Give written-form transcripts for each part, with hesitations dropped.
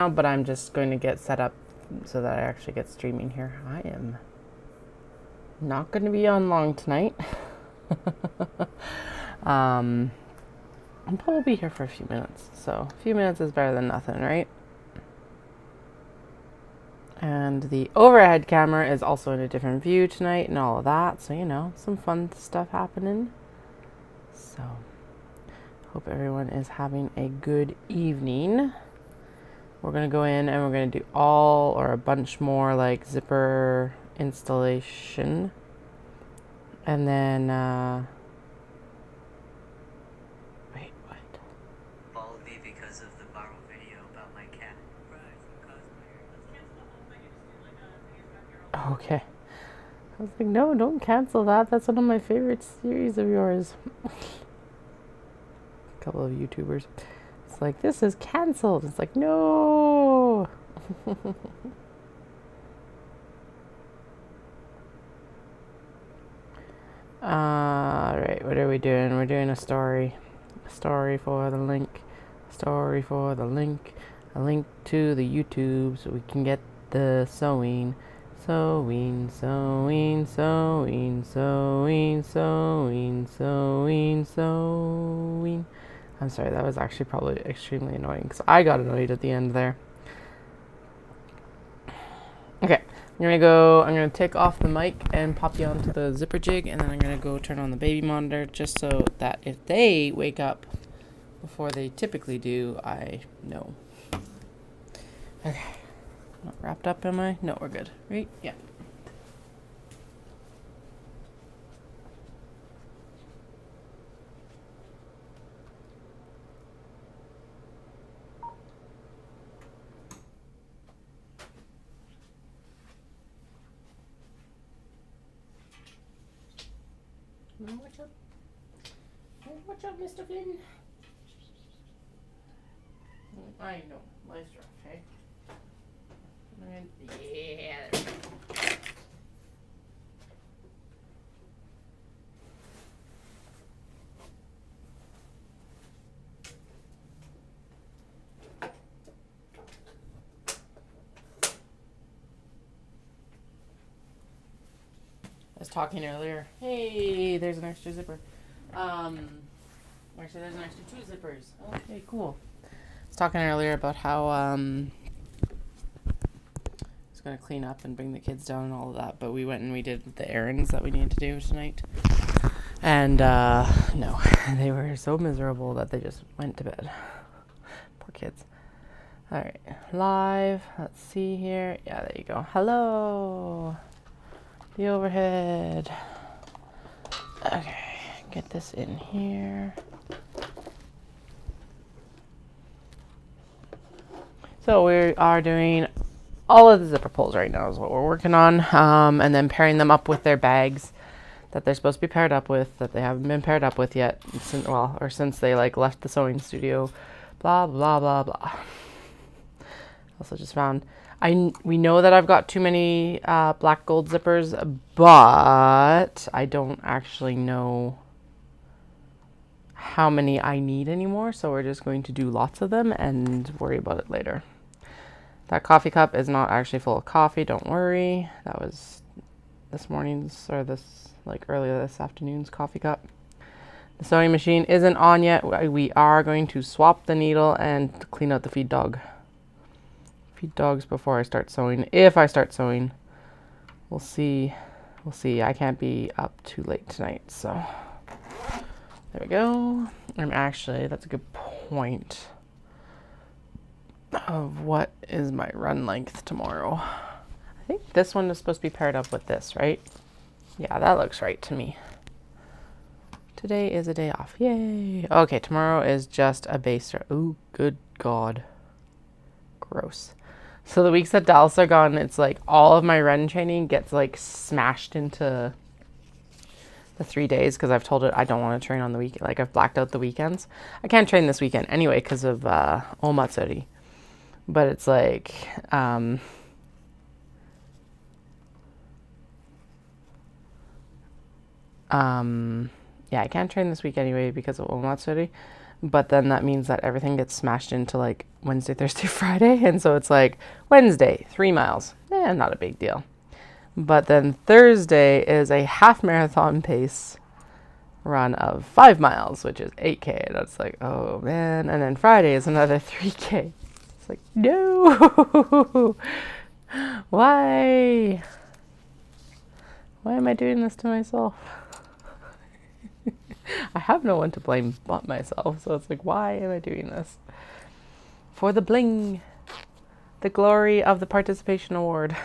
but I'm just going to get set up so that I actually get streaming here. I am not going to be on long tonight. I'll probably be here for a few minutes, so a few minutes is better than nothing, right? And the overhead camera is also in a different view tonight and all of that, so you know, some fun stuff happening. So, hope everyone is having a good evening. We're going to go in and we're going to do all or a bunch more like zipper installation. And then, wait, what? Follow me because of the viral video about my cat. Okay. I was like, no, don't cancel that. That's one of my favorite series of yours. A couple of YouTubers. It's like, this is canceled. It's like, no. Alright, what are we doing? We're doing a story. A story for the link. A story for the link. A link to the YouTube so we can get the sewing. Sewing, sewing, sewing, sewing, sewing, sewing, sewing. I'm sorry, that was actually probably extremely annoying because I got annoyed at the end there. Okay, I'm gonna take off the mic and pop you onto the zipper jig, and then I'm gonna go turn on the baby monitor just so that if they wake up before they typically do, I know. Okay. Not wrapped up, am I? No, we're good. Right? Yeah. No, what's up? Oh, what's up, Mr. Flynn? I know. Life's rough, hey? Yeah, there we go. I was talking earlier. Hey, there's an extra zipper. Actually, there's an extra 2 zippers. Okay, cool. I was talking earlier about how I was gonna clean up and bring the kids down and all of that, but we went and we did the errands that we needed to do tonight. And no, they were so miserable that they just went to bed. Poor kids. All right, live. Let's see here. Yeah, there you go. Hello. The overhead. Okay, get this in here. So we are doing all of the zipper pulls right now is what we're working on, and then pairing them up with their bags that they're supposed to be paired up with that they haven't been paired up with yet. Since they like left the sewing studio. Blah blah blah blah. Also just found we know that I've got too many black gold zippers, but I don't actually know how many I need anymore, so we're just going to do lots of them and worry about it later. That coffee cup is not actually full of coffee, don't worry. That was this morning's, or earlier this afternoon's coffee cup. The sewing machine isn't on yet. We are going to swap the needle and clean out the feed dogs before I start sewing. If I start sewing, we'll see. I can't be up too late tonight, so there we go. That's a good point of what is my run length tomorrow. I think this one is supposed to be paired up with this, right? Yeah, that looks right to me. Today is a day off. Yay. Okay, tomorrow is just a base. Ooh, good God. Gross. So the weeks that Dallas are gone, it's like all of my run training gets like smashed into the 3 days because I've told it I don't want to train on the weekend. Like I've blacked out the weekends. I can't train this weekend anyway because of Omatsuri. But it's like yeah, I can't train this week anyway because of Omatsuri. But then that means that everything gets smashed into like Wednesday, Thursday, Friday. And so it's like Wednesday, 3 miles. Not a big deal. But then Thursday is a half marathon pace run of 5 miles, which is 8K. And it's like, oh man. And then Friday is another 3K. It's like, no. Why? Why am I doing this to myself? I have no one to blame but myself. So it's like, why am I doing this? For the bling. The glory of the participation award.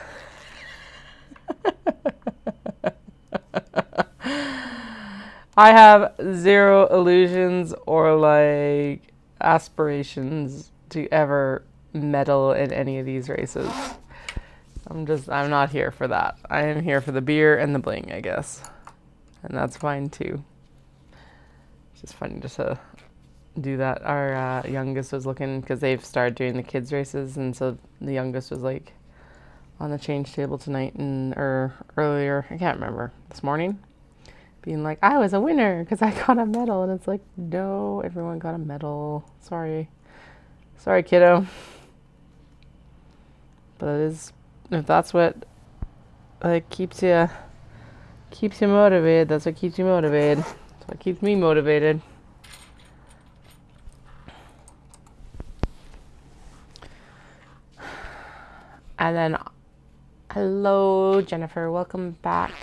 I have zero illusions or like aspirations to ever medal in any of these races. I'm not here for that. I am here for the beer and the bling, I guess. And that's fine too. It's just funny just to do that. Our youngest was looking, because they've started doing the kids races, and so the youngest was like on the change table tonight or earlier, I can't remember, this morning, being like, I was a winner because I got a medal. And it's like, no, everyone got a medal. Sorry, kiddo. But it is, if that's what like keeps you motivated, that's what keeps you motivated. That's what keeps me motivated. And then, hello, Jennifer. Welcome back.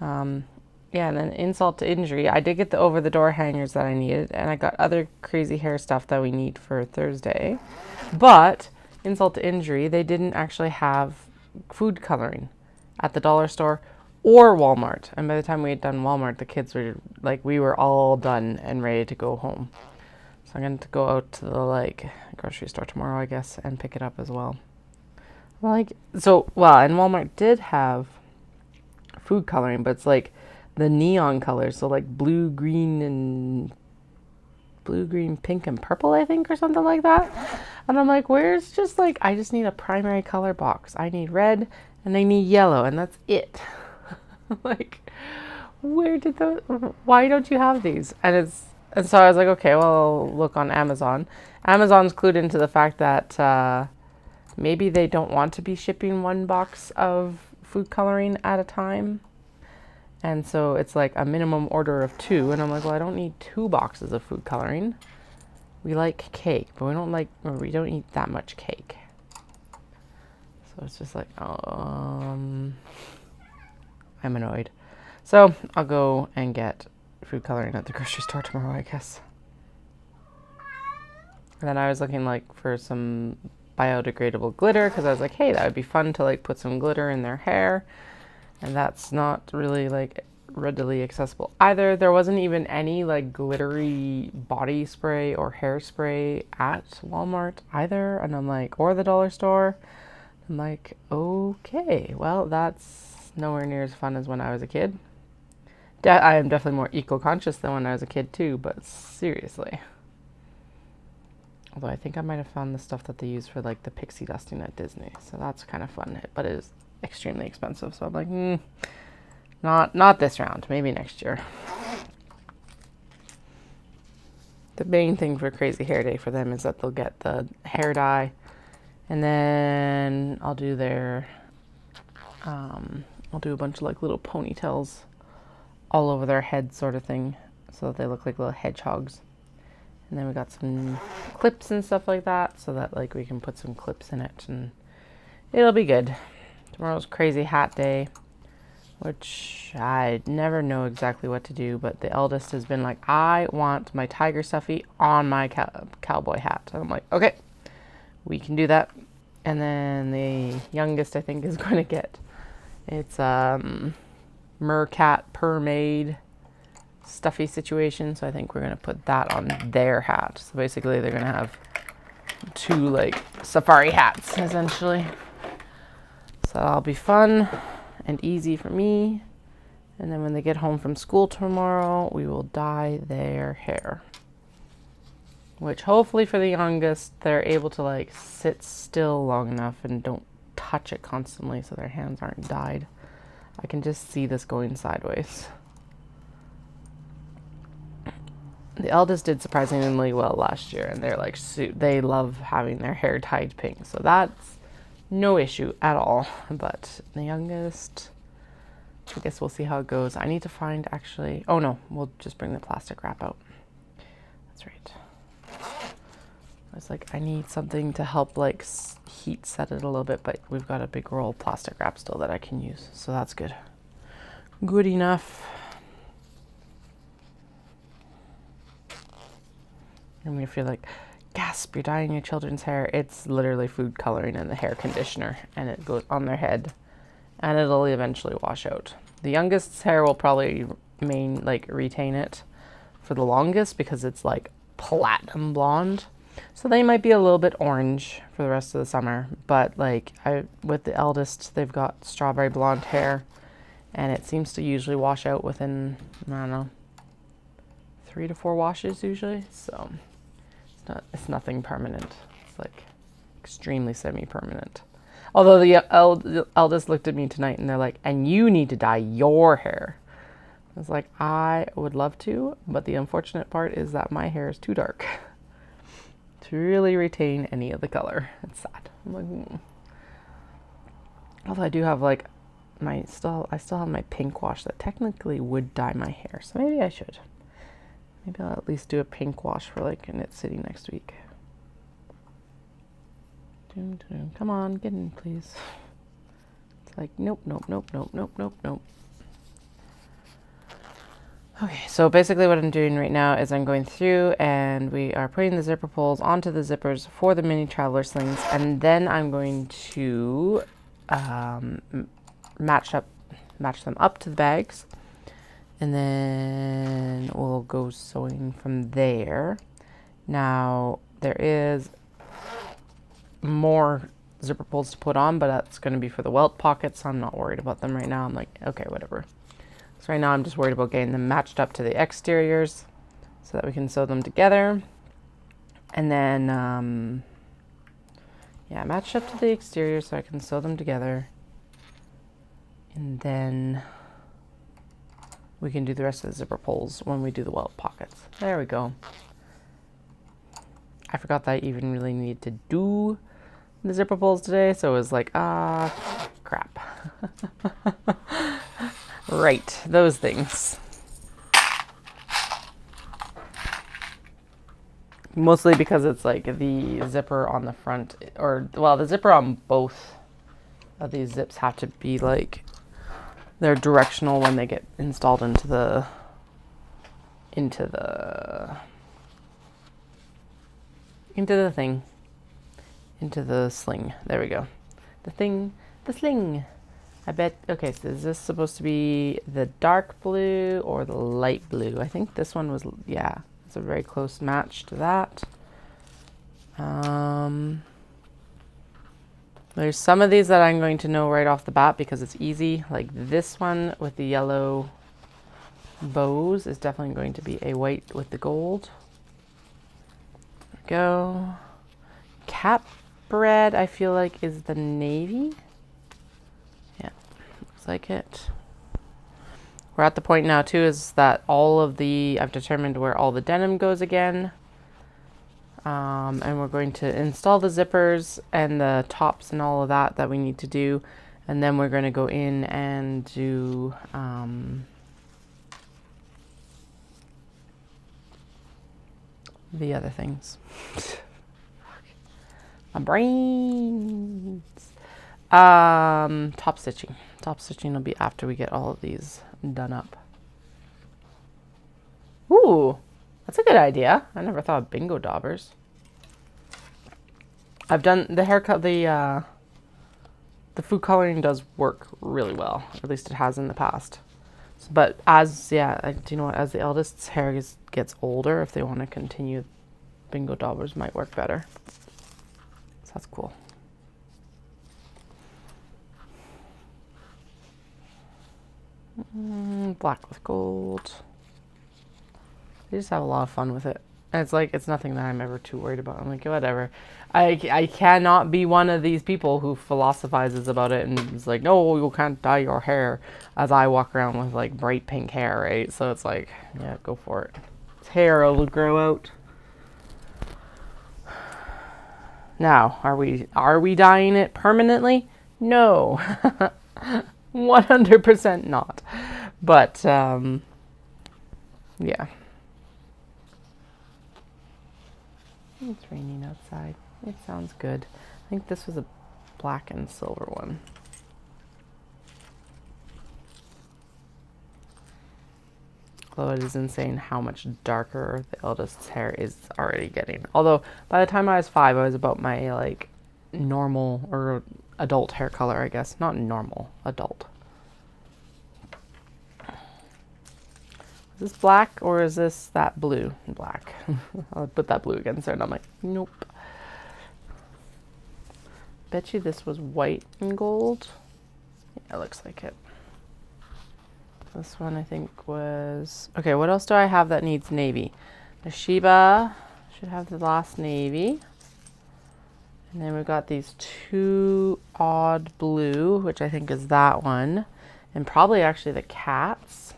Yeah, and then insult to injury. I did get the over-the-door hangers that I needed, and I got other crazy hair stuff that we need for Thursday. But, insult to injury, they didn't actually have food coloring at the dollar store or Walmart. And by the time we had done Walmart, the kids were, like, we were all done and ready to go home. So I'm going to go out to the, like, grocery store tomorrow, I guess, and pick it up as well. Like, so, well, and Walmart did have food coloring, but it's like the neon colors, so like blue, green, pink, and purple, I think, or something like that. And I'm like, where's just like, I just need a primary color box. I need red and I need yellow, and that's it. Like, why don't you have these? And so I was like, okay, well, I'll look on Amazon. Amazon's clued into the fact that maybe they don't want to be shipping one box of food coloring at a time. And so it's like a minimum order of 2. And I'm like, well, I don't need 2 boxes of food coloring. We like cake, but we don't eat that much cake. So it's just like, I'm annoyed. So I'll go and get food coloring at the grocery store tomorrow, I guess. And then I was looking like for some biodegradable glitter, because I was like, hey, that would be fun to like put some glitter in their hair. And that's not really like readily accessible either. There wasn't even any like glittery body spray or hairspray at Walmart either. And I'm like, or the dollar store. I'm like, okay, well, that's nowhere near as fun as when I was a kid. I am definitely more eco-conscious than when I was a kid too, but seriously. Although I think I might have found the stuff that they use for like the pixie dusting at Disney. So that's kind of fun, but it is extremely expensive. So I'm like, not this round, maybe next year. The main thing for Crazy Hair Day for them is that they'll get the hair dye, and then I'll do I'll do a bunch of like little ponytails all over their head sort of thing, so that they look like little hedgehogs. And then we got some clips and stuff like that, so that like we can put some clips in it, and it'll be good. Tomorrow's Crazy Hat Day, which I never know exactly what to do, but the eldest has been like, I want my tiger stuffy on my cowboy hat. And I'm like, okay, we can do that. And then the youngest, I think, is going to get, it's mercat permaid stuffy situation, so I think we're going to put that on their hat. So basically they're going to have 2 like safari hats essentially. So that'll be fun and easy for me. And then when they get home from school tomorrow, we will dye their hair, which hopefully for the youngest, they're able to like sit still long enough and don't touch it constantly so their hands aren't dyed. I can just see this going sideways. The eldest did surprisingly well last year, and they're like, they love having their hair dyed pink. So that's no issue at all. But the youngest, I guess we'll see how it goes. I need to find actually, oh no, we'll just bring the plastic wrap out. That's right. I was like, I need something to help like heat set it a little bit, but we've got a big roll of plastic wrap still that I can use. So that's good. Good enough. And if you're like, gasp, you're dyeing your children's hair, it's literally food coloring and the hair conditioner, and it goes on their head, and it'll eventually wash out. The youngest's hair will probably retain it for the longest because it's like platinum blonde. So they might be a little bit orange for the rest of the summer, but like with the eldest, they've got strawberry blonde hair, and it seems to usually wash out within, I don't know, 3 to 4 washes usually. So it's nothing permanent. It's like extremely semi-permanent. Although the eldest looked at me tonight and they're like, and you need to dye your hair. I was like, I would love to, but the unfortunate part is that my hair is too dark to really retain any of the color. It's sad. I'm like, Although I do have like I still have my pink wash that technically would dye my hair. So maybe I should. Maybe I'll at least do a pink wash for like Knit City next week. Come on, get in, please. It's like, nope, nope, nope, nope, nope, nope, nope. Okay, so basically what I'm doing right now is I'm going through and we are putting the zipper pulls onto the zippers for the mini traveler slings, and then I'm going to match them up to the bags, and then we'll go sewing from there. Now there is more zipper pulls to put on, but that's going to be for the welt pockets, so I'm not worried about them right now. I'm like, okay, whatever. So right now I'm just worried about getting them matched up to the exteriors so that we can sew them together. And then, yeah, matched up to the exterior so I can sew them together. And then we can do the rest of the zipper pulls when we do the welt pockets. There we go. I forgot that I even really needed to do the zipper pulls today, so it was like, crap. Right, those things. Mostly because it's like the zipper on the front, or well, the zipper on both of these zips have to be like, they're directional when they get installed into the sling. There we go. The sling. I bet, okay, so is this supposed to be the dark blue or the light blue? I think this one was, yeah, it's a very close match to that. There's some of these that I'm going to know right off the bat because it's easy. Like this one with the yellow bows is definitely going to be a white with the gold. There we go. Cap red, I feel like, is the navy. Yeah, looks like it. We're at the point now too is that I've determined where all the denim goes again. And we're going to install the zippers and the tops and all of that we need to do. And then we're going to go in and do the other things. My brains. Top stitching. Top stitching will be after we get all of these done up. Ooh, that's a good idea. I never thought of bingo daubers. I've done the haircut, the food coloring does work really well. At least it has in the past. But do you know what? As the eldest's hair gets older, if they want to continue, bingo daubers might work better. So that's cool. Black with gold. They just have a lot of fun with it. And it's nothing that I'm ever too worried about. I'm like, whatever. I cannot be one of these people who philosophizes about it and is like, no, you can't dye your hair, as I walk around with like bright pink hair, right? So it's like, yeah, go for it. its hair will grow out. Now, are we dyeing it permanently? No. 100% not. But yeah. It's raining outside. It sounds good. I think this was a black and silver one. Although it is insane how much darker the eldest's hair is already getting. Although by the time I was 5, I was about my like normal or adult hair color, I guess. Not normal, adult. Is this black or is this that blue? Black. I'll put that blue against there and I'm like, nope. Bet you this was white and gold. Yeah, it looks like it. This one I think was... Okay, what else do I have that needs navy? The Shiba should have the last navy. And then we've got these 2 odd blue, which I think is that one. And probably actually the cats.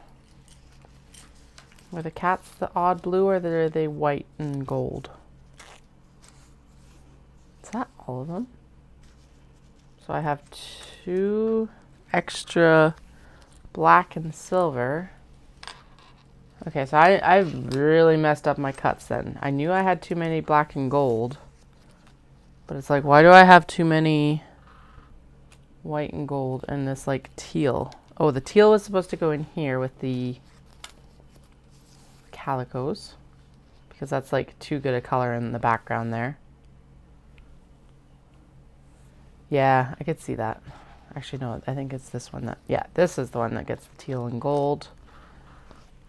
Were the cats the odd blue or are they white and gold? Is that all of them? So I have 2 extra black and silver. Okay, so I really messed up my cuts then. I knew I had too many black and gold. But it's like, why do I have too many white and gold and this like teal? Oh, the teal was supposed to go in here with the calicos because that's like too good a color in the background there. Yeah, I could see that. Actually, no, I think it's this one that, yeah, this is the one that gets the teal and gold.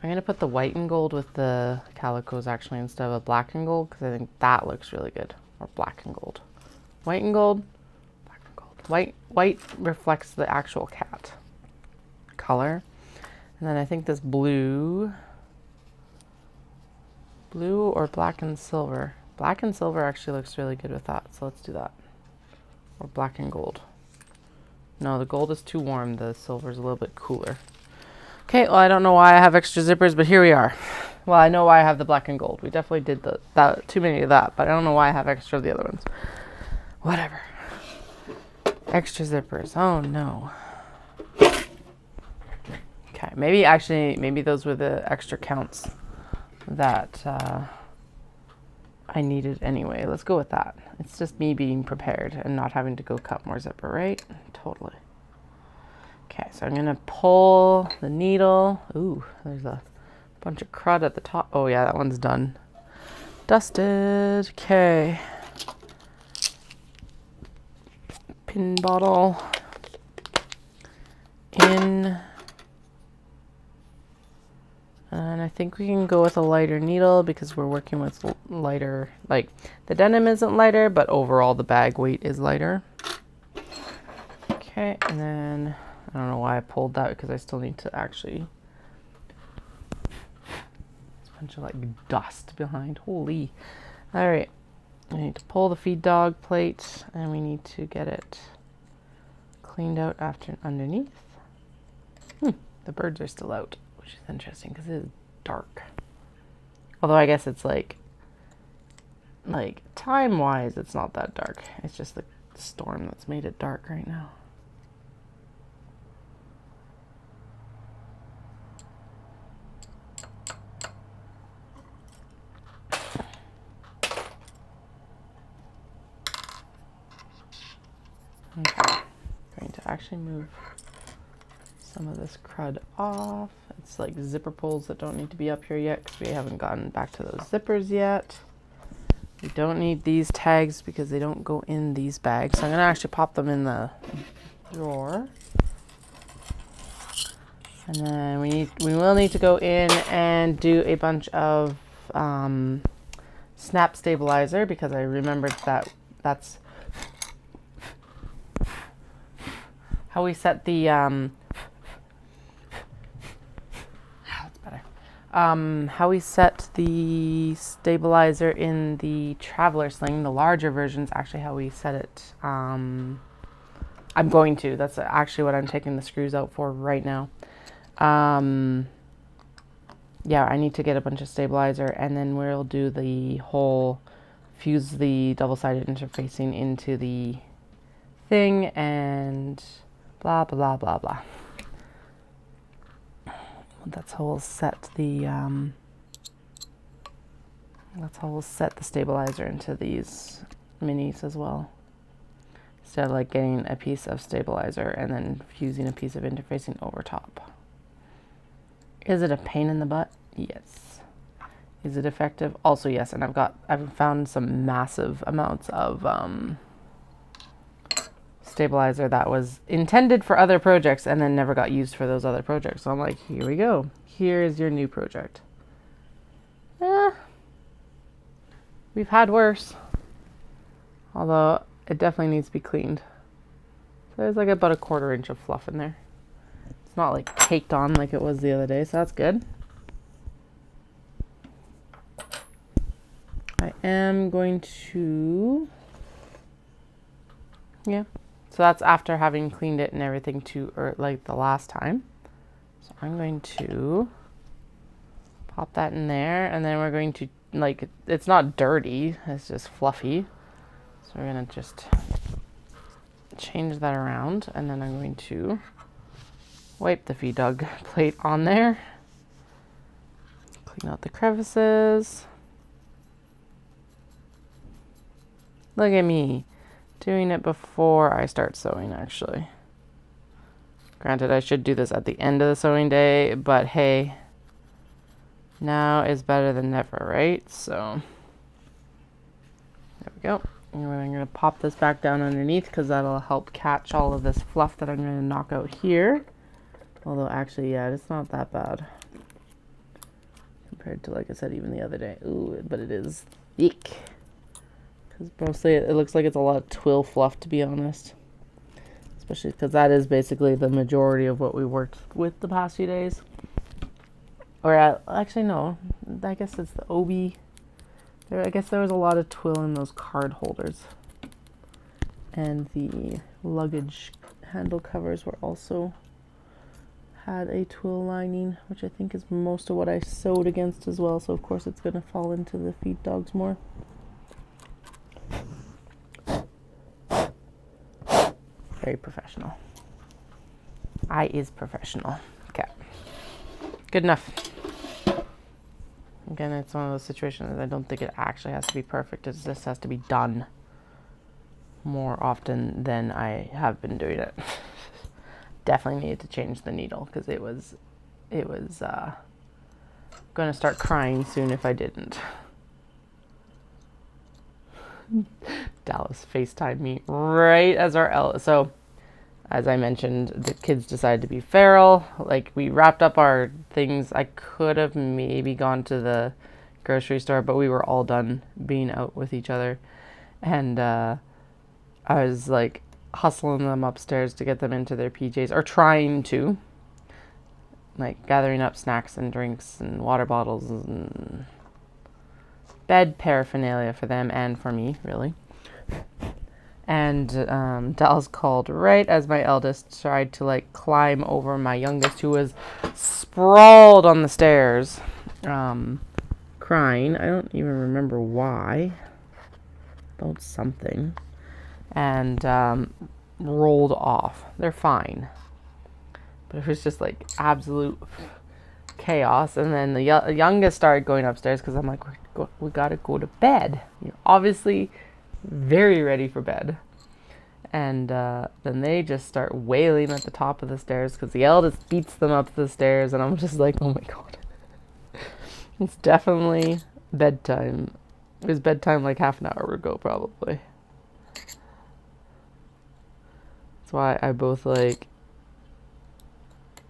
I'm going to put the white and gold with the calicos actually instead of a black and gold because I think that looks really good. Or black and gold. White and gold, black and gold. White reflects the actual cat color. And then I think this blue or black and silver. Black and silver actually looks really good with that, so let's do that. Or black and gold. No, the gold is too warm. The silver is a little bit cooler. Okay, well, I don't know why I have extra zippers, but here we are. Well, I know why I have the black and gold. We definitely did that too many of that, but I don't know why I have extra of the other ones. Whatever. Extra zippers. Oh, no. Okay, maybe those were the extra counts that I needed anyway. Let's go with that. It's just me being prepared and not having to go cut more zipper, right? Totally. Okay, so I'm gonna pull the needle. Ooh, there's a bunch of crud at the top. Oh yeah, that one's done. Dusted. Okay. Pin bottle in. And I think we can go with a lighter needle because we're working with lighter, like the denim isn't lighter, but overall the bag weight is lighter. Okay, and then I don't know why I pulled that because I still need to actually, there's a bunch of like dust behind, holy. All right, I need to pull the feed dog plate and we need to get it cleaned out after underneath. The birds are still out. Which is interesting because it is dark. Although I guess it's like time-wise, it's not that dark. It's just the storm that's made it dark right now. Okay, I'm going to actually move some of this crud off. It's like zipper pulls that don't need to be up here yet because we haven't gotten back to those zippers yet. We don't need these tags because they don't go in these bags. So I'm gonna actually pop them in the drawer. And then we will need to go in and do a bunch of snap stabilizer because I remembered that that's how we set the how we set the stabilizer in the Traveler Sling. The larger version's actually how we set it. I'm going to. That's actually what I'm taking the screws out for right now. yeah, I need to get a bunch of stabilizer, and then we'll do the whole fuse the double-sided interfacing into the thing and blah blah blah blah. That's how we'll set the stabilizer into these minis as well. Instead of like getting a piece of stabilizer and then fusing a piece of interfacing over top. Is it a pain in the butt? Yes. Is it effective? Also yes. And I've found some massive amounts of stabilizer that was intended for other projects and then never got used for those other projects. So I'm like, here we go. Here is your new project. We've had worse. Although it definitely needs to be cleaned. So there's like about a 1/4 inch of fluff in there. It's not like caked on like it was the other day, so that's good. I am going to, yeah. So that's after having cleaned it and everything like the last time. So I'm going to pop that in there, and then we're going to, like, it's not dirty, it's just fluffy. So we're gonna just change that around, and then I'm going to wipe the feed dog plate on there. Clean out the crevices. Look at me doing it before I start sewing, actually. Granted, I should do this at the end of the sewing day, but hey, now is better than never, right? So there we go. And I'm going to pop this back down underneath because that'll help catch all of this fluff that I'm going to knock out here. Although actually, yeah, it's not that bad compared to, like I said, even the other day. Ooh, but it is thick. Because mostly it looks like it's a lot of twill fluff, to be honest. Especially because that is basically the majority of what we worked with the past few days. Or actually, no. I guess it's the OB. I guess there was a lot of twill in those card holders. And the luggage handle covers were also had a twill lining, which I think is most of what I sewed against as well. So of course it's going to fall into the feed dogs more. Very professional. I is professional. Okay. Good enough. Again, it's one of those situations that I don't think it actually has to be perfect. It just has to be done more often than I have been doing it. Definitely needed to change the needle because it was going to start crying soon if I didn't. Dallas FaceTimed me right as so as I mentioned, the kids decided to be feral. Like, we wrapped up our things. I could have maybe gone to the grocery store, but we were all done being out with each other. And I was like hustling them upstairs to get them into their PJs, or trying to. Like, gathering up snacks and drinks and water bottles and bed paraphernalia for them and for me, really. And Dallas called right as my eldest tried to like climb over my youngest, who was sprawled on the stairs, crying. I don't even remember why. About something. And rolled off. They're fine. But it was just like absolute chaos. And then the youngest started going upstairs because I'm like, we gotta go to bed. You're obviously very ready for bed. And then they just start wailing at the top of the stairs because the eldest beats them up the stairs, and I'm just like, oh my god. It's definitely bedtime. It was bedtime like half an hour ago, probably. That's why I both like,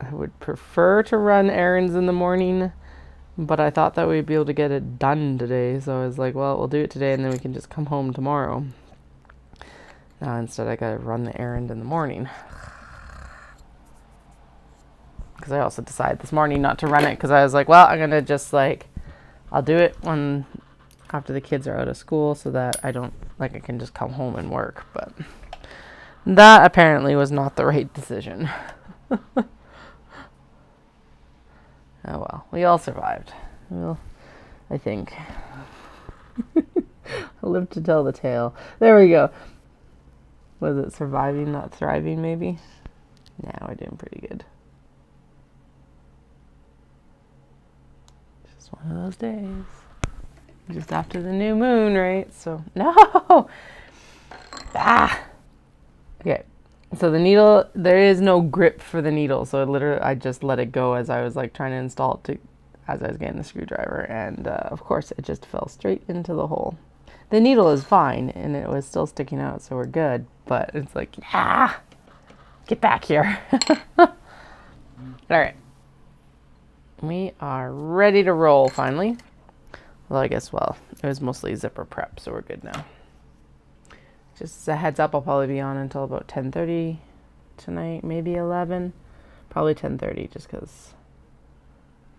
I would prefer to run errands in the morning, but I thought that we'd be able to get it done today. So I was like, well, we'll do it today and then we can just come home tomorrow. Now instead I gotta run the errand in the morning. Because I also decided this morning not to run it because I was like, well, I'm gonna just like, I'll do it after the kids are out of school so that I don't, like, I can just come home and work. But that apparently was not the right decision. Oh well, we all survived. Well, I think. I live to tell the tale. There we go. Was it surviving, not thriving, maybe? Nah, we're doing pretty good. Just one of those days. Just after the new moon, right? So, no! Ah! Okay. So the needle, there is no grip for the needle. So I just let it go as I was like trying to install it as I was getting the screwdriver. And of course it just fell straight into the hole. The needle is fine and it was still sticking out, so we're good. But it's like, get back here. All right. We are ready to roll finally. Well, I guess, well, it was mostly zipper prep, so we're good now. Just a heads up, I'll probably be on until about 10:30 tonight, maybe 11. Probably 10:30, just because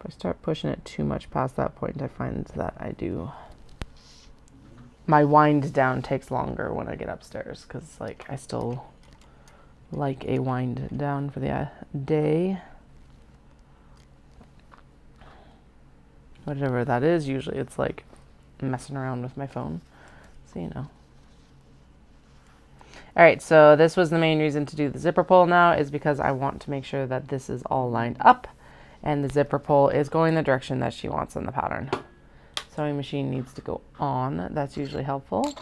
if I start pushing it too much past that point, I find that my wind down takes longer when I get upstairs, because like I still like a wind down for the day. Whatever that is, usually it's like messing around with my phone, so you know. All right, so this was the main reason to do the zipper pull now, is because I want to make sure that this is all lined up and the zipper pull is going the direction that she wants in the pattern. Sewing machine needs to go on. That's usually helpful.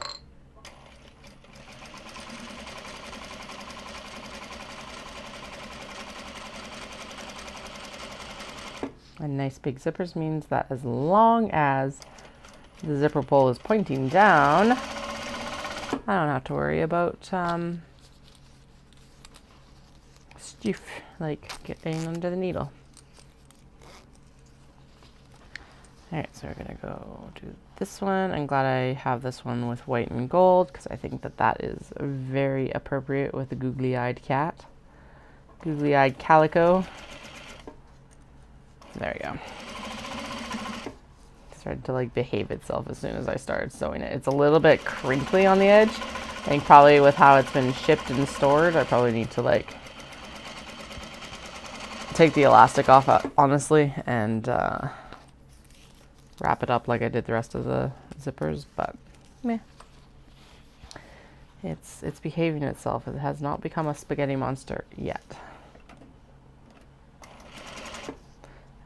And nice big zippers means that as long as the zipper pull is pointing down, I don't have to worry about stuff like getting under the needle. Alright, so we're gonna go do this one. I'm glad I have this one with white and gold because I think that is very appropriate with the googly-eyed cat. Googly-eyed calico. There we go. Started to like behave itself as soon as I started sewing it. It's a little bit crinkly on the edge. I think probably with how it's been shipped and stored, I probably need to like take the elastic off, honestly, and wrap it up like I did the rest of the zippers, but meh. It's behaving itself. It has not become a spaghetti monster yet.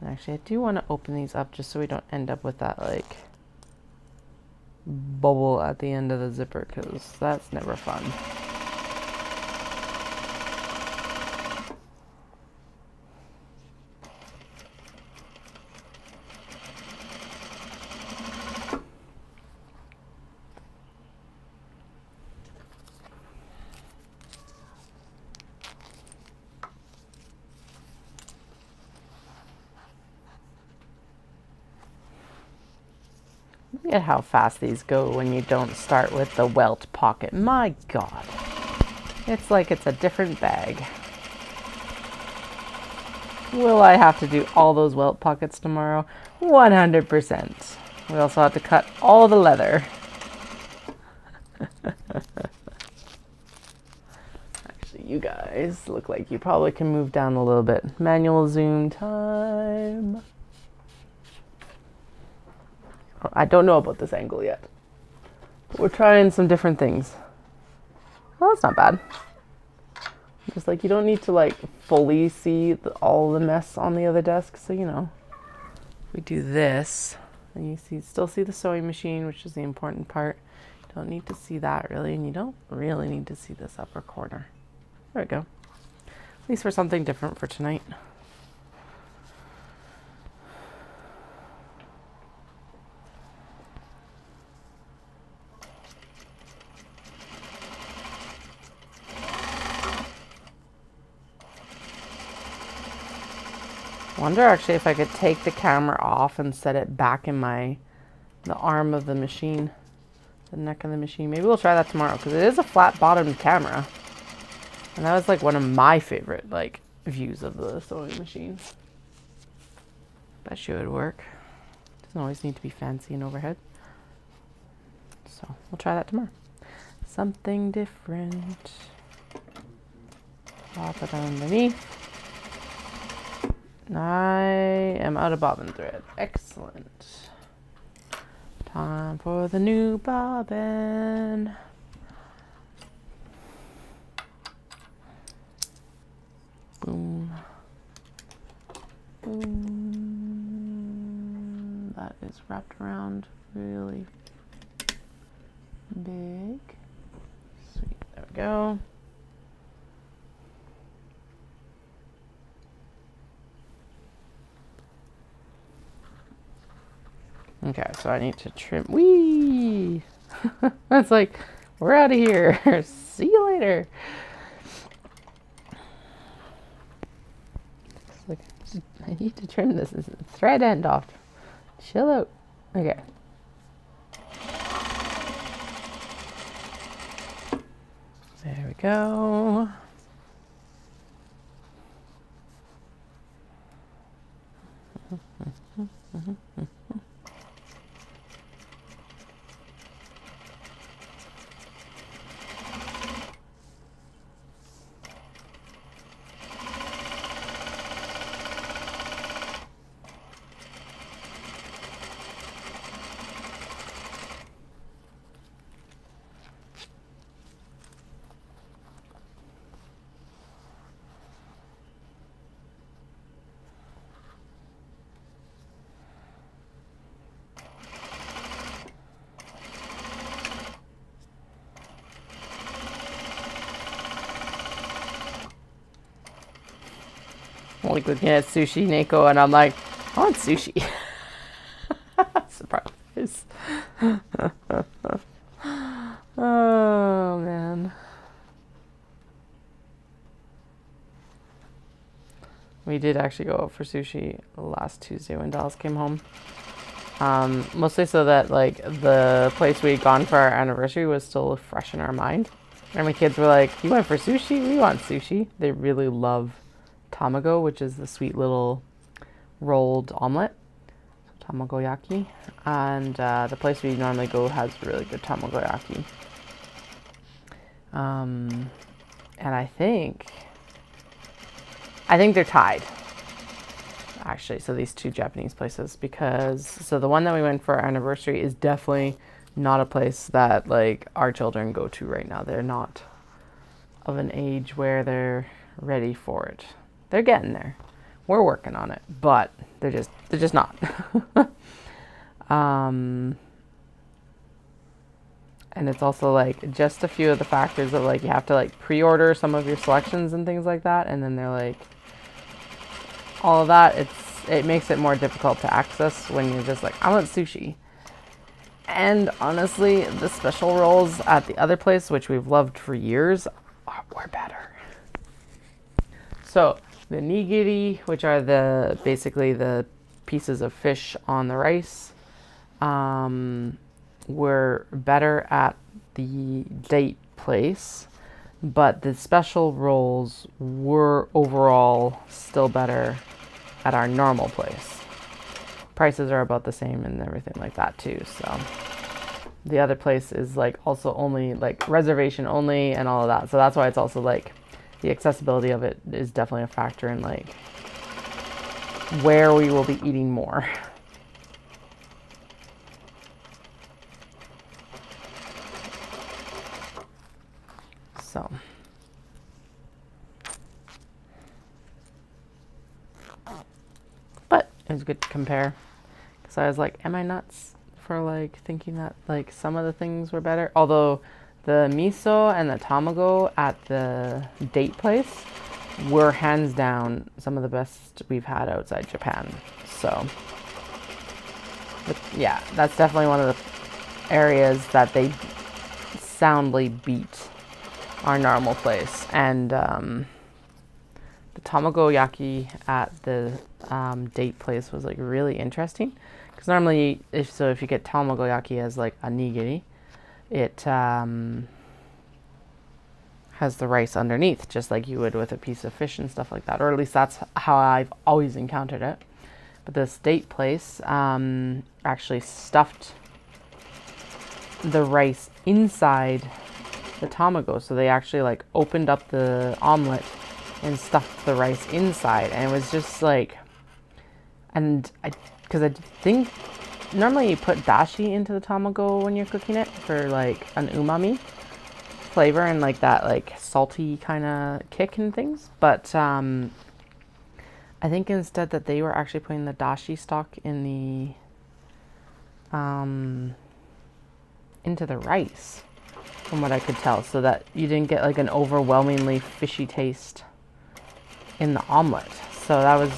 And actually, I do want to open these up just so we don't end up with that like bubble at the end of the zipper, because that's never fun. Look at how fast these go when you don't start with the welt pocket. My God. It's like it's a different bag. Will I have to do all those welt pockets tomorrow? 100%. We also have to cut all the leather. Actually, you guys look like you probably can move down a little bit. Manual zoom time. I don't know about this angle yet, but we're trying some different things. Well, that's not bad. Just like you don't need to like fully see all the mess on the other desk, so you know. We do this, and you still see the sewing machine, which is the important part. You don't need to see that really, and you don't really need to see this upper corner. There we go. At least for something different for tonight. Wonder actually if I could take the camera off and set it back in the arm of the machine, the neck of the machine. Maybe we'll try that tomorrow because it is a flat bottomed camera, and that was like one of my favorite like views of the sewing machine. Bet you it would work. Doesn't always need to be fancy and overhead. So we'll try that tomorrow. Something different. Pop it underneath. I am out of bobbin thread. Excellent. Time for the new bobbin. Boom. Boom. That is wrapped around really big. Sweet. There we go. Okay, so I need to trim. Whee! It's like, we're out of here. See you later. It's like, I need to trim this thread end off. Chill out. Okay. There we go. I'm like looking at Sushi Neko and I'm like, I want sushi. Surprise. Oh man. We did actually go out for sushi last Tuesday when Dallas came home. Mostly so that like the place we had gone for our anniversary was still fresh in our mind. And my kids were like, you went for sushi? We want sushi. They really love tamago, which is the sweet little rolled omelet. Tamagoyaki. And the place we normally go has really good tamagoyaki. And I think they're tied. Actually, so these two Japanese places, because so the one that we went for our anniversary is definitely not a place that like our children go to right now. They're not of an age where they're ready for it. They're getting there. We're working on it, but they're just not. And it's also like just a few of the factors of like you have to like pre-order some of your selections and things like that, and then they're like all of that. It makes it more difficult to access when you're just like, I want sushi. And honestly, the special rolls at the other place, which we've loved for years, were better. So the nigiri, which are basically the pieces of fish on the rice, were better at the date place, but the special rolls were overall still better at our normal place. Prices are about the same and everything like that too. So the other place is like also only like reservation only and all of that. So that's why it's also like the accessibility of it is definitely a factor in like where we will be eating more. So but it was good to compare, because I was like, am I nuts for like thinking that like some of the things were better? Although the miso and the tamago at the date place were hands down some of the best we've had outside Japan. So but yeah, that's definitely one of the areas that they soundly beat our normal place. And the tamagoyaki at the date place was like really interesting, because normally if you get tamagoyaki as like a nigiri, it has the rice underneath, just like you would with a piece of fish and stuff like that, or at least that's how I've always encountered it. But this date place actually stuffed the rice inside the tamago, so they actually like opened up the omelet and stuffed the rice inside, and it was just like And because I think normally you put dashi into the tamago when you're cooking it for like an umami flavor and like that like salty kind of kick and things. But I think instead that they were actually putting the dashi stock in the into the rice, from what I could tell, so that you didn't get like an overwhelmingly fishy taste in the omelet. So that was,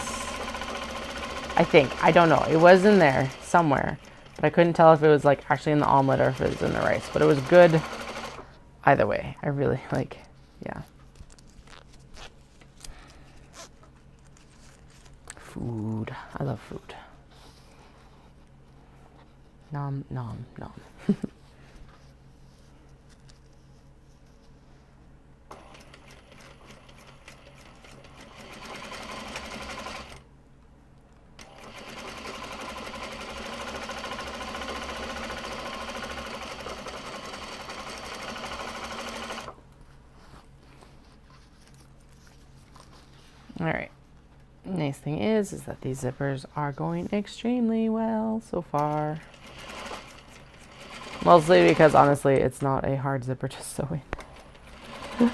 I think, I don't know, it was in there somewhere, but I couldn't tell if it was like actually in the omelet or if it was in the rice. But it was good either way. I really like, yeah. Food. I love food. Nom, nom, nom. All right. Nice thing is that these zippers are going extremely well so far. Mostly because honestly, it's not a hard zipper to sew in.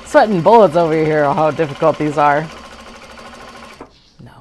Sweating bullets over here how difficult these are. No.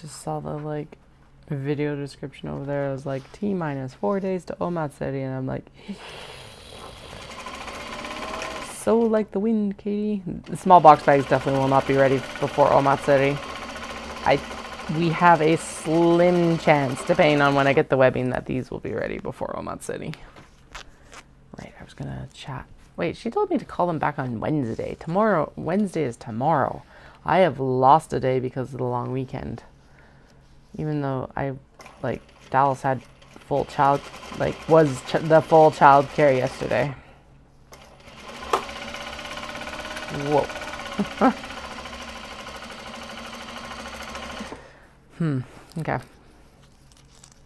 Just saw the like video description over there. It was like T-minus 4 days to Omatsuri, and I'm like, so like the wind, Katie. The small box bags definitely will not be ready before Omatsuri. We have a slim chance, depending on when I get the webbing, that these will be ready before Omatsuri. Right, I was gonna chat. Wait, she told me to call them back on Wednesday. Tomorrow, Wednesday is tomorrow. I have lost a day because of the long weekend. Even though Dallas had full child, the full child care yesterday. Whoa. Okay.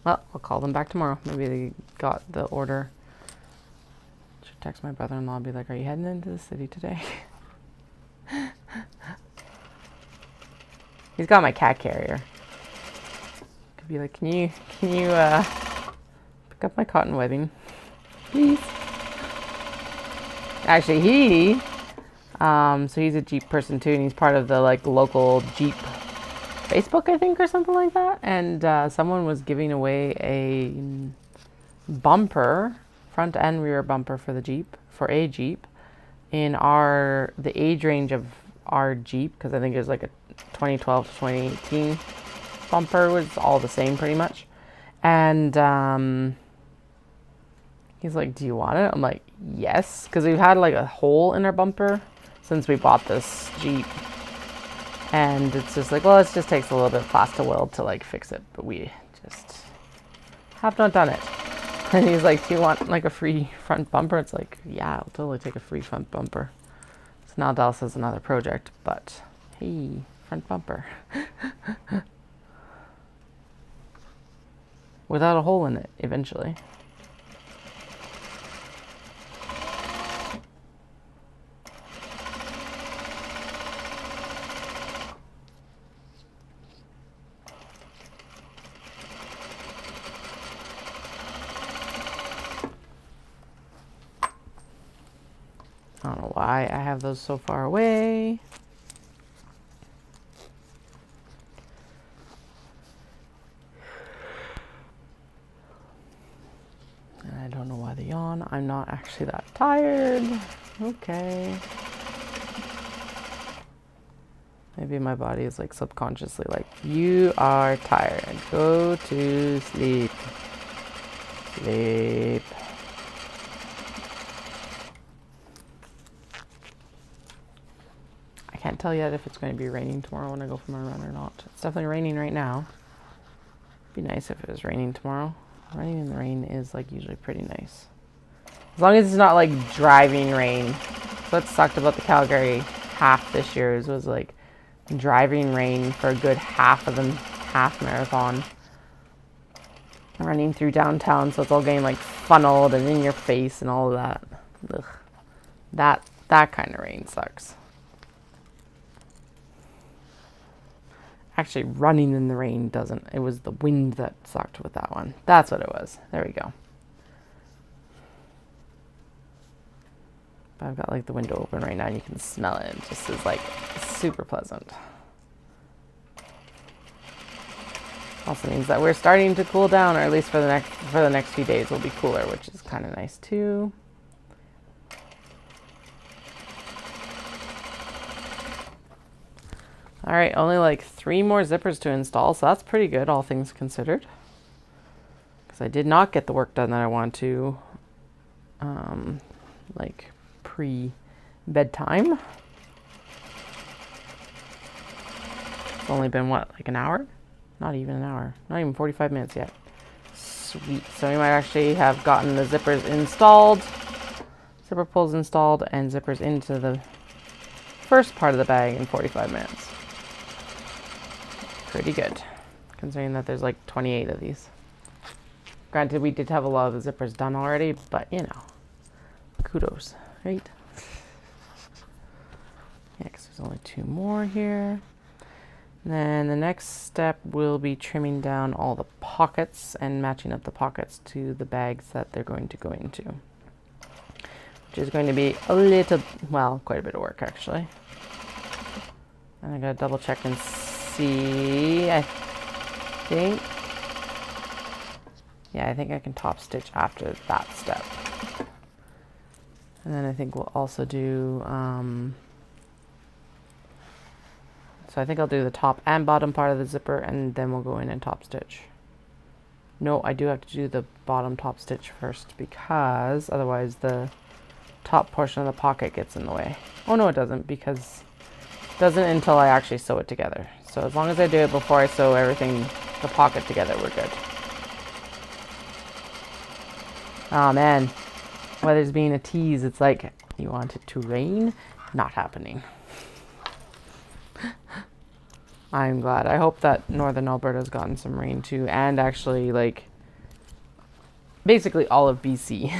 Well, I'll call them back tomorrow. Maybe they got the order. Should text my brother-in-law and be like, are you heading into the city today? He's got my cat carrier. Could be like, can you pick up my cotton webbing, please? Actually, so he's a Jeep person too, and he's part of the like local Jeep Facebook, I think, or something like that. And someone was giving away a bumper, front and rear bumper for the Jeep, for a Jeep, in the age range of our Jeep, because I think it was like a 2012 to 2018 bumper, was all the same pretty much. And he's like, do you want it? I'm like, yes, because we've had like a hole in our bumper since we bought this Jeep, and it's just like, well, it just takes a little bit of plastic weld to like fix it, but we just have not done it. And he's like, do you want like a free front bumper? It's like, yeah, I'll totally take a free front bumper. So now Dallas has another project, but hey, front bumper. Without a hole in it, eventually. I don't know why I have those so far away. And I don't know why the yawn. I'm not actually that tired. Okay. Maybe my body is like subconsciously like, you are tired. Go to sleep. Sleep. I can't tell yet if it's going to be raining tomorrow when I go for my run or not. It's definitely raining right now. It'd be nice if it was raining tomorrow. Running in the rain is like usually pretty nice. As long as it's not like driving rain. That's what sucked about the Calgary half this year was like driving rain for a good half of the half marathon. Running through downtown, so it's all getting like funneled and in your face and all of that. Ugh. That kind of rain sucks. Actually, running in the rain doesn't. It was the wind that sucked with that one. That's what it was. There we go. But I've got like the window open right now and you can smell it. It just is like super pleasant. Also means that we're starting to cool down, or at least for the next few days will be cooler, which is kind of nice too. All right, only like 3 more zippers to install, so that's pretty good, all things considered. Because I did not get the work done that I want to, like pre-bedtime. It's only been what, like an hour? Not even an hour. Not even 45 minutes yet. Sweet. So we might actually have gotten the zippers installed, zipper pulls installed, and zippers into the first part of the bag in 45 minutes. Pretty good, considering that there's like 28 of these. Granted, we did have a lot of the zippers done already, but you know, kudos, right? Yeah, because there's only 2 more here. And then the next step will be trimming down all the pockets and matching up the pockets to the bags that they're going to go into. Which is going to be a little, well, quite a bit of work actually. And I gotta double check and see, I think, yeah, I think I can top stitch after that step. And then I think we'll also do, so I think I'll do the top and bottom part of the zipper and then we'll go in and top stitch. No, I do have to do the bottom top stitch first because otherwise the top portion of the pocket gets in the way. Oh no, it doesn't, because it doesn't until I actually sew it together. So as long as I do it before I sew everything, the pocket together, we're good. Oh man, weather's being a tease. It's like, you want it to rain? Not happening. I'm glad. I hope that northern Alberta's gotten some rain too, and actually like basically all of BC.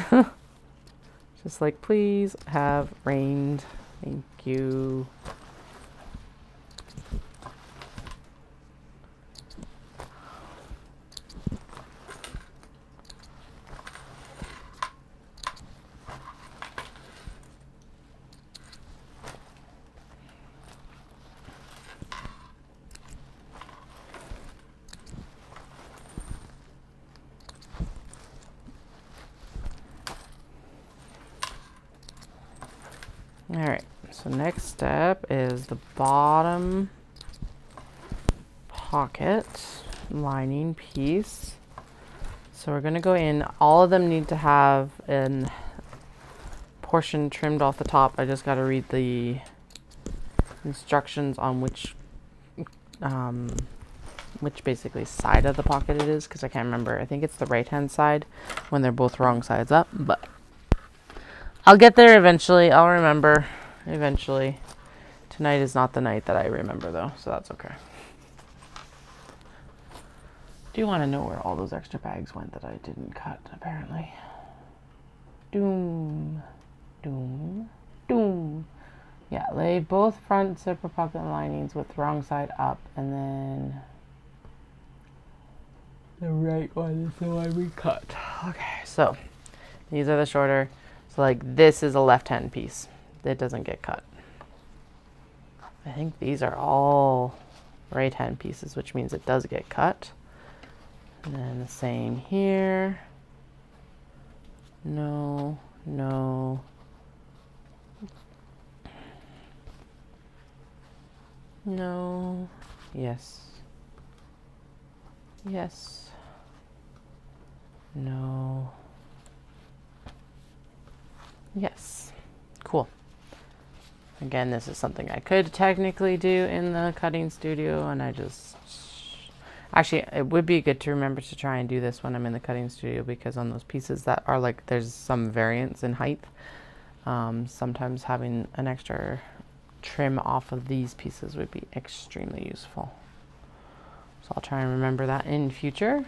Just like, please have rained. Thank you. All right, so next step is the bottom pocket lining piece. So we're gonna go in, all of them need to have a portion trimmed off the top. I just gotta read the instructions on which basically side of the pocket it is, because I can't remember. I think it's the right hand side when they're both wrong sides up, but I'll get there eventually. I'll remember eventually. Tonight is not the night that I remember though, so that's okay. Do you want to know where all those extra bags went that I didn't cut, apparently? Doom. Doom. Doom. Yeah, lay both front zipper pocket linings with wrong side up, and then the right one is the one we cut. Okay, so these are the shorter. So like this is a left-hand piece. It doesn't get cut. I think these are all right-hand pieces, which means it does get cut. And then the same here. No, no. No. Yes. Yes. No. Yes. Cool. Again, this is something I could technically do in the cutting studio, and I just... Actually, it would be good to remember to try and do this when I'm in the cutting studio, because on those pieces that are like, there's some variance in height, sometimes having an extra trim off of these pieces would be extremely useful. So I'll try and remember that in future.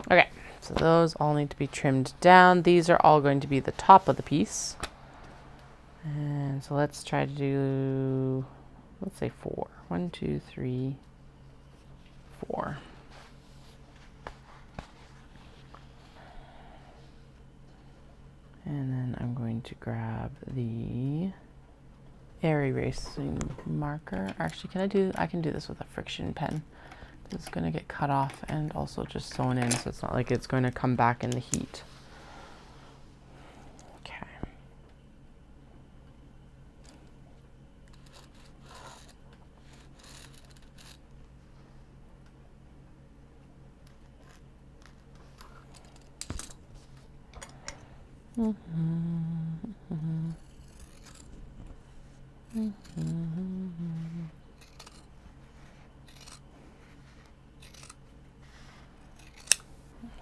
Okay, so those all need to be trimmed down. These are all going to be the top of the piece. And so let's try to do, let's say 4. 1, 2, 3, 4. And then I'm going to grab the air erasing marker. Actually, I can do this with a friction pen. This is going to get cut off and also just sewn in, so it's not like it's going to come back in the heat. Okay.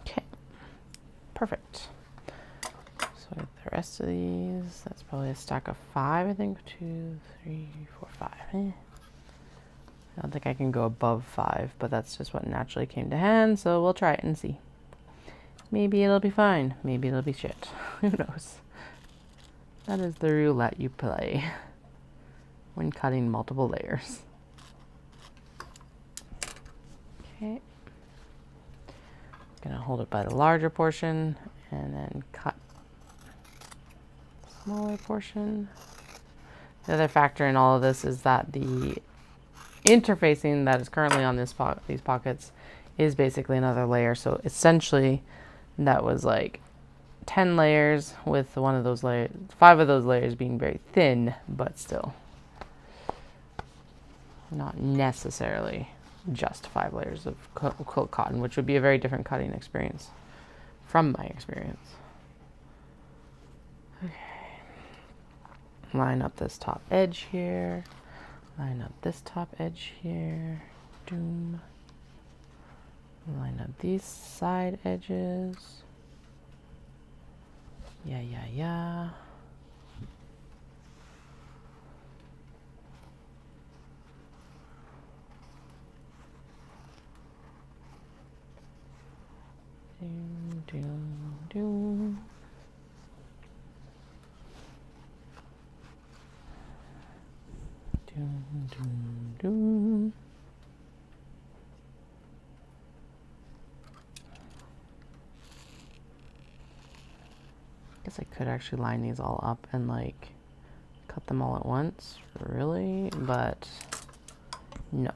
Okay, perfect. So the rest of these, that's probably a stack of 5, I think. 2, 3, 4, 5. I don't think I can go above 5, but that's just what naturally came to hand, so we'll try it and see. Maybe it'll be fine. Maybe it'll be shit. Who knows? That is the roulette you play when cutting multiple layers. Okay. Gonna hold it by the larger portion and then cut the smaller portion. The other factor in all of this is that the interfacing that is currently on these pockets is basically another layer. So essentially that was like 10 layers with one of those layers, 5 of those layers being very thin, but still not necessarily just 5 layers of quilt cotton, which would be a very different cutting experience from my experience. Okay. Line up this top edge here. Line up this top edge here. Doom. Line up these side edges. Yeah. Doom. I guess I could actually line these all up and like cut them all at once, really, but no.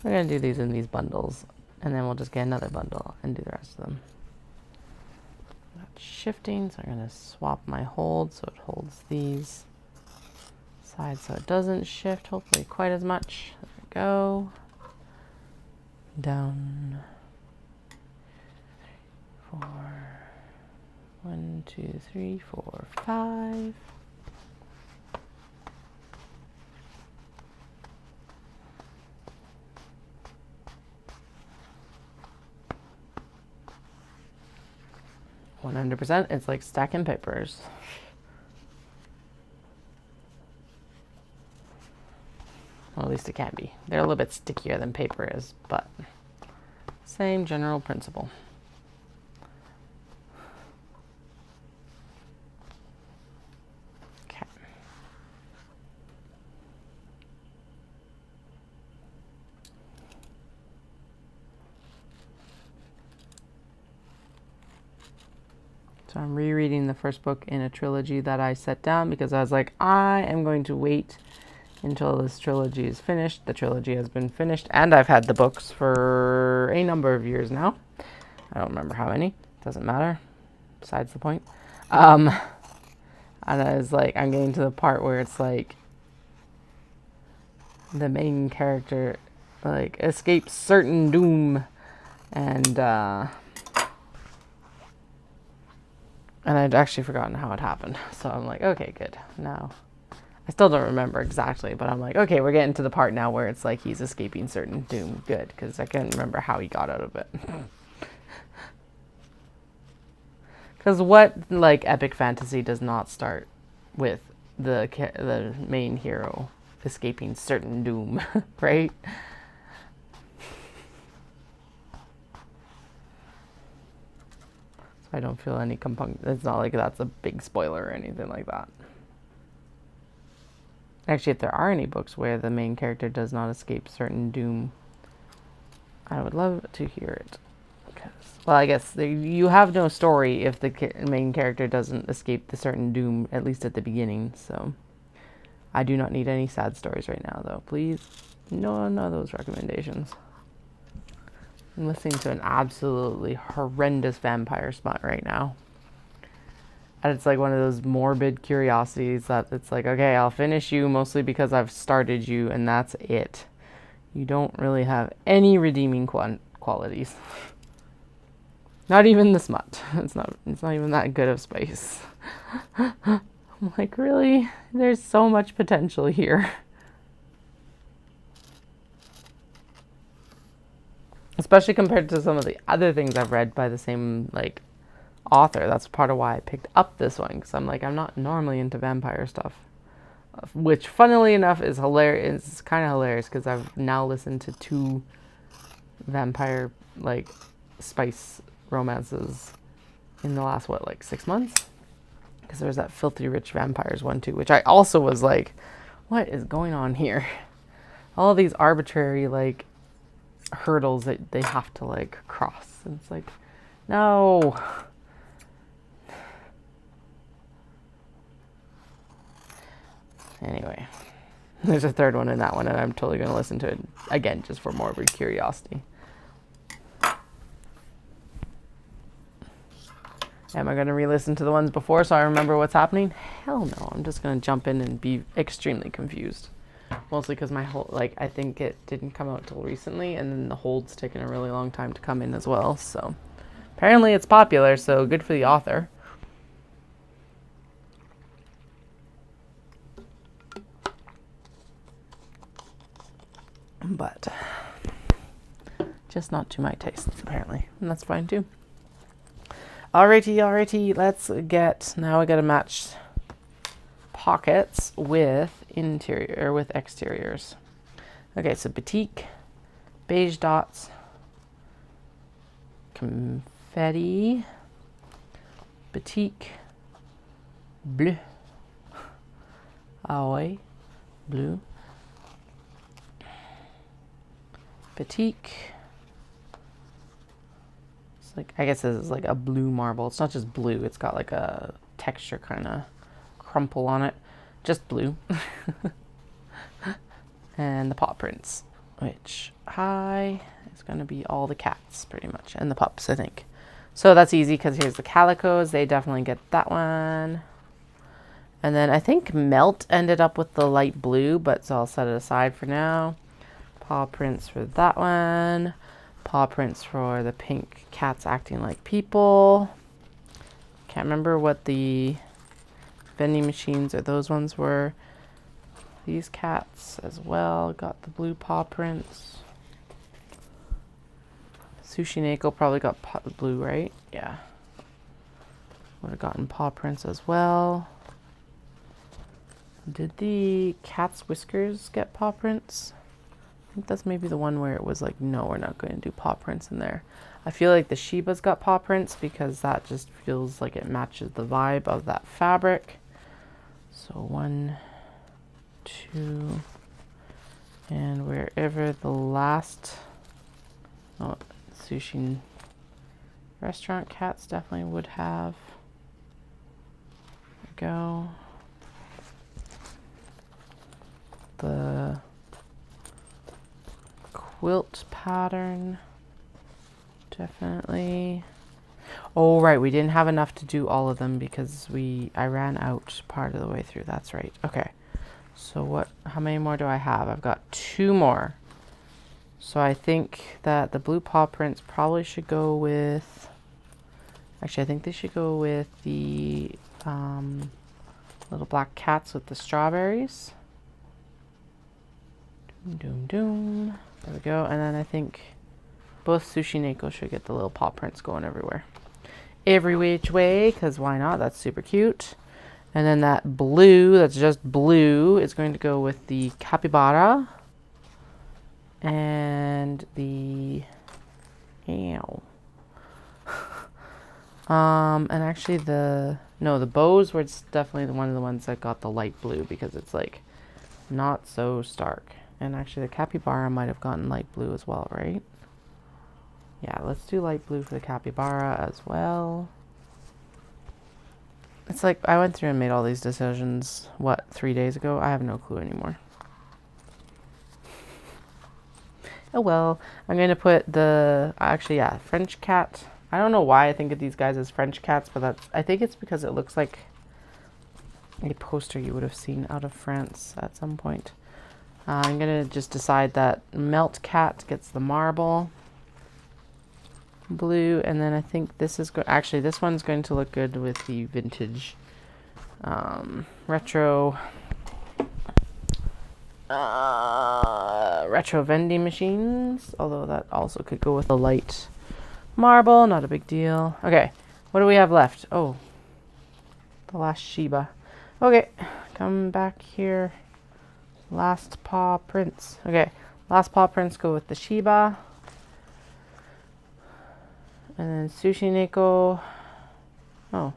We're gonna do these in these bundles, and then we'll just get another bundle and do the rest of them. That's shifting, so I'm gonna swap my hold so it holds these sides so it doesn't shift, hopefully quite as much. There we go. Down. 4. 1, 2, 3, 4, 5. %, it's like stacking papers. Well, at least it can be. They're a little bit stickier than paper is, but same general principle. Okay. So I'm rereading the first book in a trilogy that I set down because I was like, I am going to wait until this trilogy is finished. The trilogy has been finished, and I've had the books for a number of years now. I don't remember how many. Doesn't matter. Besides the point. And I was like, I'm getting to the part where it's like, the main character like escapes certain doom, and I'd actually forgotten how it happened. So I'm like, okay, good. Now I still don't remember exactly, but I'm like, okay, we're getting to the part now where it's like he's escaping certain doom. Good, because I couldn't remember how he got out of it. Because what like epic fantasy does not start with the main hero escaping certain doom, right? So I don't feel any it's not like that's a big spoiler or anything like that. Actually, if there are any books where the main character does not escape certain doom, I would love to hear it. Well, I guess you have no story if the main character doesn't escape the certain doom, at least at the beginning. So I do not need any sad stories right now, though. Please, none of those recommendations. I'm listening to an absolutely horrendous vampire smut right now. And it's like one of those morbid curiosities that it's like, okay, I'll finish you mostly because I've started you, and that's it. You don't really have any redeeming qualities. Not even the smut. It's not even that good of spice. I'm like, really? There's so much potential here. Especially compared to some of the other things I've read by the same like author. That's part of why I picked up this one, because I'm like, I'm not normally into vampire stuff. Which, funnily enough, is hilarious. It's kind of hilarious because I've now listened to 2 vampire like spice romances in the last 6 months, because there's that Filthy Rich Vampires one too, which I also was like, what is going on here? All these arbitrary like hurdles that they have to like cross, and it's like, no. Anyway, there's a 3rd one in that one, and I'm totally going to listen to it again just for morbid curiosity. Am I going to re-listen to the ones before so I remember what's happening? Hell no. I'm just going to jump in and be extremely confused. Mostly because my whole, I think it didn't come out till recently, and then the hold's taken a really long time to come in as well. So apparently it's popular, so good for the author. But just not to my tastes, apparently. And that's fine too. Alrighty, let's get, now I gotta match pockets with interior, or with exteriors. Okay, so batik, beige dots, confetti, batik, bleu, aoi, blue, batik. I guess this is like a blue marble. It's not just blue. It's got like a texture kind of crumple on it. Just blue. And the paw prints, which is going to be all the cats pretty much. And the pups, I think. So that's easy because here's the calicos. They definitely get that one. And then I think Melt ended up with the light blue, but so I'll set it aside for now. Paw prints for that one. Paw prints for the pink cats acting like people. Can't remember what the vending machines or those ones were. These cats as well got the blue paw prints. Sushi Neko probably got blue, right? Yeah. Would have gotten paw prints as well. Did the cat's whiskers get paw prints? I think that's maybe the one where it was like, no, we're not going to do paw prints in there. I feel like the Shiba's got paw prints because that just feels like it matches the vibe of that fabric. So 1, 2, and wherever the last sushi restaurant cats definitely would have. There we go. The quilt pattern, definitely. Oh right, we didn't have enough to do all of them because I ran out part of the way through. That's right. Okay, So how many more do I have? I've got 2 more. So I think that the blue paw prints probably should go with, actually I think they should go with the little black cats with the strawberries. Doom, doom, doom. There we go. And then I think both Sushi Neko should get the little paw prints going everywhere. Every which way, because why not? That's super cute. And then that blue, that's just blue, is going to go with the capybara. And the, ow. And actually the bows were definitely one of the ones that got the light blue because it's like not so stark. And actually the capybara might have gotten light blue as well, right? Yeah, let's do light blue for the capybara as well. It's like I went through and made all these decisions, 3 days ago? I have no clue anymore. Oh well, I'm going to put French cat. I don't know why I think of these guys as French cats, but I think it's because it looks like a poster you would have seen out of France at some point. I'm going to just decide that Melt Cat gets the marble blue, and then I think this is actually this one's going to look good with the vintage retro vending machines, although that also could go with a light marble, not a big deal. Okay, what do we have left? Oh, the last Shiba. Okay, come back here. Last paw prints. Okay, last paw prints go with the Shiba. And then Sushi Neko. Oh.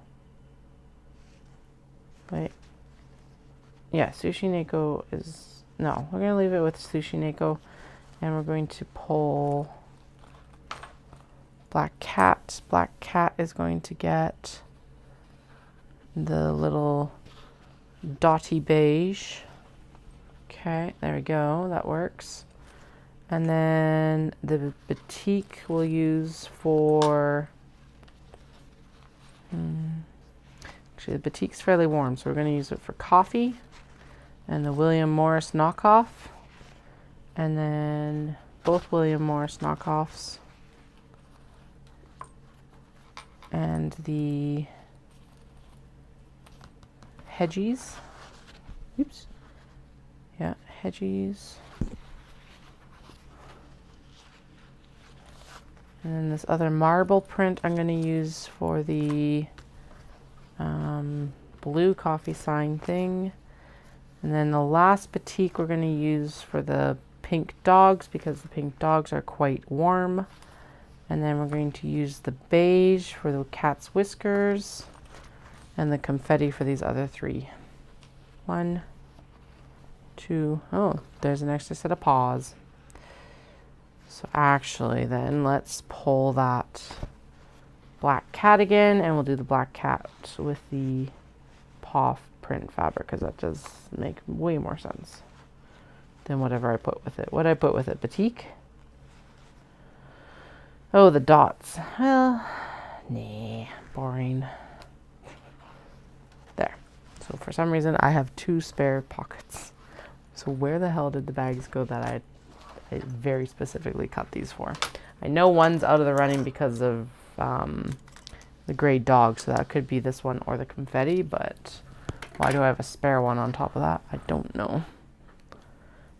Wait. Yeah, Sushi Neko is... No, we're going to leave it with Sushi Neko. And we're going to pull Black Cat. Black Cat is going to get the little dotty beige. Okay, there we go. That works. And then the batik we'll use for... Actually, the batik's fairly warm, so we're going to use it for coffee. And the William Morris knockoff. And then both William Morris knockoffs. And the Hedgies. Oops. Yeah, Hedgies. And then this other marble print I'm going to use for the blue coffee sign thing. And then the last batik we're going to use for the pink dogs because the pink dogs are quite warm. And then we're going to use the beige for the cat's whiskers and the confetti for these other 3. 1, 2, oh, there's an extra set of paws. So actually then let's pull that black cat again and we'll do the black cat with the paw print fabric because that does make way more sense than whatever I put with it. What did I put with it? Batik? Oh, the dots. Well, nah, boring. There. So for some reason I have 2 spare pockets. So where the hell did the bags go that I very specifically cut these for? I know one's out of the running because of the gray dog, so that could be this one or the confetti, but why do I have a spare one on top of that? I don't know.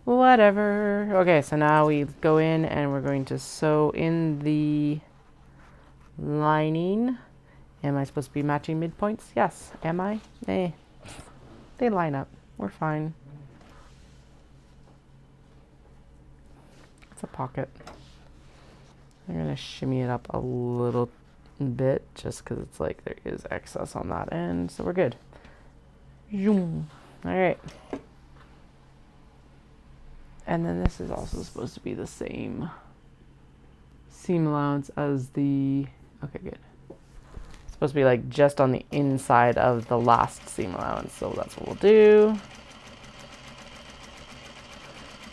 Whatever. Okay, so now we go in and we're going to sew in the lining. Am I supposed to be matching midpoints? Yes. Am I? Eh. They line up. We're fine. It's a pocket. I'm going to shimmy it up a little bit just because it's like there is excess on that end, so we're good. Zoom. All right. And then this is also supposed to be the same seam allowance as the... Okay, good. It's supposed to be like just on the inside of the last seam allowance, so that's what we'll do.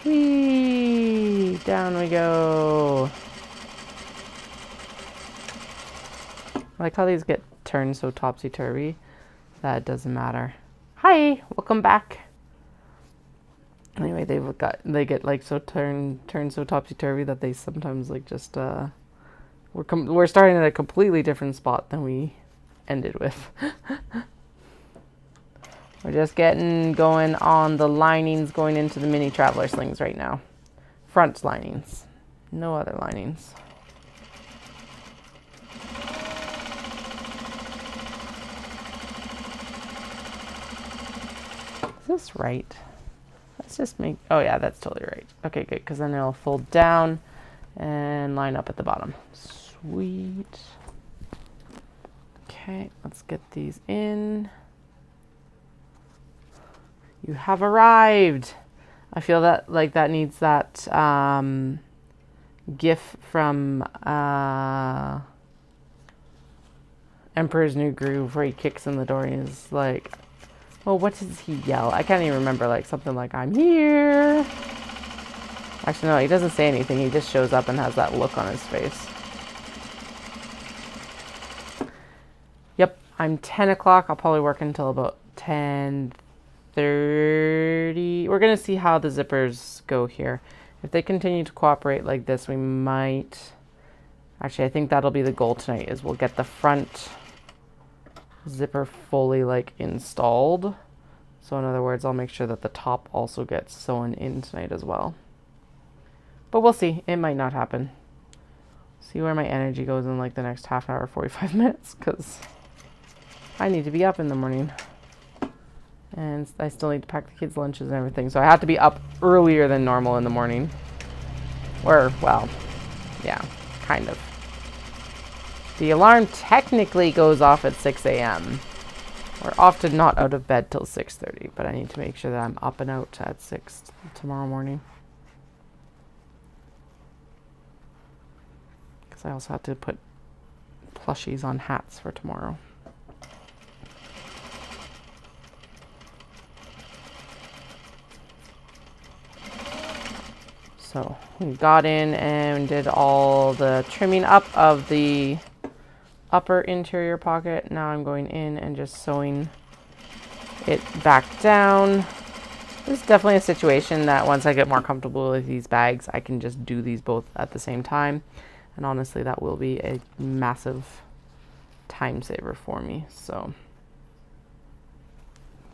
Whee! Down we go. I like how these get turned so topsy-turvy that it doesn't matter. Hi! Welcome back. Anyway, they get like so turned so topsy-turvy that they sometimes like just we're starting at a completely different spot than we ended with. We're just getting going on the linings going into the mini traveler slings right now. Front linings. No other linings. Is this right? Let's just make... Oh, yeah, that's totally right. Okay, good, because then it'll fold down and line up at the bottom. Sweet. Okay, let's get these in. You have arrived. I feel that like that needs that gif from Emperor's New Groove where he kicks in the door and is like, oh, what does he yell? I can't even remember, like something like, I'm here. Actually, no, he doesn't say anything. He just shows up and has that look on his face. Yep, I'm 10 o'clock. I'll probably work until about 10:30. We're going to see how the zippers go here. If they continue to cooperate like this, we might... Actually, I think that'll be the goal tonight, is we'll get the front zipper fully like installed. So in other words, I'll make sure that the top also gets sewn in tonight as well. But we'll see. It might not happen. See where my energy goes in like the next half hour, 45 minutes, because I need to be up in the morning. And I still need to pack the kids' lunches and everything. So I have to be up earlier than normal in the morning. Or, well, yeah, kind of. The alarm technically goes off at 6 a.m. We're often not out of bed till 6:30, but I need to make sure that I'm up and out at 6 tomorrow morning. Because I also have to put plushies on hats for tomorrow. So we got in and did all the trimming up of the upper interior pocket. Now I'm going in and just sewing it back down. This is definitely a situation that once I get more comfortable with these bags, I can just do these both at the same time. And honestly, that will be a massive time saver for me. So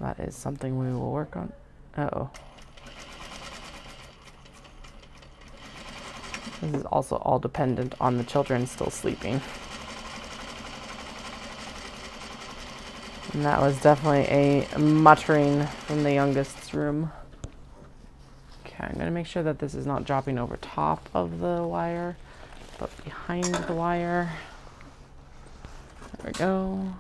that is something we will work on. Uh-oh. This is also all dependent on the children still sleeping. And that was definitely a muttering from the youngest's room. Okay, I'm going to make sure that this is not dropping over top of the wire, but behind the wire. There we go.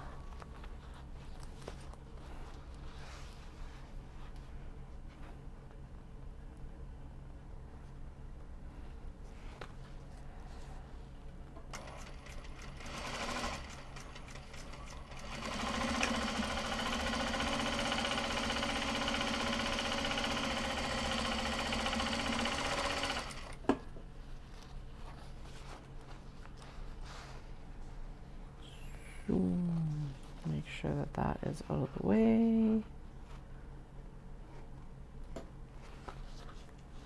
Make sure that that is out of the way.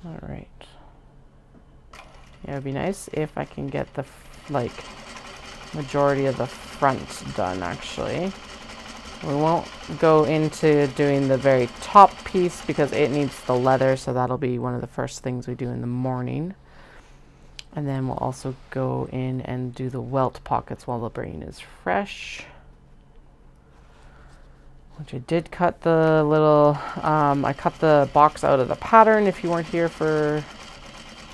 All right. Yeah, it'd be nice if I can get the like majority of the front done. Actually, we won't go into doing the very top piece because it needs the leather, so that'll be one of the first things we do in the morning. And then we'll also go in and do the welt pockets while the brain is fresh. Which I did cut the little, I cut the box out of the pattern if you weren't here for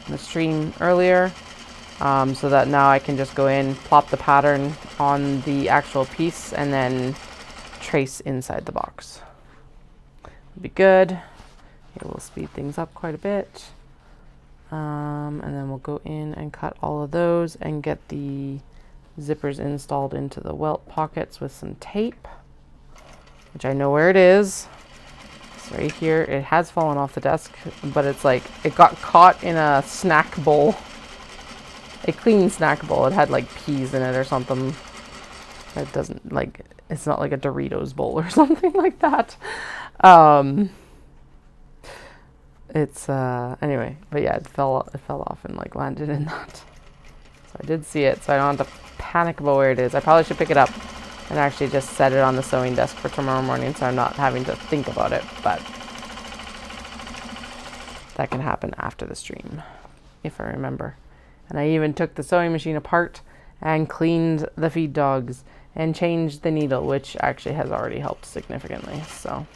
the stream earlier. So that now I can just go in, plop the pattern on the actual piece, and then trace inside the box. It'll be good. It will speed things up quite a bit. And then we'll go in and cut all of those and get the zippers installed into the welt pockets with some tape, which I know where it is. It's right here. It has fallen off the desk, but it's like it got caught in a snack bowl, a clean snack bowl. It had like peas in it or something. It doesn't like, it's not like a Doritos bowl or something like that. It's anyway, but yeah, it fell off and like landed in that. So I did see it, so I don't have to panic about where it is. I probably should pick it up and actually just set it on the sewing desk for tomorrow morning so I'm not having to think about it, but that can happen after the stream if I remember. And I even took the sewing machine apart and cleaned the feed dogs and changed the needle, which actually has already helped significantly, so.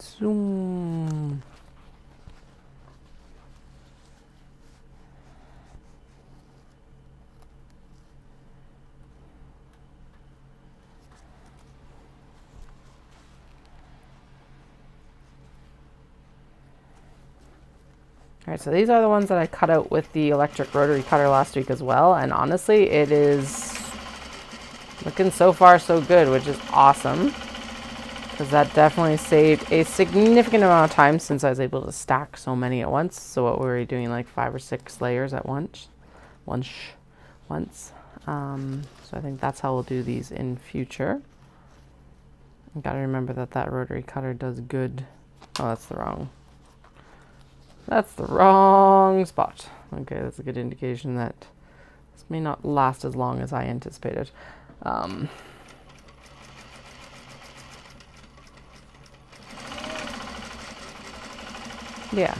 Zoom. All right, so these are the ones that I cut out with the electric rotary cutter last week as well, and honestly, it is looking so far so good, which is awesome. Because that definitely saved a significant amount of time since I was able to stack so many at once. So what were we doing, like 5 or 6 layers at once. So I think that's how we'll do these in future. I gotta remember that that rotary cutter does good. Oh, that's the wrong spot. Okay, that's a good indication that this may not last as long as I anticipated. Yeah.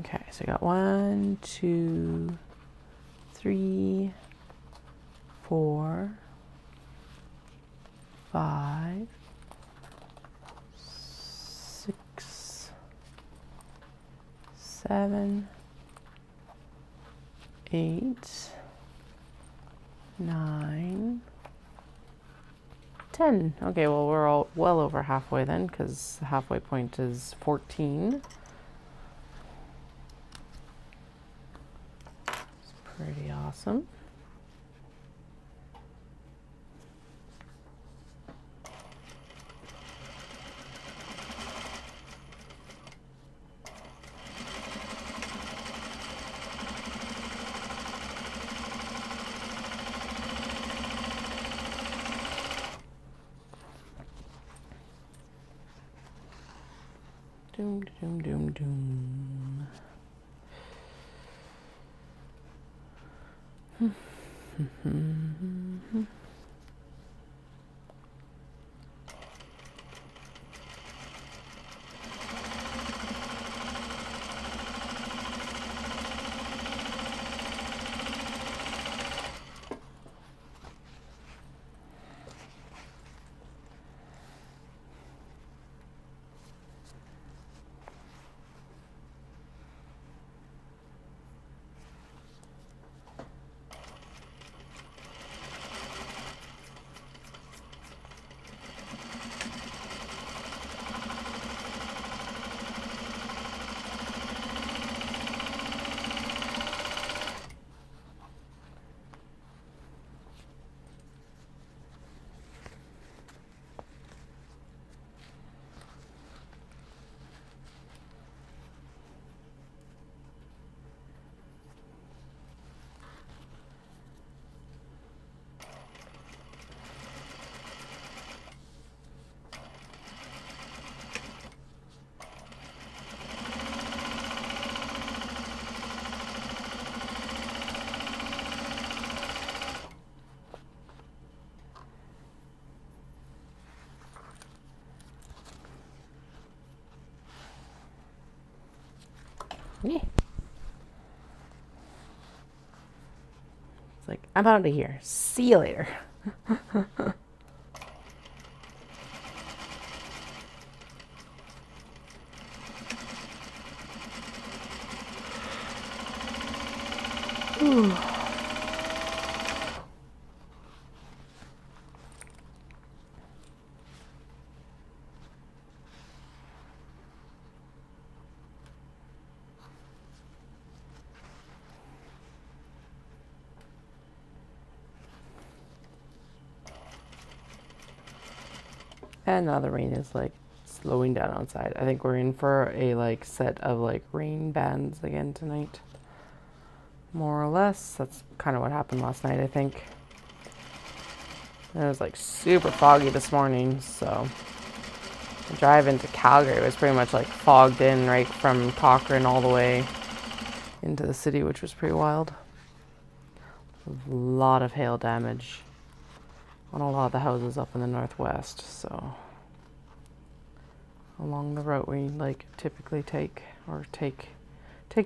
Okay, so we got 1, 2, 3, 4, 5, 6, 7, 8, 9, 10. Okay, well, we're all well over halfway then, because the halfway point is 14. It's pretty awesome. Doom, doom, doom, doom. Yeah. It's like, I'm out of here. See you later. Ooh. And now the rain is like slowing down outside. I think we're in for a like set of like rain bands again tonight. More or less. That's kind of what happened last night, I think. It was like super foggy this morning, so the drive into Calgary was pretty much like fogged in right from Cochrane all the way into the city, which was pretty wild. A lot of hail damage on a lot of the houses up in the northwest, so along the route we like typically take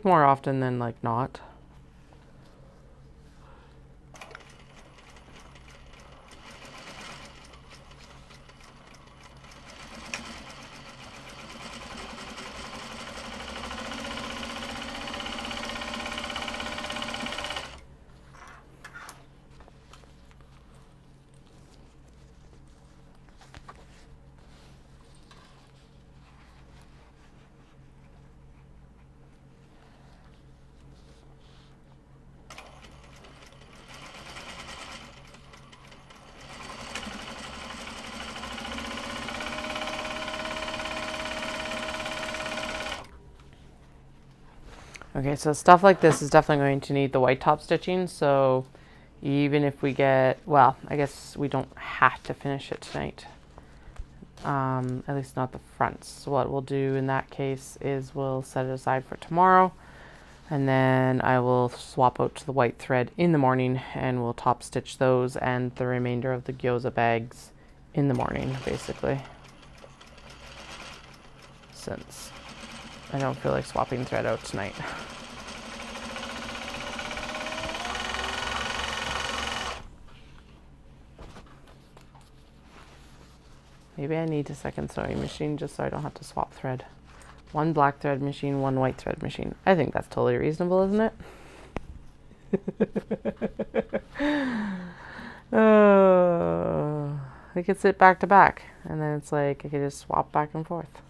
more often than like not. Okay, so stuff like this is definitely going to need the white top stitching, so even if we get, well, I guess we don't have to finish it tonight. At least not the fronts. So what we'll do in that case is we'll set it aside for tomorrow, and then I will swap out to the white thread in the morning, and we'll top stitch those and the remainder of the gyoza bags in the morning, basically. Since I don't feel like swapping thread out tonight. Maybe I need a second sewing machine just so I don't have to swap thread. One black thread machine, one white thread machine. I think that's totally reasonable, isn't it? Oh, I could sit back to back, and then it's like I could just swap back and forth.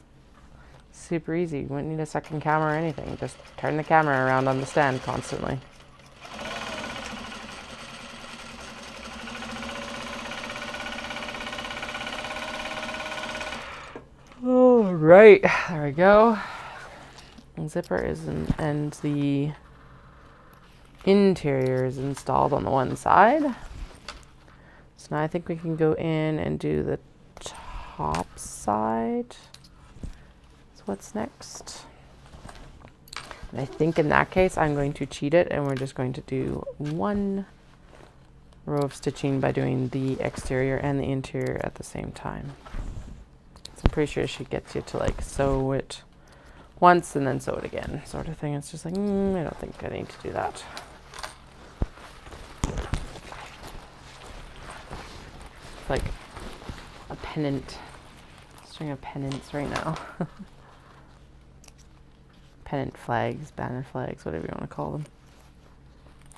Super easy. You wouldn't need a second camera or anything. Just turn the camera around on the stand constantly. All right, there we go. The zipper is in, and the interior is installed on the one side. So now I think we can go in and do the top side. So what's next? And I think in that case I'm going to cheat it, and we're just going to do one row of stitching by doing the exterior and the interior at the same time. So I'm pretty sure she gets you to like sew it once and then sew it again, sort of thing. It's just like, I don't think I need to do that. It's like a pennant, string of pennants right now. Pennant flags, banner flags, whatever you want to call them.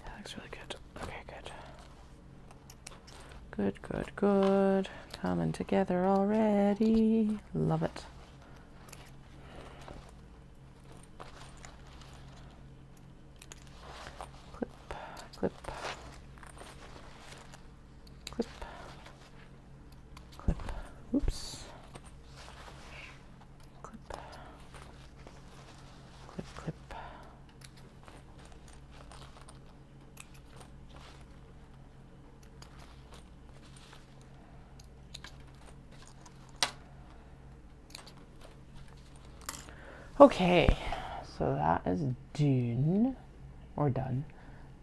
That looks really good. Okay, good. Good, good, good. Coming together already. Love it. Clip, clip, clip, clip. Oops. Clip, clip, clip. Okay, so that is done, or done.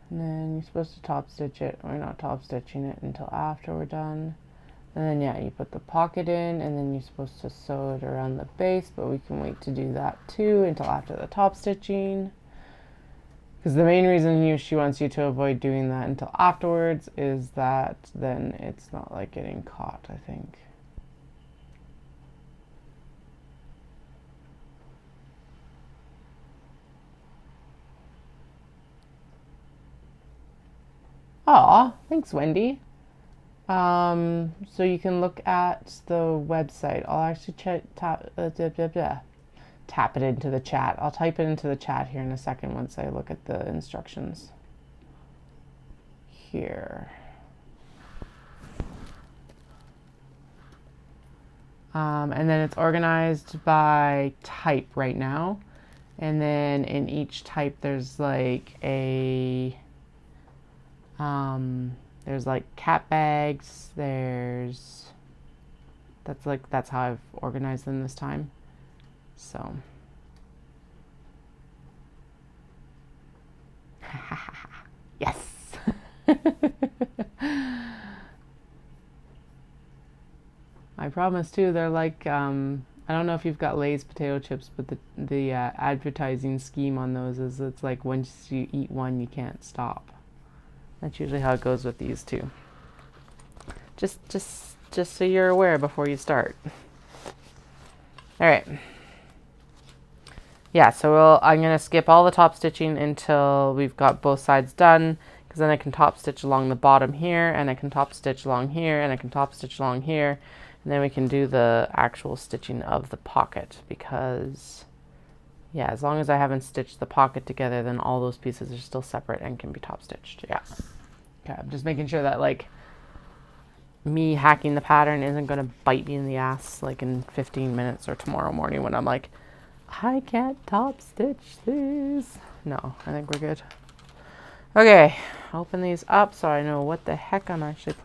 And then you're supposed to top stitch it. We're not top stitching it until after we're done. And then yeah, you put the pocket in, and then you're supposed to sew it around the base, but we can wait to do that too until after the top stitching. Because the main reason she wants you to avoid doing that until afterwards is that then it's not like getting caught, I think. Aw, thanks, Wendy. So you can look at the website. I'll actually tap it into the chat. I'll type it into the chat here in a second once I look at the instructions. Here. And then it's organized by type right now. And then in each type there's like there's like cat bags, that's how I've organized them this time. So yes. I promise too, they're like I don't know if you've got Lay's potato chips, but the advertising scheme on those is it's like once you eat one you can't stop. That's usually how it goes with these too. Just so you're aware before you start. All right. Yeah, so I'm going to skip all the top stitching until we've got both sides done, because then I can top stitch along the bottom here, and I can top stitch along here, and I can top stitch along here, and then we can do the actual stitching of the pocket, because yeah, as long as I haven't stitched the pocket together, then all those pieces are still separate and can be top stitched. Yeah. Okay, I'm just making sure that like me hacking the pattern isn't going to bite me in the ass like in 15 minutes or tomorrow morning when I'm like, I can't top stitch this. No, I think we're good. Okay, open these up so I know what the heck I'm actually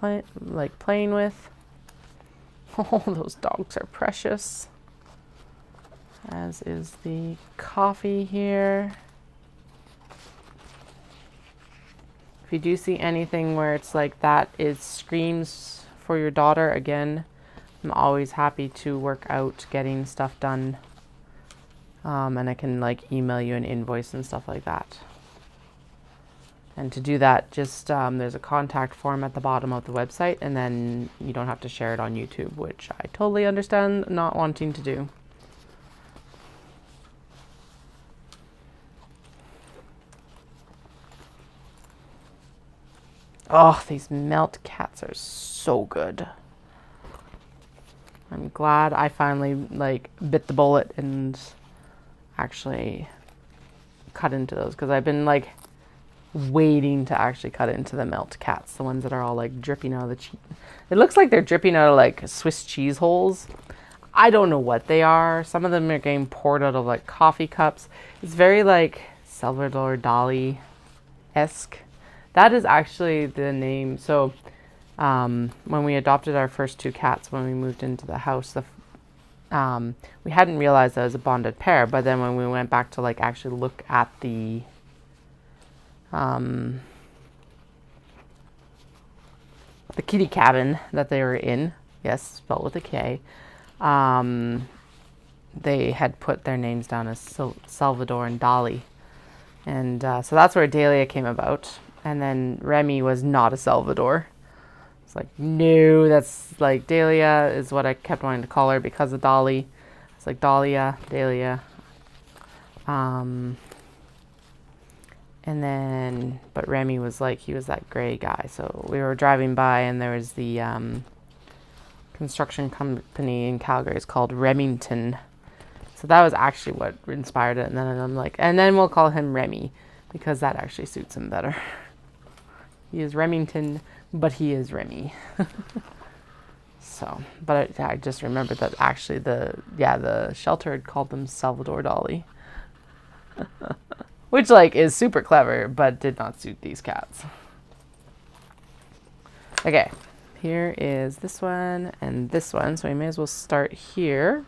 playing with. Oh, those dogs are precious. As is the coffee here. If you do see anything where it's like that is screams for your daughter, again, I'm always happy to work out getting stuff done. And I can like email you an invoice and stuff like that. And to do that, just there's a contact form at the bottom of the website, and then you don't have to share it on YouTube, which I totally understand not wanting to do. Oh, these melt cats are so good. I'm glad I finally like bit the bullet and actually cut into those, because I've been like waiting to actually cut into the melt cats, the ones that are all like dripping out of the cheese. It looks like they're dripping out of like Swiss cheese holes. I don't know what they are. Some of them are getting poured out of like coffee cups. It's very like Salvador Dali-esque. That is actually the name. So when we adopted our first two cats, when we moved into the house, we hadn't realized that it was a bonded pair. But then when we went back to like actually look at the kitty cabin that they were in, yes, spelled with a K, they had put their names down as Salvador and Dali. And so that's where Dahlia came about. And then Remy was not a Salvador. It's like, no, that's like Dahlia is what I kept wanting to call her because of Dolly. It's like Dahlia, Dahlia. And then, but Remy was like, he was that gray guy. So we were driving by and there was the construction company in Calgary. It's called Remington. So that was actually what inspired it. And then I'm like, and then we'll call him Remy because that actually suits him better. He is Remington, but he is Remy. So, but I just remembered that actually the shelter had called them Salvador Dali. Which like is super clever, but did not suit these cats. Okay, here is this one and this one. So we may as well start here.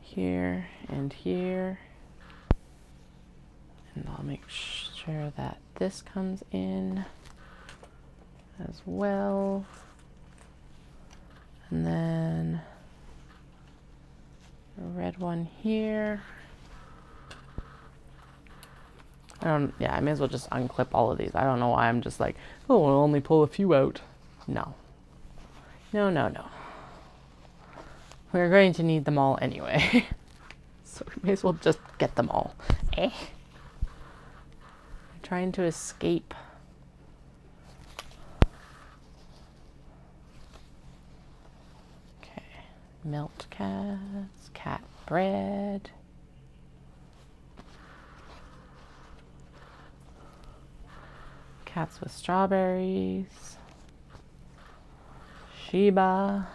Here and here. And I'll make sure that this comes in. as well. And then a red one here. I may as well just unclip all of these. I don't know why I'm just like, oh, I'll only pull a few out. No. No, no, no. We're going to need them all anyway. So we may as well just get them all. I'm trying to escape. Okay. Melt cats, cat bread. Cats with strawberries. Shiba.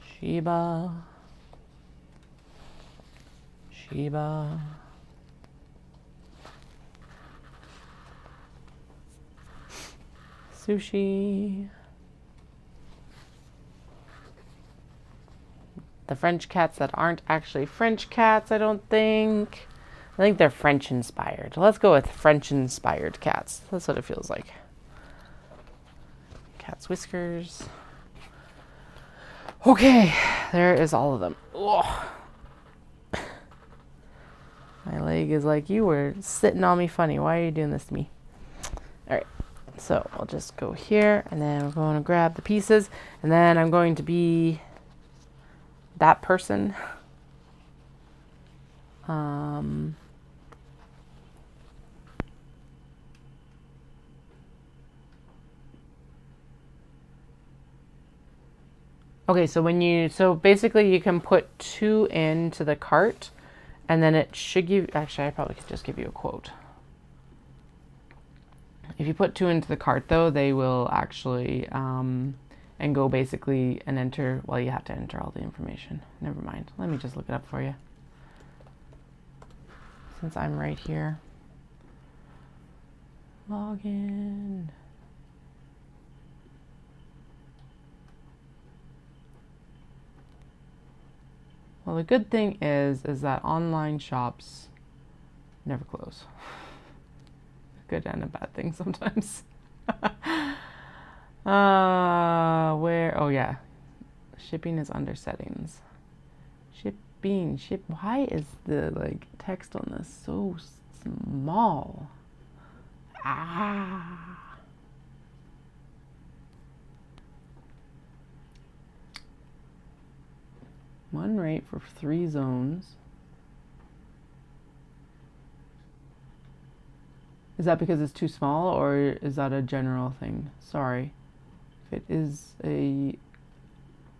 Shiba. Shiba. Sushi. The French cats that aren't actually French cats, I don't think. I think they're French inspired. Let's go with French inspired cats. That's what it feels like. Cat's whiskers. Okay, there is all of them. Ugh. My leg is like, you were sitting on me funny. Why are you doing this to me? All right, so I'll just go here, and then we're going to grab the pieces, and then I'm going to be that person. Okay, so basically you can put 2 into the cart, and then it should give, actually I probably could just give you a quote. If you put 2 into the cart though, they will actually, and go basically and enter, well, you have to enter all the information. Never mind, let me just look it up for you. Since I'm right here. Login. Well, the good thing is that online shops never close. Good and a bad thing sometimes. Oh yeah. Shipping is under settings. Why is the like text on this so small? One rate for 3 zones. Is that because it's too small, or is that a general thing? Sorry. If it is a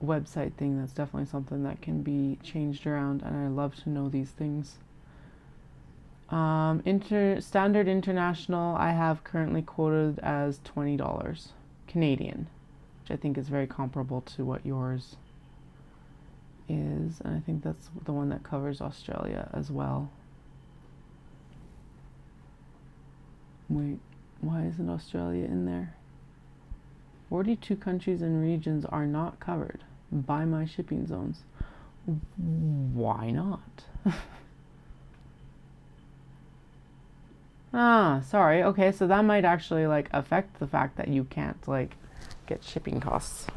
website thing, that's definitely something that can be changed around, and I love to know these things. Standard international, I have currently quoted as $20 Canadian, which I think is very comparable to what yours is, and I think that's the one that covers Australia as well. Wait, why isn't Australia in there? 42 countries and regions are not covered by my shipping zones. Why not? Sorry. Okay, so that might actually like affect the fact that you can't like get shipping costs.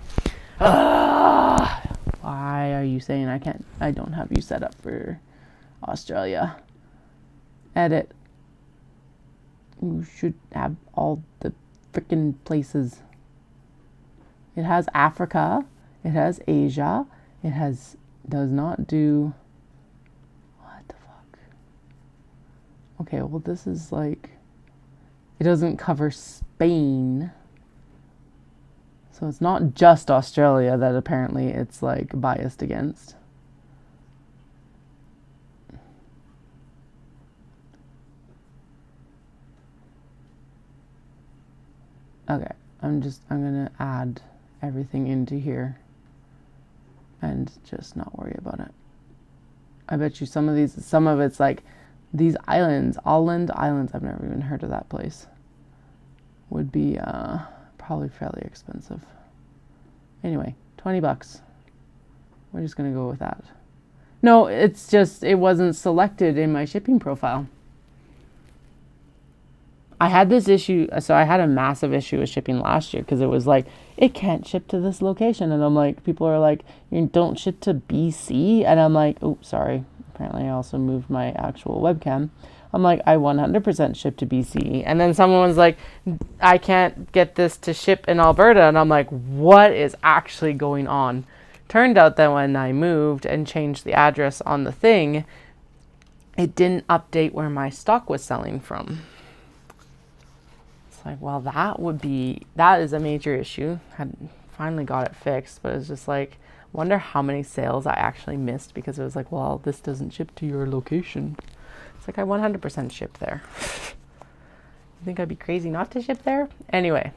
Why are you saying I don't have you set up for Australia? Edit. You should have all the frickin' places. It has Africa. It has Asia. It does not do... What the fuck? Okay, well this is like... It doesn't cover Spain. So it's not just Australia that apparently it's like biased against. Okay, I'm gonna add everything into here and just not worry about it. I bet you some of it's like these islands, Islands, I've never even heard of that place, would be probably fairly expensive. Anyway, $20. We're just gonna go with that. No, it's just, it wasn't selected in my shipping profile. I had this issue. So I had a massive issue with shipping last year because it was like, it can't ship to this location. And I'm like, people are like, you don't ship to BC. And I'm like, oh, sorry. Apparently I also moved my actual webcam. I'm like, I 100% ship to BC. And then someone was like, I can't get this to ship in Alberta. And I'm like, what is actually going on? Turned out that when I moved and changed the address on the thing, it didn't update where my stock was selling from. It's like, well, that is a major issue. Had finally got it fixed, but it's just like, wonder how many sales I actually missed because it was like, well, this doesn't ship to your location. It's like, I 100% ship there. You think I'd be crazy not to ship there? Anyway,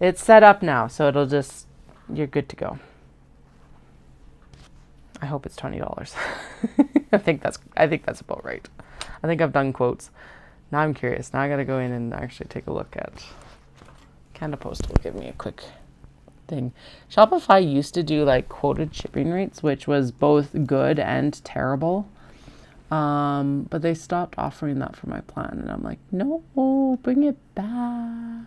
it's set up now, so it'll just, you're good to go. I hope it's $20. I think that's about right. I think I've done quotes. Now I'm curious. Now I gotta go in and actually take a look at Canada Post will give me a quick thing. Shopify used to do like quoted shipping rates, which was both good and terrible. But they stopped offering that for my plan, and I'm like, no, bring it back.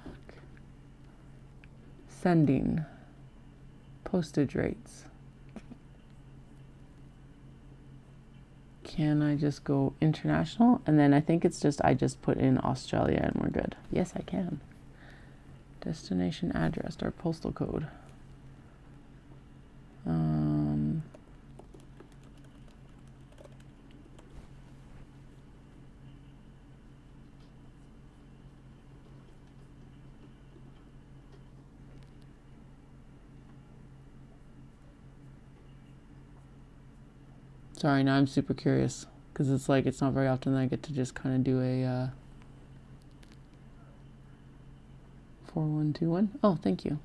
Sending. Postage rates. Can I just go international? And then I think it's just, I just put in Australia and we're good. Yes, I can. Destination address or postal code. Sorry, now I'm super curious because it's like, it's not very often that I get to just kind of do a 4121. Oh, thank you.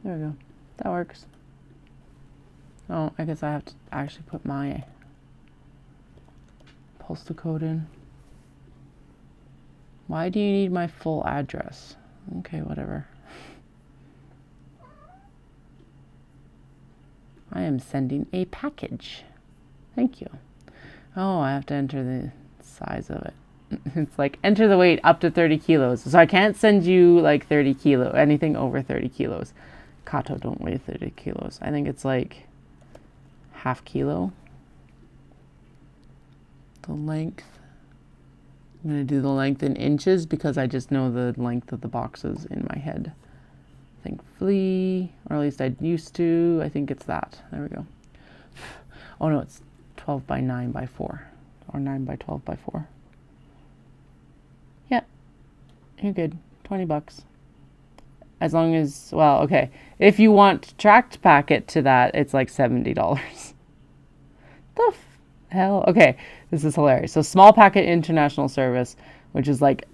There we go. That works. Oh, I guess I have to actually put my postal code in. Why do you need my full address? Okay, whatever. I am sending a package. Thank you. Oh, I have to enter the size of it. It's like, enter the weight up to 30 kilos. So I can't send you like 30 kilo, anything over 30 kilos. Kato don't weigh 30 kilos. I think it's like half kilo. The length. I'm going to do the length in inches because I just know the length of the boxes in my head. Thankfully, or at least I used to. I think it's that. There we go. Oh no, it's 12 by 9 by 4. Or 9 by 12 by 4. Yeah. You're good. $20. As long as, well, okay. If you want tracked packet to that, it's like $70. The hell? Okay, this is hilarious. So small packet international service, which is like,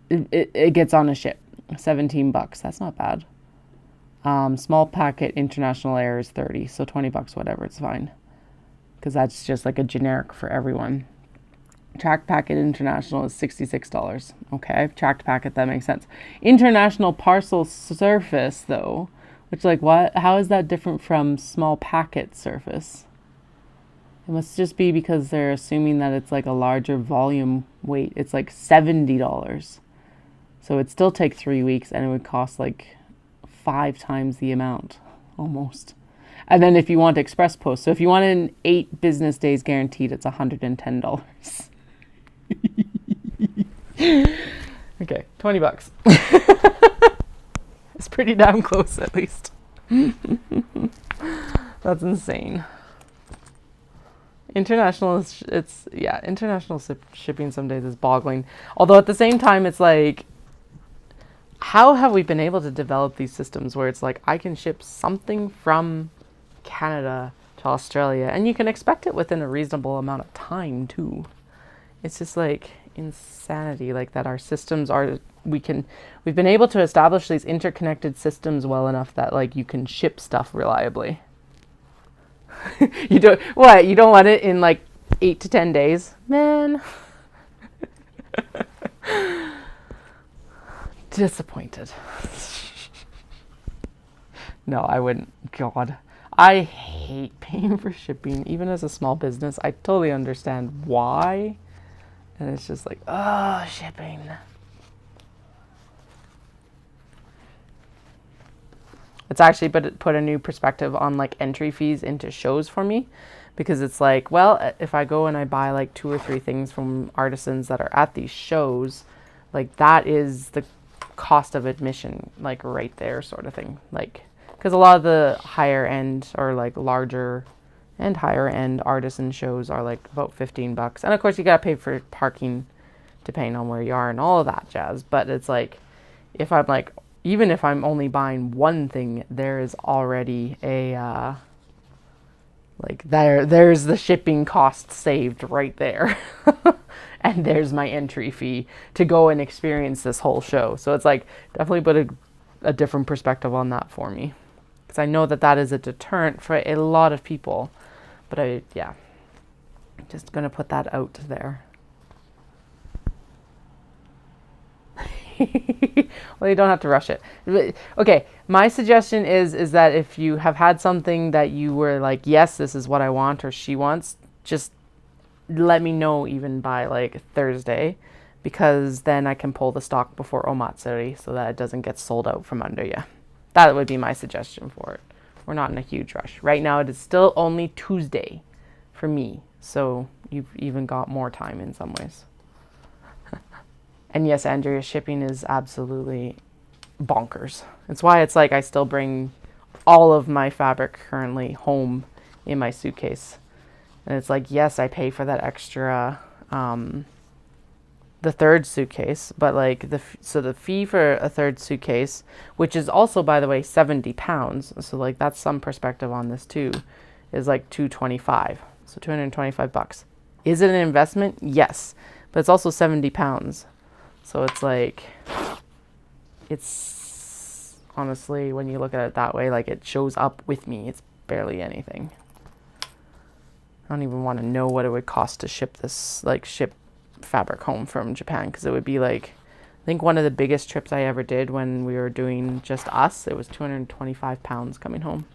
it gets on a ship. $17. That's not bad. Small packet international air is 30, so $20, whatever, it's fine. Because that's just like a generic for everyone. Tracked packet international is $66. Okay, tracked packet, that makes sense. International parcel surface, though, which, like, what? How is that different from small packet surface? It must just be because they're assuming that it's like a larger volume weight. It's like $70. So it'd still take 3 weeks and it would cost like 5 times the amount, almost. And then if you want express post, so if you want an 8 business days guaranteed, it's $110. Okay, $20. It's pretty damn close, at least. That's insane. International is, international shipping some days is boggling. Although at the same time, it's like, how have we been able to develop these systems where it's like, I can ship something from Canada to Australia and you can expect it within a reasonable amount of time too. It's just like insanity, like that our systems are, we've been able to establish these interconnected systems well enough that like you can ship stuff reliably. You don't want it in like 8 to 10 days, man. disappointed. No, I wouldn't. God, I hate paying for shipping. Even as a small business, I totally understand why. And it's just like, oh, shipping. It's actually put a new perspective on like entry fees into shows for me, because it's like, well, if I go and I buy like 2 or 3 things from artisans that are at these shows, like that is the cost of admission, like right there, sort of thing. Like, because a lot of the higher end or like larger and higher end artisan shows are like about $15, and of course you gotta pay for parking depending on where you are and all of that jazz. But it's like, if I'm like, even if I'm only buying one thing, there is already a like there's the shipping cost saved right there. And there's my entry fee to go and experience this whole show. So it's like, definitely put a different perspective on that for me, because I know that that is a deterrent for a lot of people. But yeah, just gonna put that out there. Well, you don't have to rush it. Okay, my suggestion is that if you have had something that you were like, yes, this is what I want, or she wants, just let me know even by like Thursday, because then I can pull the stock before Omatsuri so that it doesn't get sold out from under you. That would be my suggestion for it. We're not in a huge rush. Right now it is still only Tuesday for me, so you've even got more time in some ways. And yes, Andrea, shipping is absolutely bonkers. It's why it's like I still bring all of my fabric currently home in my suitcase. And it's like, yes, I pay for that extra, the 3rd suitcase, but like the fee for a 3rd suitcase, which is also, by the way, 70 pounds. So like that's some perspective on this too, is like $225. So $225. Is it an investment? Yes, but it's also 70 pounds. So it's like, it's honestly, when you look at it that way, like it shows up with me. It's barely anything. I don't even want to know what it would cost to ship this, like ship fabric home from Japan, because it would be like, I think one of the biggest trips I ever did when we were doing just us, it was 225 pounds coming home.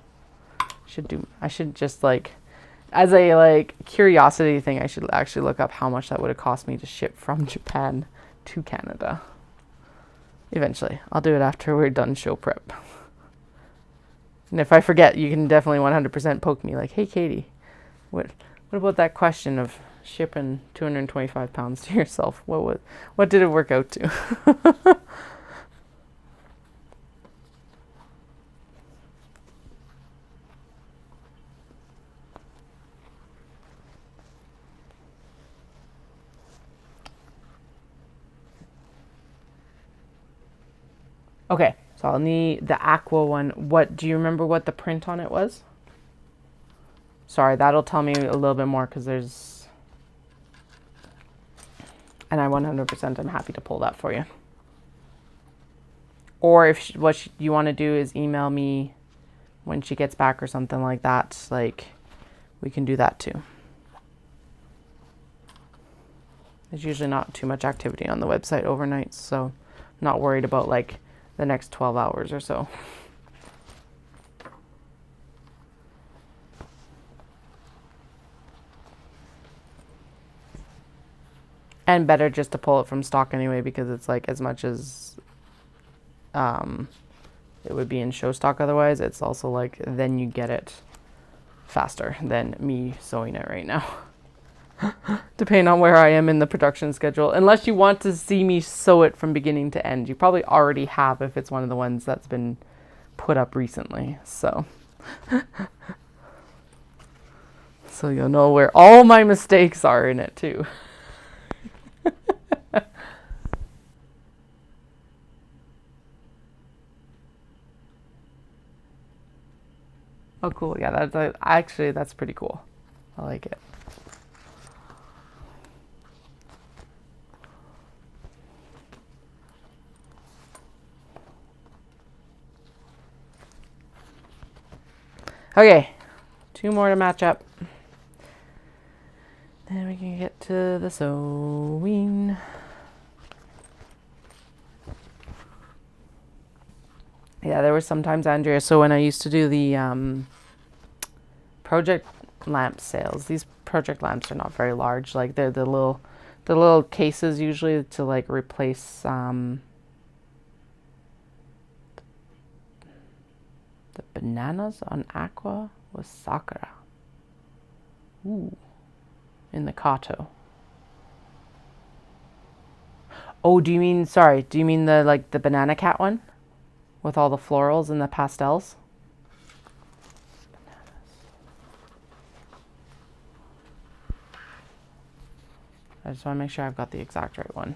I should just like, as a like curiosity thing, I should actually look up how much that would have cost me to ship from Japan to Canada. Eventually. I'll do it after we're done show prep. And if I forget, you can definitely 100% poke me like, hey Katie, what about that question of shipping 225 pounds to yourself? What did it work out to? Okay, so I'll need the aqua one. What do you remember what the print on it was? Sorry, that'll tell me a little bit more, because there's, and I 100% I'm happy to pull that for you. Or if what you want to do is email me when she gets back or something like that, like we can do that too. There's usually not too much activity on the website overnight, so I'm not worried about like the next 12 hours or so. And better just to pull it from stock anyway, because it's like, as much as it would be in show stock otherwise, it's also like, then you get it faster than me sewing it right now. Depending on where I am in the production schedule. Unless you want to see me sew it from beginning to end. You probably already have if it's one of the ones that's been put up recently. So you'll know where all my mistakes are in it too. Oh, cool. Yeah, that's pretty cool. I like it. Okay, 2 more to match up. Then we can get to the sewing. Yeah, there were sometimes, Andrea. So when I used to do the project lamp sales, these project lamps are not very large. Like they're the little cases usually to like replace the bananas on aqua with sakura. Ooh, in the Kato. Oh, do you mean, sorry, do you mean the like the banana cat one with all the florals and the pastels? I just want to make sure I've got the exact right one.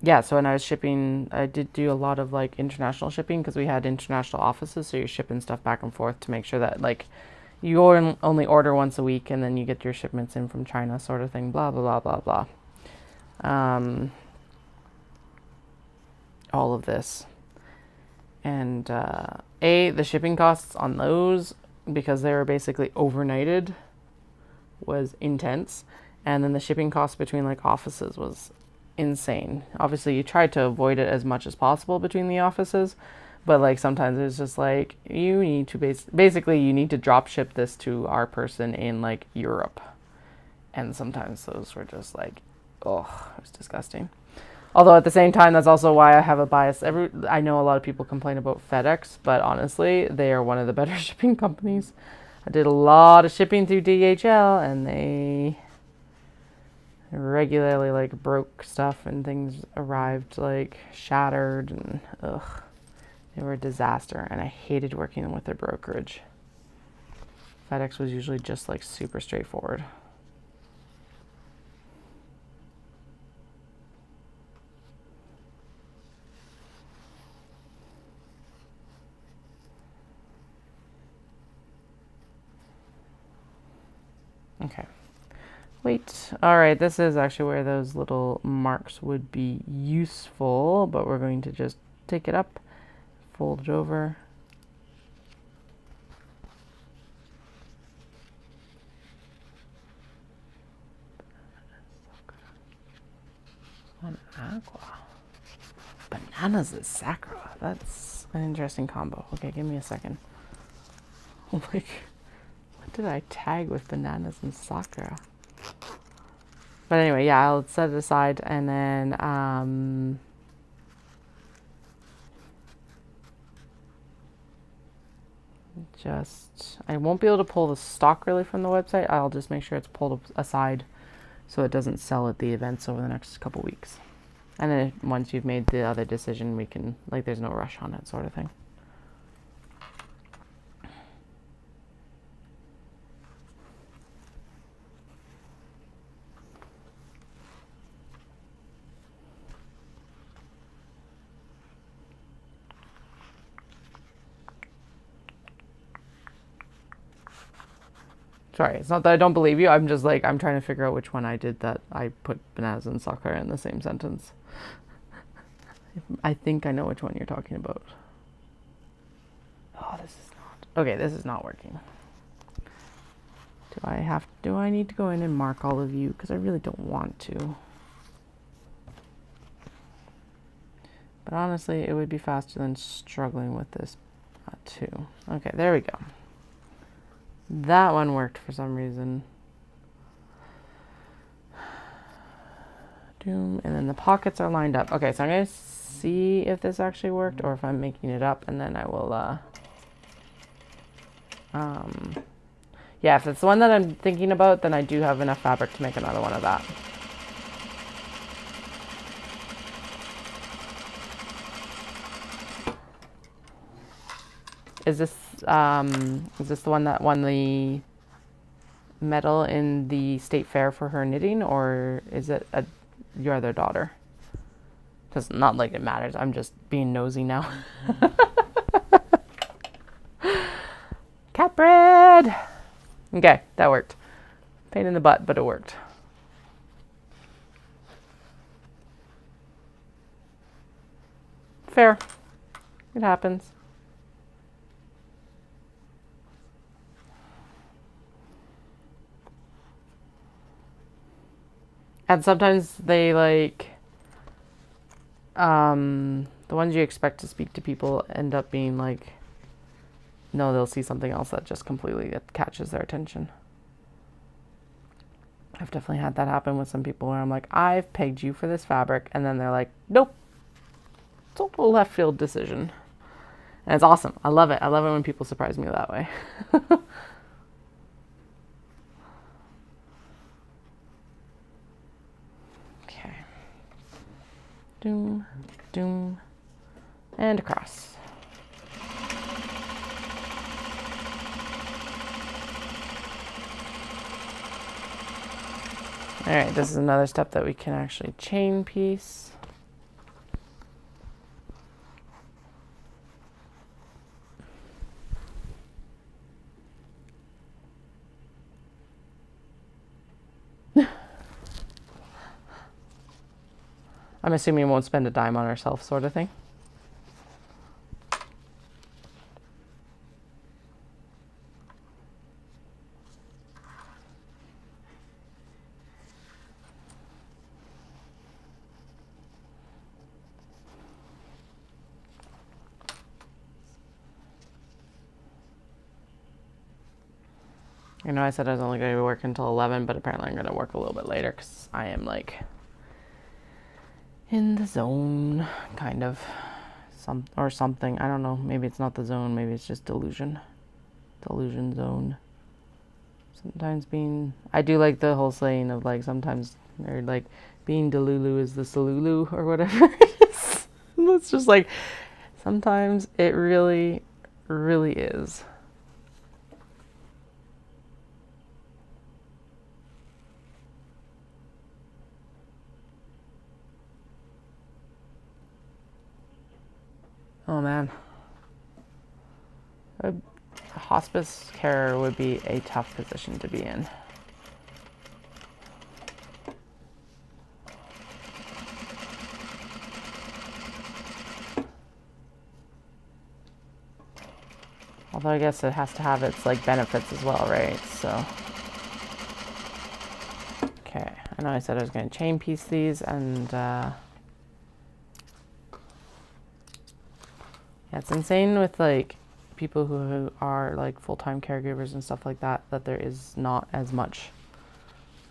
Yeah, so when I was shipping, I did do a lot of like international shipping because we had international offices, so you're shipping stuff back and forth to make sure that like you only order once a week and then you get your shipments in from China, sort of thing, blah, blah, blah, blah, blah. All of this. And the shipping costs on those, because they were basically overnighted, was intense. And then the shipping costs between like offices was insane. Obviously, you try to avoid it as much as possible between the offices, but like sometimes it's just like you need to basically you need to drop ship this to our person in like Europe. And sometimes those were just like, oh, it was disgusting. Although at the same time, that's also why I have a bias. I know a lot of people complain about FedEx, but honestly, they are one of the better shipping companies. I did a lot of shipping through DHL, and they regularly like broke stuff, and things arrived like shattered, and ugh, they were a disaster. And I hated working with their brokerage. FedEx was usually just like super straightforward. Okay. Wait. All right, this is actually where those little marks would be useful, but we're going to just take it up, fold it over. On aqua. Bananas is sakura. That's an interesting combo. Okay, give me a second. Like, what did I tag with bananas and sakura? But anyway, yeah, I'll set it aside, and then I won't be able to pull the stock really from the website. I'll just make sure it's pulled aside so it doesn't sell at the events over the next couple weeks. And then once you've made the other decision, we can, like, there's no rush on it, sort of thing. Sorry, it's not that I don't believe you. I'm just like, I'm trying to figure out which one I did that I put bananas and sakura in the same sentence. I think I know which one you're talking about. Oh, this is not. Okay, this is not working. Do I need to go in and mark all of you? Because I really don't want to. But honestly, it would be faster than struggling with this too. Okay, there we go. That one worked for some reason. Doom, and then the pockets are lined up. Okay, so I'm going to see if this actually worked or if I'm making it up, and then I will, yeah, if it's the one that I'm thinking about, then I do have enough fabric to make another one of that. Is this the one that won the medal in the state fair for her knitting, or is it your other daughter? Because not like it matters. I'm just being nosy now. Cat bread! Okay, that worked. Pain in the butt, but it worked. Fair. It happens. And sometimes they like, the ones you expect to speak to people end up being like, no, they'll see something else that just completely catches their attention. I've definitely had that happen with some people where I'm like, I've pegged you for this fabric. And then they're like, nope. Total left field decision. And it's awesome. I love it. I love it when people surprise me that way. Okay. Doom, doom, and across. All right, this is another step that we can actually chain piece. I'm assuming we won't spend a dime on ourselves, sort of thing. You know, I said I was only going to work until 11, but apparently I'm going to work a little bit later because I am like in the zone, kind of, or something. I don't know. Maybe it's not the zone. Maybe it's just delusion zone. Sometimes I do like the whole saying of like sometimes, or like being delulu is the salulu or whatever it is. It's just like sometimes it really, really is. Oh man. Hospice care would be a tough position to be in. Although I guess it has to have its like benefits as well, right? So, okay. I know I said I was going to chain piece these, and yeah, it's insane with like people who are like full-time caregivers and stuff like that, that there is not as much,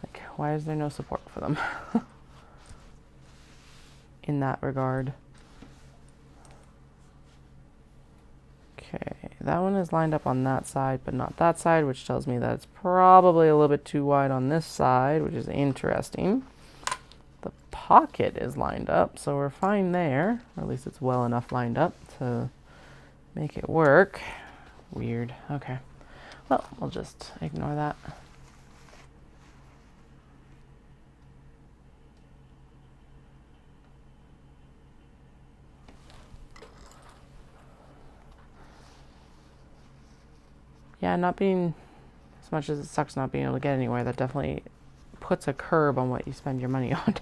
like, why is there no support for them in that regard? Okay, that one is lined up on that side, but not that side, which tells me that it's probably a little bit too wide on this side, which is interesting. The pocket is lined up, so we're fine there. Or at least it's well enough lined up to make it work. Weird. Okay. Well, we'll just ignore that. Yeah, not being, as much as it sucks not being able to get anywhere, that definitely puts a curb on what you spend your money on.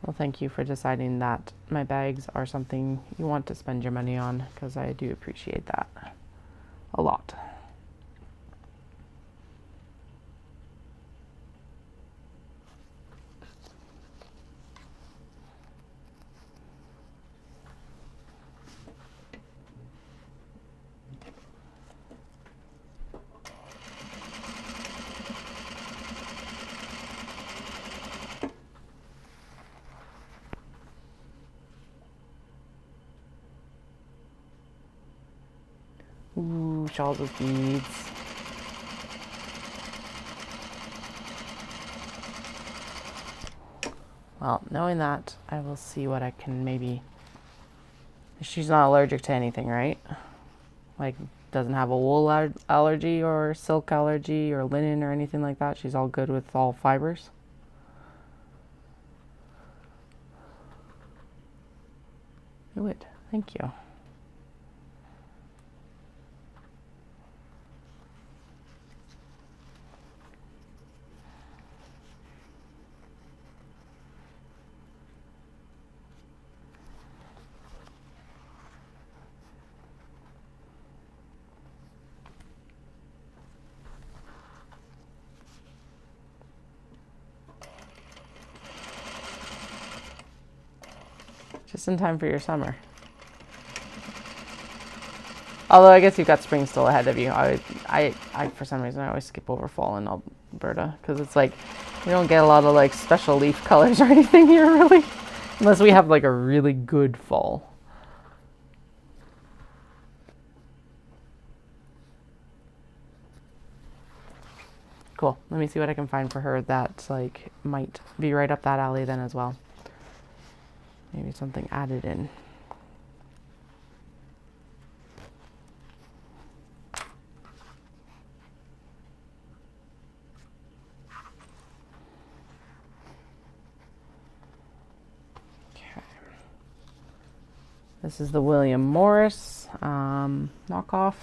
Well, thank you for deciding that my bags are something you want to spend your money on, because I do appreciate that a lot. Ooh, shawls with beads. Well, knowing that, I will see what I can maybe... She's not allergic to anything, right? Like, doesn't have a wool allergy or silk allergy or linen or anything like that. She's all good with all fibers. Good. Thank you. Just in time for your summer. Although I guess you've got spring still ahead of you. I for some reason, I always skip over fall in Alberta because it's like we don't get a lot of like special leaf colors or anything here really, unless we have like a really good fall. Cool. Let me see what I can find for her that like might be right up that alley then as well. Maybe something added in. This is the William Morris knockoff.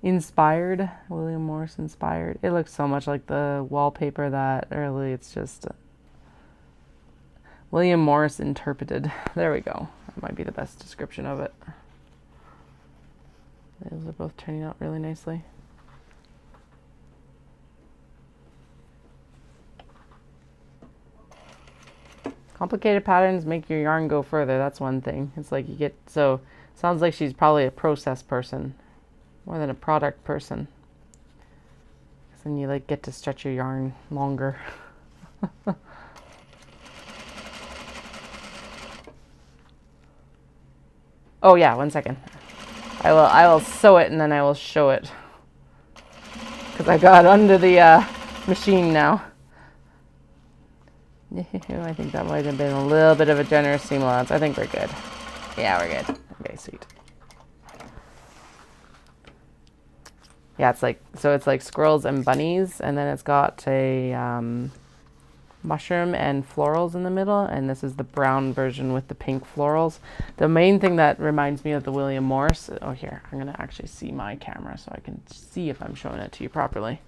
Inspired. William Morris inspired. It looks so much like the wallpaper that really it's just William Morris interpreted. There we go. That might be the best description of it. Those are both turning out really nicely. Complicated patterns make your yarn go further. That's one thing. It's like you get, so sounds like she's probably a process person more than a product person. Because then you like get to stretch your yarn longer. Oh yeah, 1 second. I will sew it and then I will show it. Because I got under the machine now. I think that might have been a little bit of a generous seam allowance. I think we're good. Yeah, we're good. Okay, sweet. Yeah, it's like, so it's like squirrels and bunnies, and then it's got a mushroom and florals in the middle, and this is the brown version with the pink florals. The main thing that reminds me of the William Morris, oh here, I'm gonna actually see my camera so I can see if I'm showing it to you properly.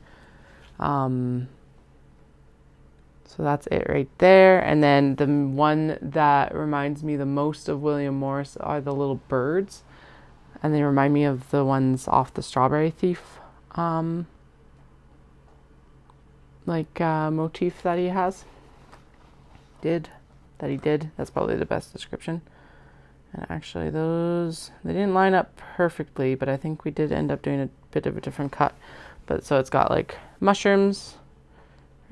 So that's it right there. And then the one that reminds me the most of William Morris are the little birds. And they remind me of the ones off the Strawberry Thief motif that he has. That he did. That's probably the best description. And actually those, they didn't line up perfectly, but I think we did end up doing a bit of a different cut. But so it's got like mushrooms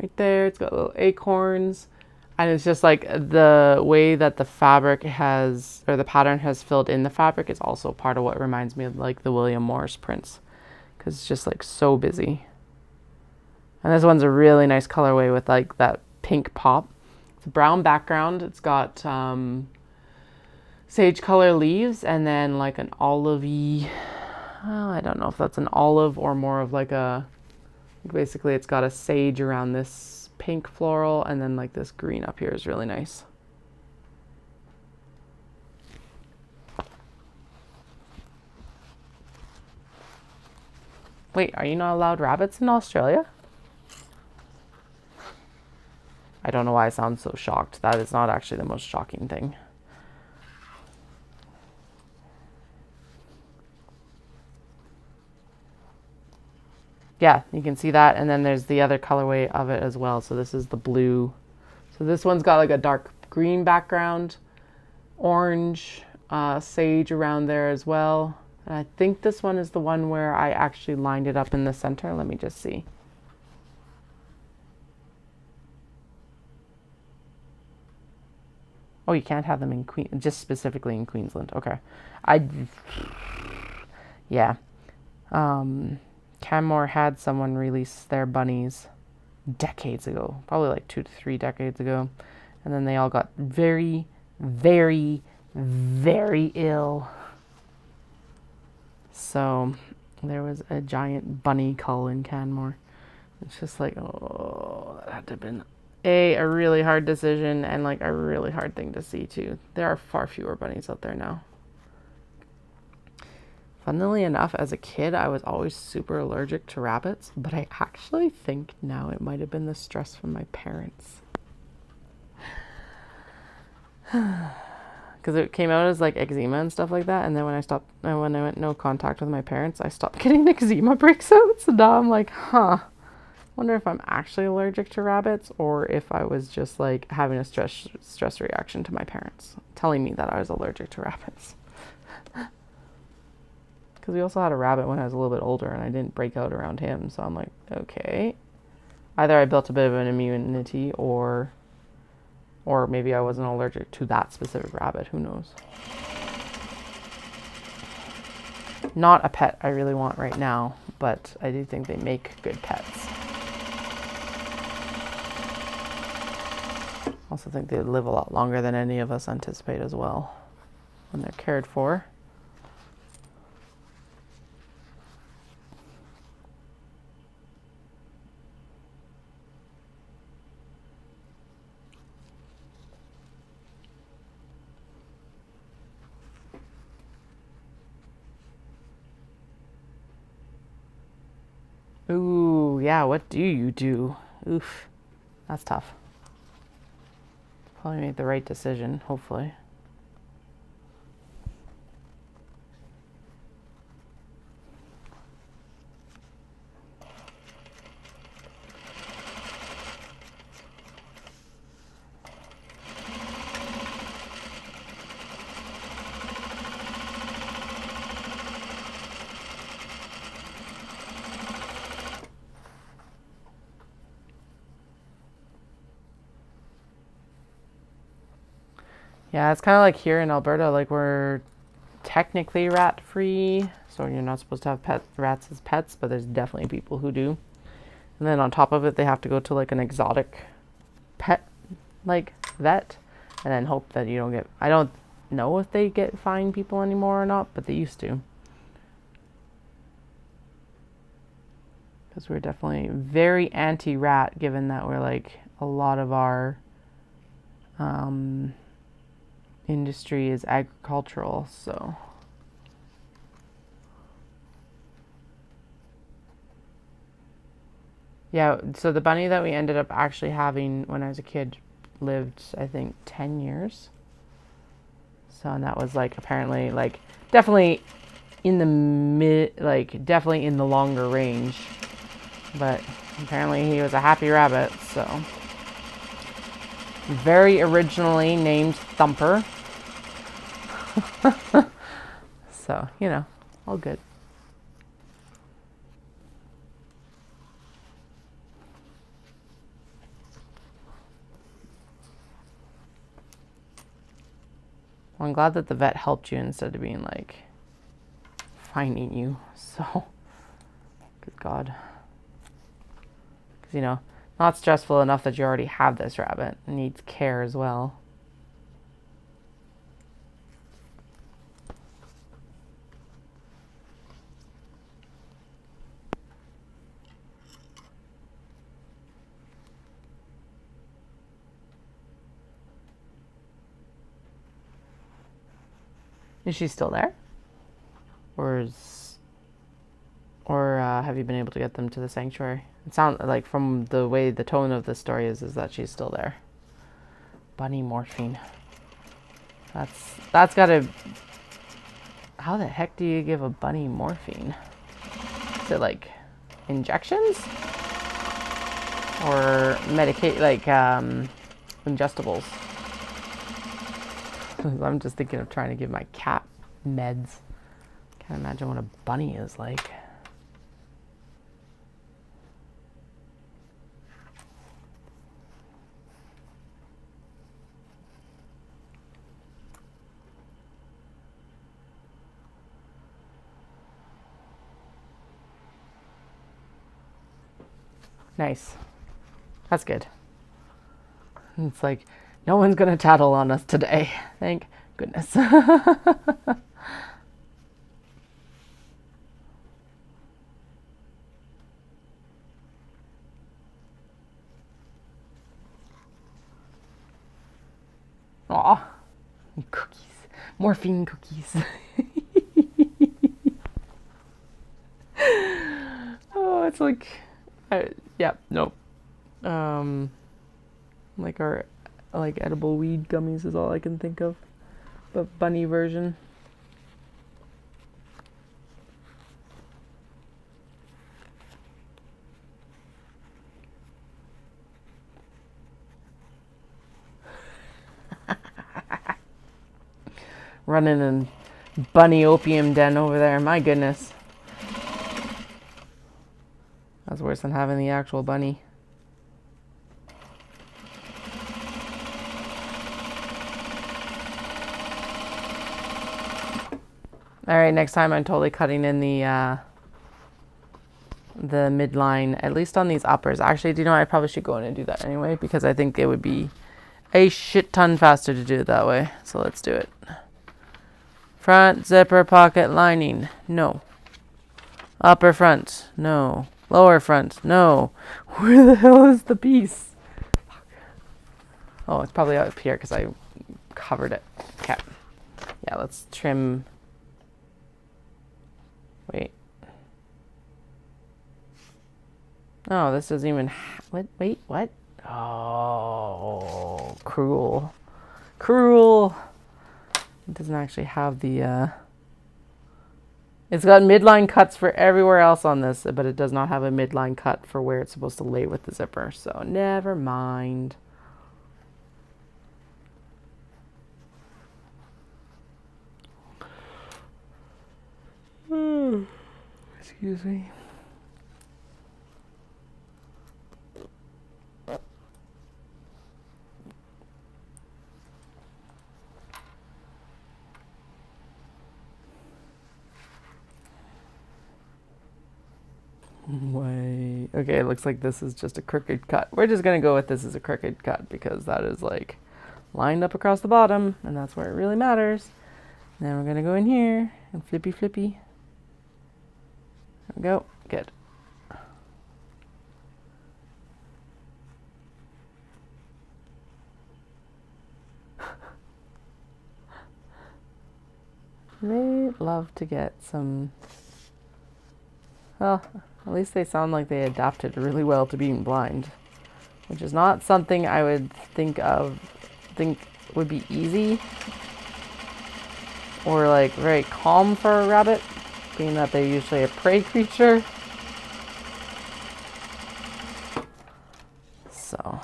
right there, it's got little acorns, and it's just like the way that the fabric has, or the pattern has filled in the fabric is also part of what reminds me of like the William Morris prints, because it's just like so busy. And this one's a really nice colorway with like that pink pop. It's a brown background, it's got sage color leaves, and then like an olivey, I don't know if that's an olive or more of like a, basically it's got a sage around this pink floral, and then like this green up here is really nice. Wait, are you not allowed rabbits in Australia? I don't know why I sound so shocked. That is not actually the most shocking thing. Yeah, you can see that, and then there's the other colorway of it as well. So this is the blue. So this one's got like a dark green background, orange, sage around there as well. And I think this one is the one where I actually lined it up in the center. Let me just see. Oh, you can't have them in just specifically in Queensland. Okay. Yeah. Canmore had someone release their bunnies decades ago, probably like 2 to 3 decades ago. And then they all got very, very, very ill. So there was a giant bunny cull in Canmore. It's just like, oh, that had to have been a really hard decision, and like a really hard thing to see too. There are far fewer bunnies out there now. Funnily enough, as a kid, I was always super allergic to rabbits, but I actually think now it might have been the stress from my parents. Because it came out as like eczema and stuff like that, and then when I went no contact with my parents, I stopped getting eczema breakouts. So now I'm like, huh, Wonder if I'm actually allergic to rabbits or if I was just like having a stress reaction to my parents telling me that I was allergic to rabbits. Because we also had a rabbit when I was a little bit older and I didn't break out around him. So I'm like, okay. Either I built a bit of an immunity or maybe I wasn't allergic to that specific rabbit. Who knows? Not a pet I really want right now, but I do think they make good pets. Also think they live a lot longer than any of us anticipate as well when they're cared for. Ooh, yeah, what do you do? Oof, that's tough. Probably made the right decision, hopefully. Yeah, it's kind of like here in Alberta, like we're technically rat free, so you're not supposed to have rats as pets, but there's definitely people who do. And then on top of it, they have to go to like an exotic pet like vet and then hope that you don't get, I don't know if they get fine people anymore or not, but they used to. Because we're definitely very anti-rat, given that we're like a lot of our industry is agricultural, so. Yeah, so the bunny that we ended up actually having when I was a kid lived, I think, 10 years. So, and that was like apparently like definitely in the definitely in the longer range. But apparently he was a happy rabbit, so. Very originally named Thumper. So, you know, all good. Well, I'm glad that the vet helped you instead of being like finding you. So, good God. Because, you know, not stressful enough that you already have this rabbit. It needs care as well. Is she still there? Or have you been able to get them to the sanctuary? It sounds like from the way the tone of the story is that she's still there. Bunny morphine. That's gotta. How the heck do you give a bunny morphine? Is it like injections or medicate like ingestibles? I'm just thinking of trying to give my cat meds. Can't imagine what a bunny is like. Nice. That's good. It's like, no one's gonna tattle on us today. Thank goodness. Aw. Cookies. Morphine cookies. Oh, it's like, yeah, nope. Like our, like edible weed gummies is all I can think of. But bunny version. running a bunny opium den over there. My goodness. That's worse than having the actual bunny. Alright, next time I'm totally cutting in the midline, at least on these uppers. Actually, do you know, I probably should go in and do that anyway, because I think it would be a shit ton faster to do it that way. So let's do it. Front zipper pocket lining. No. Upper front. No. Lower front. No. Where the hell is the piece? Oh, it's probably up here because I covered it. Okay. Yeah, let's trim. Wait. Oh, this doesn't even. Wait, what? Oh, cruel. Cruel. It doesn't actually have the. It's got midline cuts for everywhere else on this, but it does not have a midline cut for where it's supposed to lay with the zipper. So never mind. Excuse me. Wait. Okay, it looks like this is just a crooked cut. We're just going to go with this as a crooked cut because that is like lined up across the bottom and that's where it really matters. Then we're going to go in here and flippy flippy. There we go. Good. They love to get some. Well, at least they sound like they adapted really well to being blind, which is not something I would think would be easy or like very calm for a rabbit, being that they're usually a prey creature. So.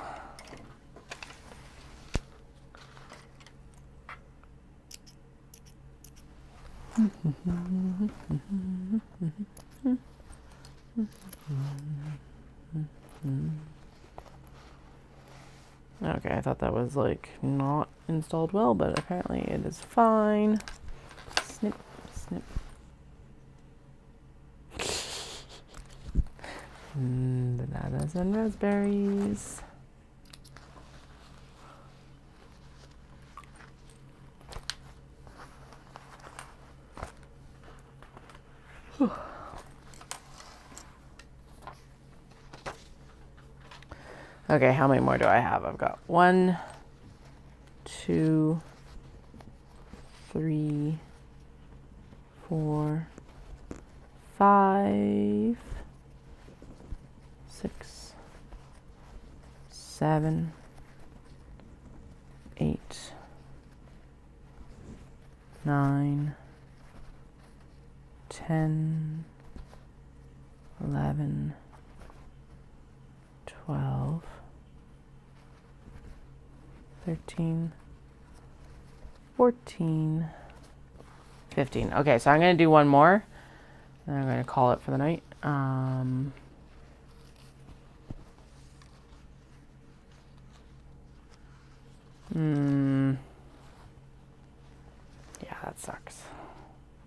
Okay, I thought that was like not installed well, but apparently it is fine. Snip, snip. Bananas and raspberries. Okay, how many more do I have? I've got 1, 2, 3, 4, 5, 6, 7, 8, 9, 10, 11, 12, 13, 14, 15. Okay, so I'm going to do one more, and I'm going to call it for the night. Yeah, that sucks.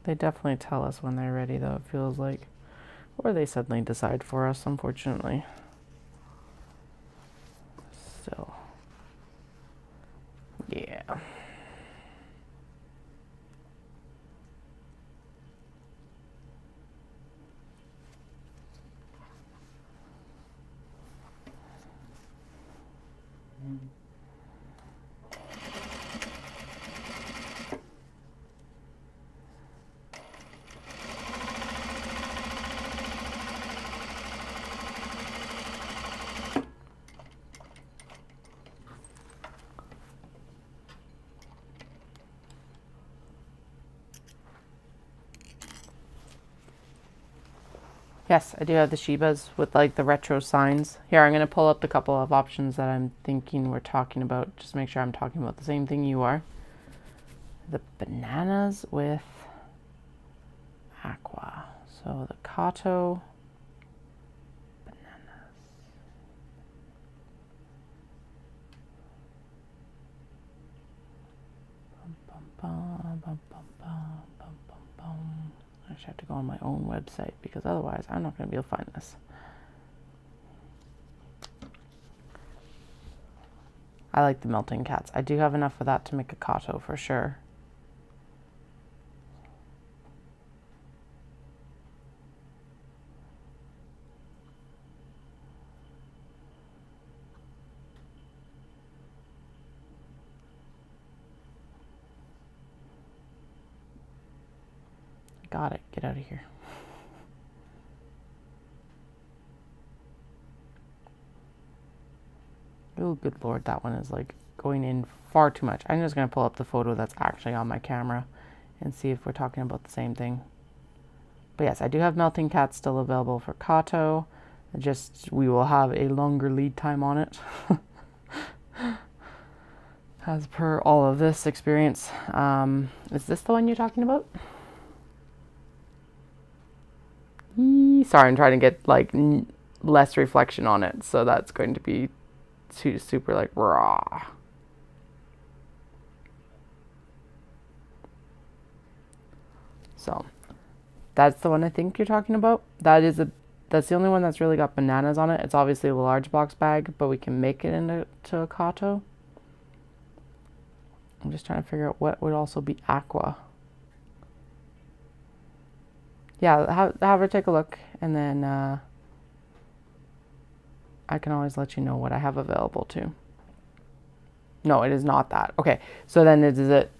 They definitely tell us when they're ready, though, it feels like. Or they suddenly decide for us, unfortunately. Still. Yeah. Yes, I do have the Shibas with like the retro signs. Here, I'm going to pull up the couple of options that I'm thinking we're talking about. Just make sure I'm talking about the same thing you are. the bananas with aqua. So the Kato bananas. Bum, bum, bum, bum, bum, bum, bum, bum. I just have to go on my own website because otherwise I'm not going to be able to find this. I like the melting cats. I do have enough of that to make a Kato for sure. Got it. Get out of here. Oh, good Lord. That one is like going in far too much. I'm just going to pull up the photo that's actually on my camera and see if we're talking about the same thing. But yes, I do have melting cats still available for Kato. Just, we will have a longer lead time on it. As per all of this experience. Is this the one you're talking about? Sorry, I'm trying to get like less reflection on it, so that's going to be super like raw. So that's the one I think you're talking about. That's the only one that's really got bananas on it. It's obviously a large box bag, but we can make it into a Kato. I'm just trying to figure out what would also be aqua. Yeah, have her take a look, and then I can always let you know what I have available too. No, it is not that. Okay, so then is it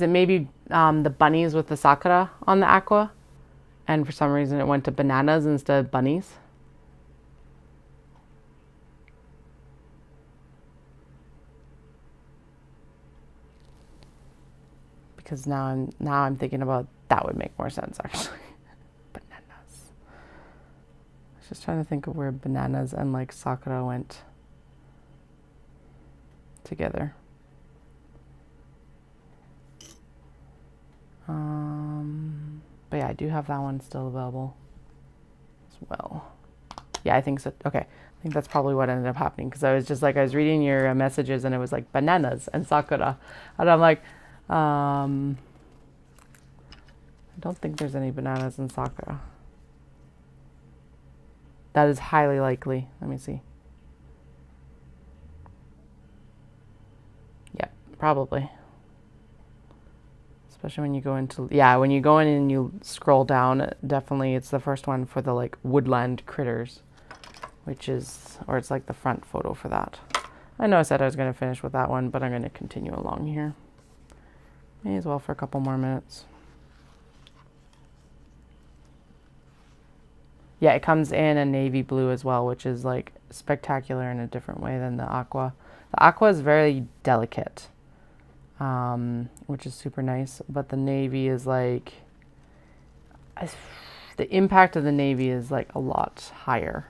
maybe the bunnies with the sakura on the aqua? And for some reason it went to bananas instead of bunnies? Because now I'm thinking about that would make more sense actually. Bananas. I was just trying to think of where bananas and like sakura went together. But yeah, I do have that one still available as well. Yeah, I think so. Okay, I think that's probably what ended up happening because I was reading your messages and it was like bananas and sakura, and I'm like, I don't think there's any bananas in sakura. That is highly likely. Let me see. Yeah, probably. Especially when you go into, when you go in and you scroll down, definitely it's the first one for the like woodland critters, which is, or it's like the front photo for that. I know I said I was going to finish with that one, but I'm going to continue along here. May as well for a couple more minutes. Yeah, it comes in a navy blue as well, which is like spectacular in a different way than the aqua. The aqua is very delicate. Which is super nice, but the navy is like, the impact of the navy is like a lot higher.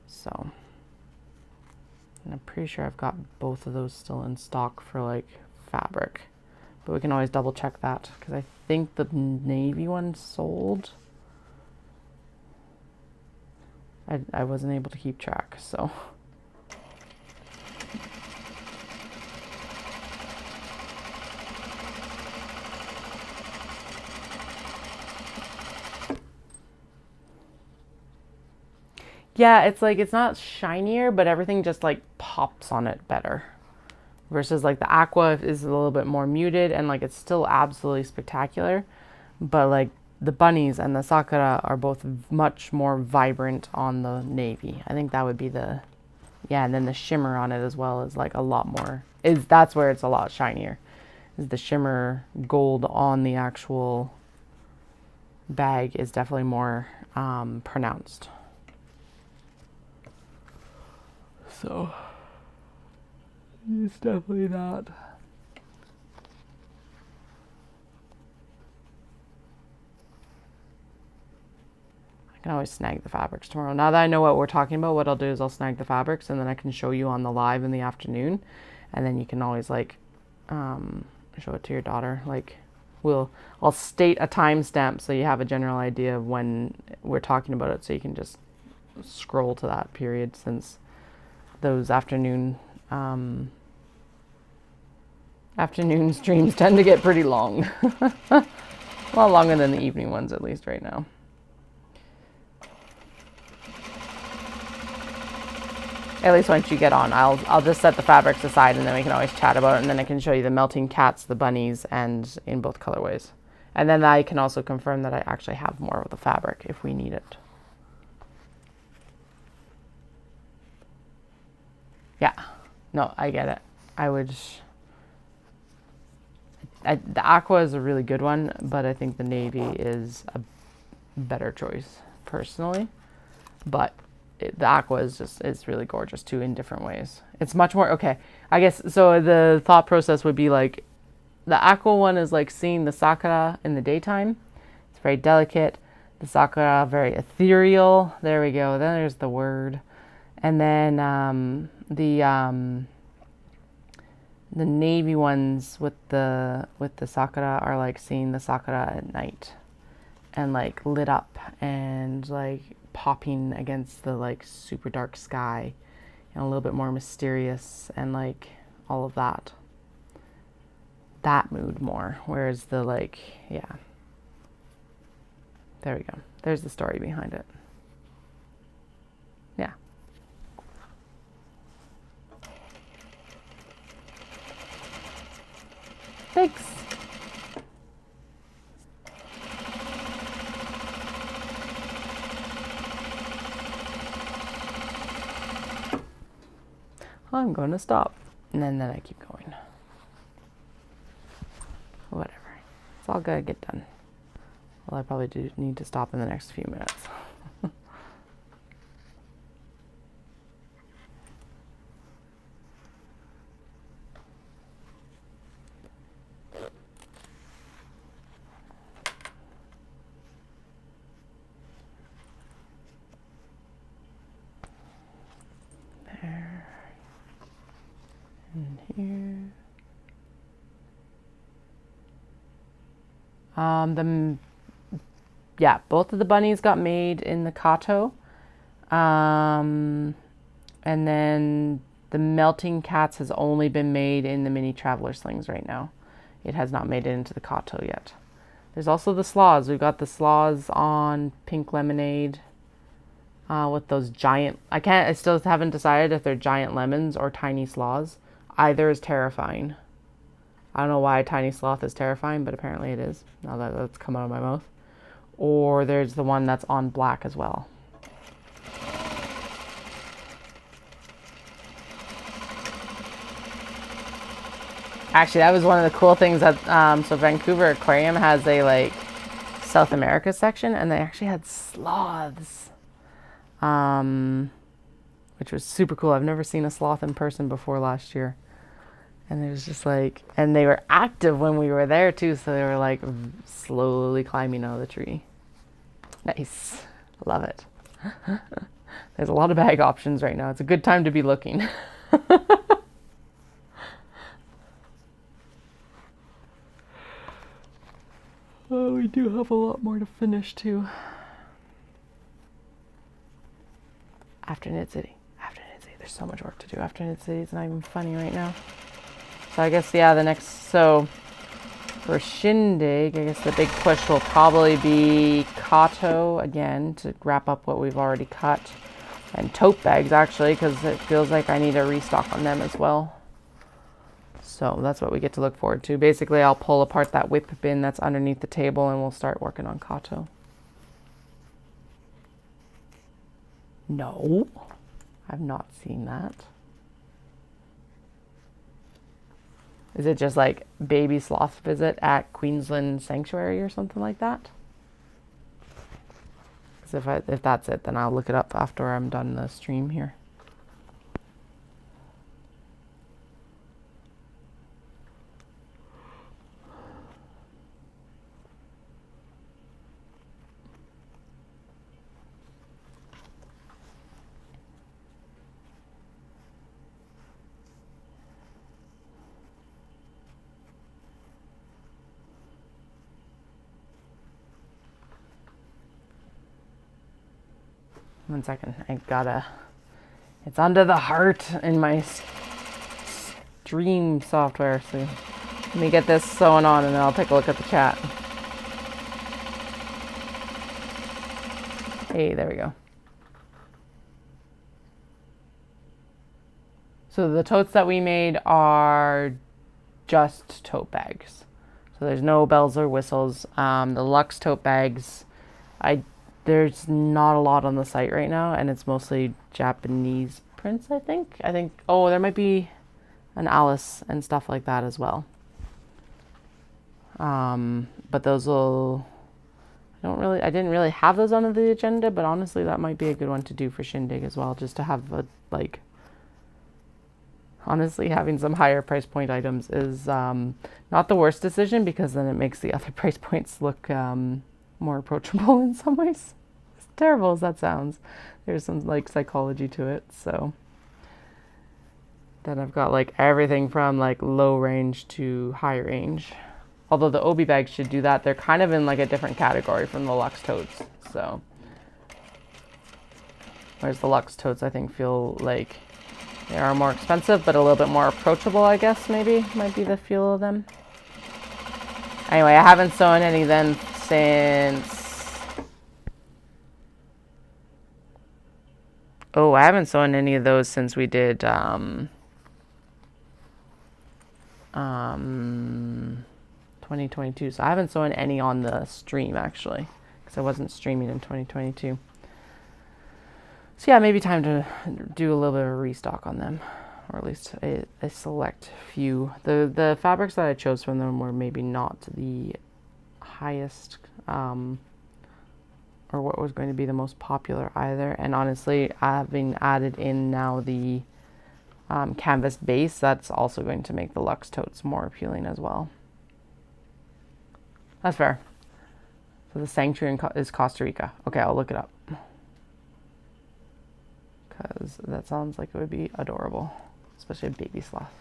So, and I'm pretty sure I've got both of those still in stock for like fabric, but we can always double check that because I think the navy one sold. I wasn't able to keep track, so. Yeah, it's like, it's not shinier, but everything just like pops on it better. Versus like the aqua is a little bit more muted and like it's still absolutely spectacular. But like the bunnies and the sakura are both much more vibrant on the navy. I think that would be the, yeah, and then the shimmer on it as well is like a lot more, that's where it's a lot shinier. Is the shimmer gold on the actual bag is definitely more pronounced. So it's definitely that. I can always snag the fabrics tomorrow. Now that I know what we're talking about, what I'll do is I'll snag the fabrics and then I can show you on the live in the afternoon. And then you can always like show it to your daughter. Like, I'll state a timestamp so you have a general idea of when we're talking about it, so you can just scroll to that period, since those afternoon streams tend to get pretty long. Well, longer than the evening ones, at least right now. At least once you get on, I'll just set the fabrics aside, and then we can always chat about it, and then I can show you the melting cats, the bunnies, and in both colorways. And then I can also confirm that I actually have more of the fabric if we need it. Yeah, no, I get it. The aqua is a really good one, but I think the navy is a better choice personally. But the aqua is really gorgeous too in different ways. It's much more, okay, I guess, so the thought process would be like, the aqua one is like seeing the sakura in the daytime. It's very delicate. The sakura, very ethereal. There we go. Then there's the word. And then the navy ones with the sakura are like seeing the sakura at night, and like lit up and like popping against the like super dark sky, and a little bit more mysterious, and like all of that mood more. Whereas the like, yeah, there we go. There's the story behind it. Yeah. Thanks. I'm going to stop. And then I keep going. Whatever. It's all gotta get done. Well, I probably do need to stop in the next few minutes. There. And here. Yeah, both of the bunnies got made in the Kato. And then the melting cats has only been made in the mini traveler slings right now. It has not made it into the Kato yet. There's also the sloths. We've got the sloths on pink lemonade with those giant, I still haven't decided if they're giant lemons or tiny sloths. Either is terrifying. I don't know why a tiny sloth is terrifying, but apparently it is, now that that's come out of my mouth. Or there's the one that's on black as well. Actually, that was one of the cool things that, so Vancouver Aquarium has a like South America section, and they actually had sloths, which was super cool. I've never seen a sloth in person before last year. And it was just like, and they were active when we were there too, so they were like slowly climbing out of the tree. Nice. Love it. There's a lot of bag options right now. It's a good time to be looking. Oh, we do have a lot more to finish too. After Knit City. There's so much work to do after Knit City. It's not even funny right now. So I guess, yeah, so for Shindig, I guess the big push will probably be Kato again to wrap up what we've already cut. And tote bags, actually, because it feels like I need a restock on them as well. So that's what we get to look forward to. Basically, I'll pull apart that whip bin that's underneath the table, and we'll start working on Kato. No, I've not seen that. Is it just like baby sloth visit at Queensland Sanctuary or something like that? Because if that's it, then I'll look it up after I'm done the stream here. 1 second. It's under the heart in my stream software. So let me get this sewn on and then I'll take a look at the chat. Hey, there we go. So the totes that we made are just tote bags. So there's no bells or whistles. The luxe tote bags, there's not a lot on the site right now, and it's mostly Japanese prints, I think. Oh, there might be an Alice and stuff like that as well. But those I didn't really have those on the agenda, but honestly, that might be a good one to do for Shindig as well, just to have honestly, having some higher price point items is not the worst decision, because then it makes the other price points look more approachable in some ways. As terrible as that sounds, there's some psychology to it. So then I've got everything from low range to high range. Although the Obi bags should do that. They're kind of in a different category from the Luxe totes. So whereas the Luxe totes, I think, feel like they are more expensive, but a little bit more approachable, I guess, maybe, might be the feel of them. Anyway, I haven't sewn any then since... Oh, I haven't sewn any of those since we did, 2022. So I haven't sewn any on the stream, actually, because I wasn't streaming in 2022. So yeah, maybe time to do a little bit of a restock on them, or at least a select few. The fabrics that I chose from them were maybe not the highest, or what was going to be the most popular either. And honestly, having added in now the canvas base, that's also going to make the Luxe totes more appealing as well. That's fair. So the sanctuary is Costa Rica. Okay, I'll look it up, because that sounds like it would be adorable, especially a baby sloth.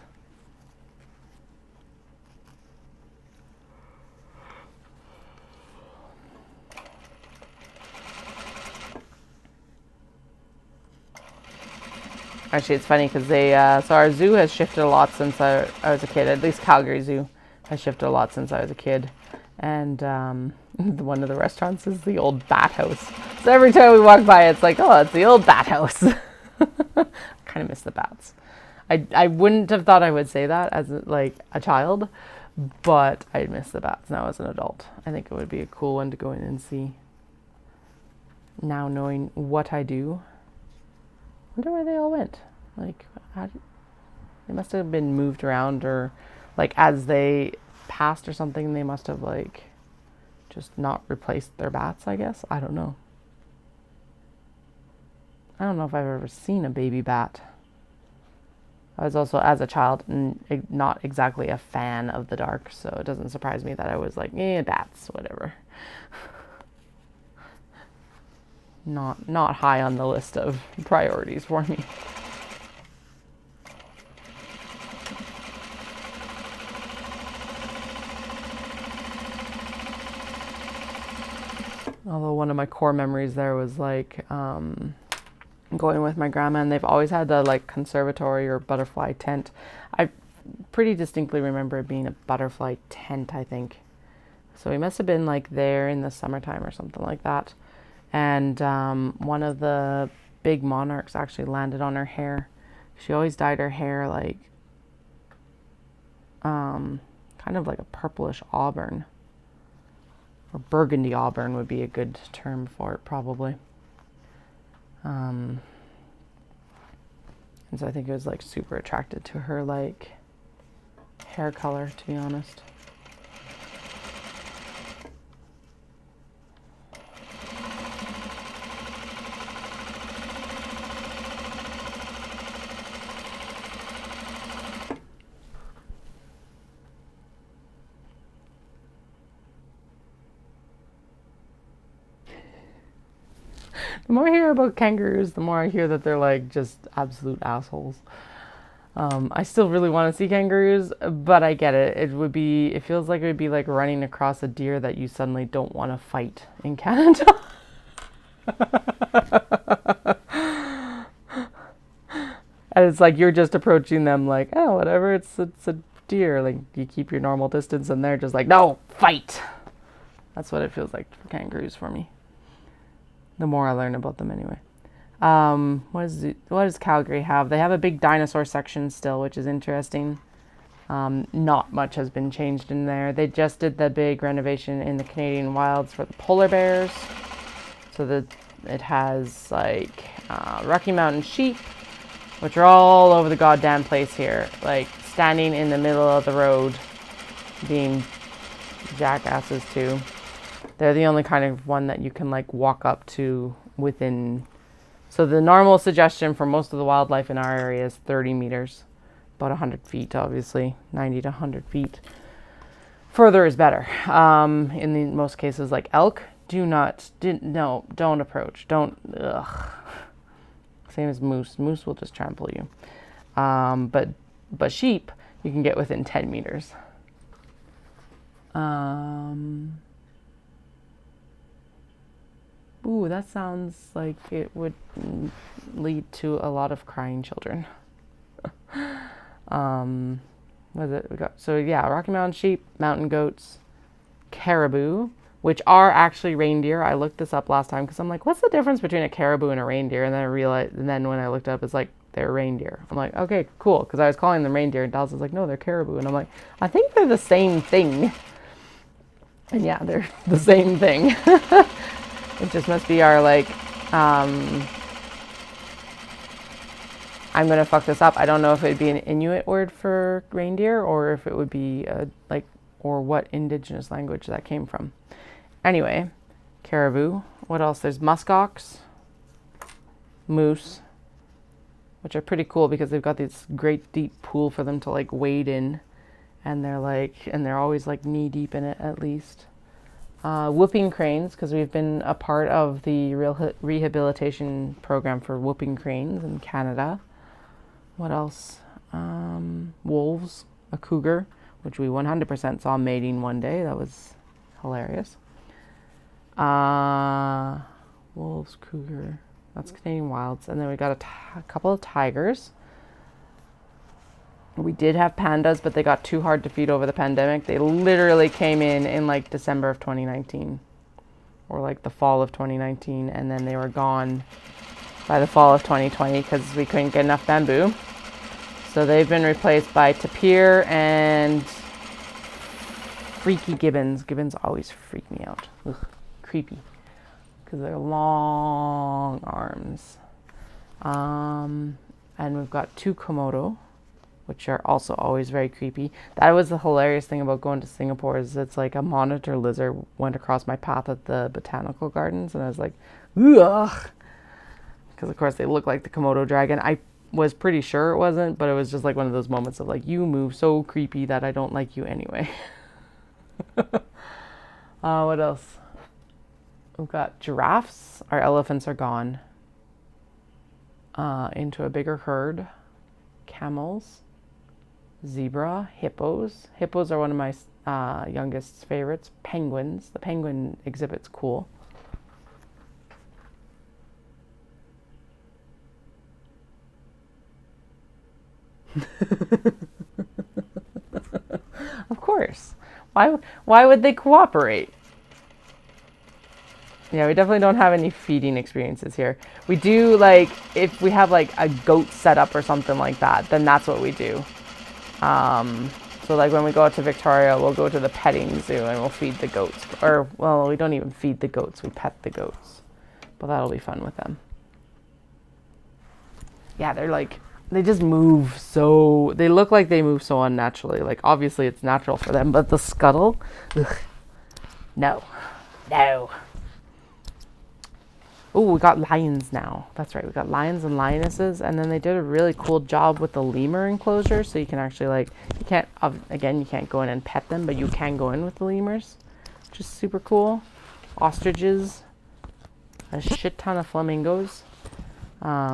Actually, it's funny because so our zoo has shifted a lot since I was a kid. At least Calgary Zoo has shifted a lot since I was a kid. And one of the restaurants is the old bat house. So every time we walk by, it's like, oh, it's the old bat house. Kind of miss the bats. I wouldn't have thought I would say that as a child, but I miss the bats now as an adult. I think it would be a cool one to go in and see. Now knowing what I do, I wonder where they all went. They must have been moved around, or as they passed or something, they must have just not replaced their bats, I guess. I don't know. I don't know if I've ever seen a baby bat. I was also, as a child, not exactly a fan of the dark, so it doesn't surprise me that I was bats, whatever. Not high on the list of priorities for me. Although one of my core memories there was going with my grandma, and they've always had the conservatory or butterfly tent. I pretty distinctly remember it being a butterfly tent, I think. So we must have been there in the summertime or something like that. And one of the big monarchs actually landed on her hair. She always dyed her hair kind of like a purplish auburn, or burgundy auburn would be a good term for it, probably. And so I think it was super attracted to her hair color, to be honest. The more I hear about kangaroos, the more I hear that they're just absolute assholes. I still really want to see kangaroos, but I get it. It feels like it would be like running across a deer that you suddenly don't want to fight in Canada. And it's like you're just approaching them like, oh, whatever, it's a deer. Like you keep your normal distance, and they're just like, no, fight. That's what it feels like for kangaroos for me. The more I learn about them, anyway. What does Calgary have? They have a big dinosaur section still, which is interesting. Not much has been changed in there. They just did the big renovation in the Canadian wilds for the polar bears. So it has like Rocky Mountain sheep, which are all over the goddamn place here. Like standing in the middle of the road, being jackasses too. They're the only kind of one that you can like walk up to within. So the normal suggestion for most of the wildlife in our area is 30 meters, about 100 feet, obviously, 90 to 100 feet. Further is better. In most cases, like elk, don't approach. Ugh. Same as moose. Moose will just trample you. But sheep, you can get within 10 meters. Ooh, that sounds like it would lead to a lot of crying children. What is it? Rocky Mountain sheep, mountain goats, caribou, which are actually reindeer. I looked this up last time because I'm like, what's the difference between a caribou and a reindeer? And then I realized, and then when I looked it up, it's like, they're reindeer. I'm like, okay, cool. Because I was calling them reindeer, and Dallas was like, no, they're caribou. And I'm like, I think they're the same thing. And yeah, they're the same thing. It just must be our like, I'm going to fuck this up. I don't know if it would be an Inuit word for reindeer or if it would be or what indigenous language that came from. Anyway, caribou. What else? There's muskox, moose, which are pretty cool because they've got this great deep pool for them to like wade in. And they're always like knee deep in it at least. Whooping cranes, because we've been a part of the rehabilitation program for whooping cranes in Canada. What else? Wolves, a cougar, which we 100% saw mating one day. That was hilarious. Wolves, cougar. That's Canadian wilds. And then we got a couple of tigers. We did have pandas, but they got too hard to feed over the pandemic. They literally came in like December of 2019 or like the fall of 2019. And then they were gone by the fall of 2020 because we couldn't get enough bamboo. So they've been replaced by tapir and freaky gibbons. Gibbons always freak me out. Ugh, creepy. Because they're long arms. And we've got two Komodo, which are also always very creepy. That was the hilarious thing about going to Singapore is it's like a monitor lizard went across my path at the botanical gardens and I was like, ugh. Because of course they look like the Komodo dragon. I was pretty sure it wasn't, but it was just like one of those moments of like, you move so creepy that I don't like you anyway. What else? We've got giraffes. Our elephants are gone. Into a bigger herd. Camels. Zebra, hippos. Hippos are one of my youngest favorites. Penguins. The penguin exhibit's cool. Of course. Why would they cooperate? Yeah, we definitely don't have any feeding experiences here. We do like, if we have like a goat set up or something like that, then that's what we do. So like when we go out to Victoria, we'll go to the petting zoo and we'll feed the goats. Or, well, we don't even feed the goats, we pet the goats. But that'll be fun with them. Yeah, they're like, they just move so, they look like they move so unnaturally. Like obviously it's natural for them, but the scuttle, ugh, no. Oh, we got lions now. That's right. We got lions and lionesses. And then they did a really cool job with the lemur enclosure. So you can actually like, you can't go in and pet them, but you can go in with the lemurs, which is super cool. Ostriches, a shit ton of flamingos,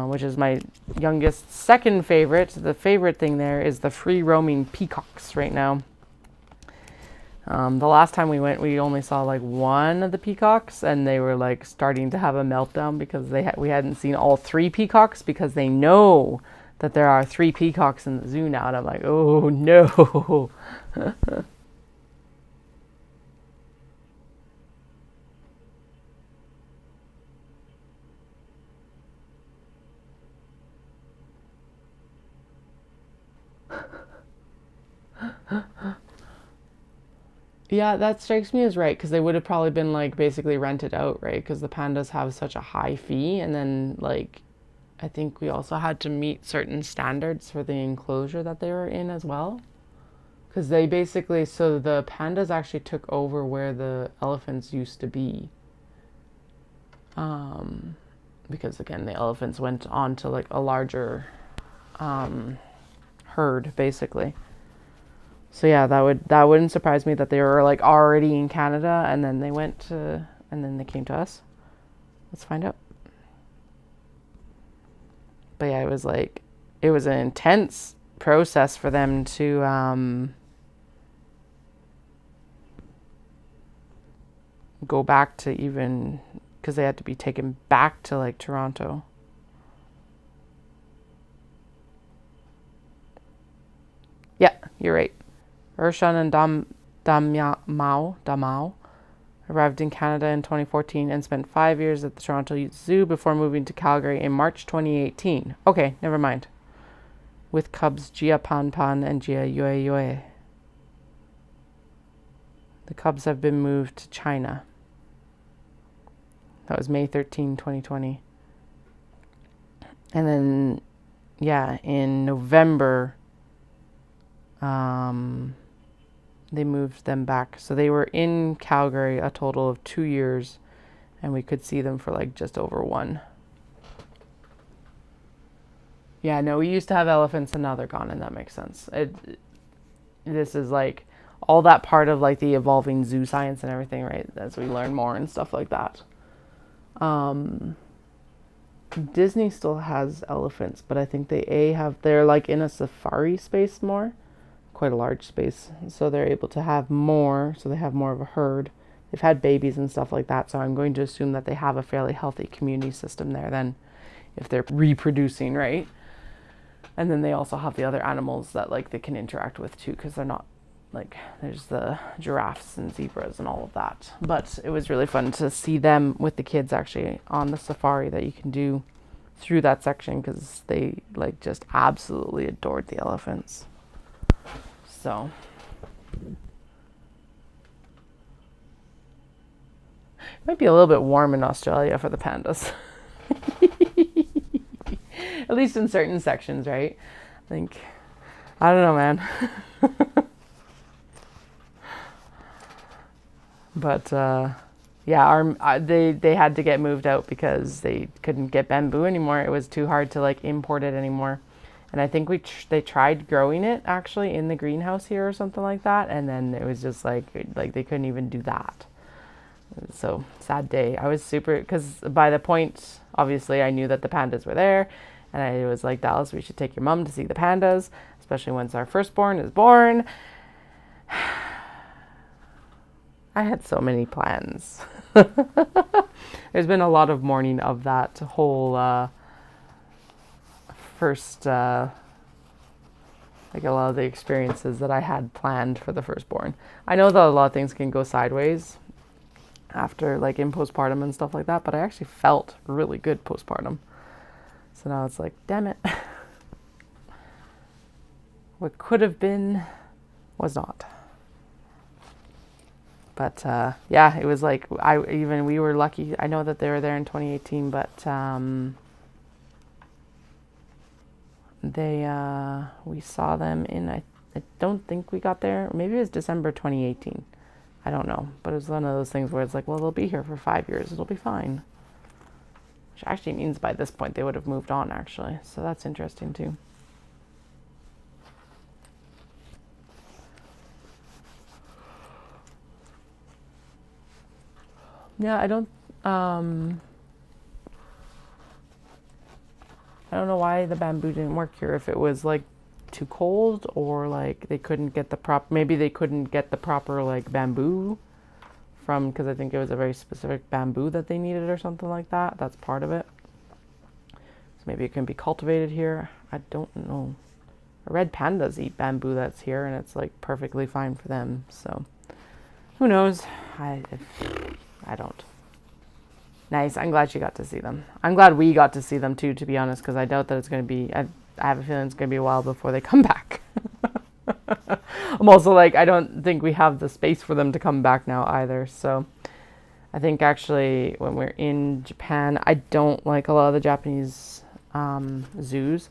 which is my youngest second favorite. The favorite thing there is the free roaming peacocks right now. The last time we went, we only saw like one of the peacocks, and they were like starting to have a meltdown because we hadn't seen all three peacocks because they know that there are three peacocks in the zoo now. And I'm like, oh no. Yeah, that strikes me as right because they would have probably been like basically rented out, right? Because the pandas have such a high fee, and then like I think we also had to meet certain standards for the enclosure that they were in as well. Because they basically, so the pandas actually took over where the elephants used to be. Because again, the elephants went on to like a larger herd, basically. So yeah, that wouldn't surprise me that they were like already in Canada and then they came to us. Let's find out. But yeah, it was an intense process for them to go back to even because they had to be taken back to like Toronto. Yeah, you're right. Urshan and Damao arrived in Canada in 2014 and spent 5 years at the Toronto Zoo before moving to Calgary in March 2018. Okay, never mind. With cubs Jia Pan Pan and Jia Yue Yue. The cubs have been moved to China. That was May 13, 2020. And then, yeah, in November, they moved them back. So they were in Calgary a total of 2 years, and we could see them for like just over one. Yeah, no, we used to have elephants and now they're gone, and that makes sense. This is like all that part of like the evolving zoo science and everything, right? As we learn more and stuff like that. Disney still has elephants, but I think they're like in a safari space more. Quite a large space, so they're able to have more, so they have more of a herd. They've had babies and stuff like that, so I'm going to assume that they have a fairly healthy community system there then, if they're reproducing, right? And then they also have the other animals that like they can interact with too, because they're not like, there's the giraffes and zebras and all of that. But it was really fun to see them with the kids actually on the safari that you can do through that section, because they like just absolutely adored the elephants. So, it might be a little bit warm in Australia for the pandas. At least in certain sections, right? I think, I don't know, man. But, yeah, they had to get moved out because they couldn't get bamboo anymore. It was too hard to like import it anymore. And I think they tried growing it actually in the greenhouse here or something like that, and then it was just like they couldn't even do that. So sad day. I was super, because by the point, obviously, I knew that the pandas were there, and I was like, Dallas, we should take your mom to see the pandas, especially once our firstborn is born. I had so many plans. There's been a lot of mourning of that whole first, like a lot of the experiences that I had planned for the firstborn. I know that a lot of things can go sideways after like in postpartum and stuff like that, but I actually felt really good postpartum. So now it's like, damn it. What could have been was not. But yeah, it was like we were lucky. I know that they were there in 2018, but we saw them in I don't think we got there. Maybe it was December 2018. I don't know, but it was one of those things where it's like, well, they'll be here for 5 years. It'll be fine. Which actually means by this point they would have moved on, actually. So that's interesting too. Yeah, I don't know why the bamboo didn't work here. If it was like too cold, or like they couldn't get the maybe they couldn't get the proper like bamboo from, because I think it was a very specific bamboo that they needed or something like that. That's part of it. So maybe it can be cultivated here. I don't know. Red pandas eat bamboo that's here, and it's like perfectly fine for them. So who knows? I don't. Nice. I'm glad you got to see them. I'm glad we got to see them too, to be honest, because I doubt that it's going to be, I have a feeling it's going to be a while before they come back. I'm also like, I don't think we have the space for them to come back now either. So I think actually when we're in Japan, I don't like a lot of the Japanese zoos.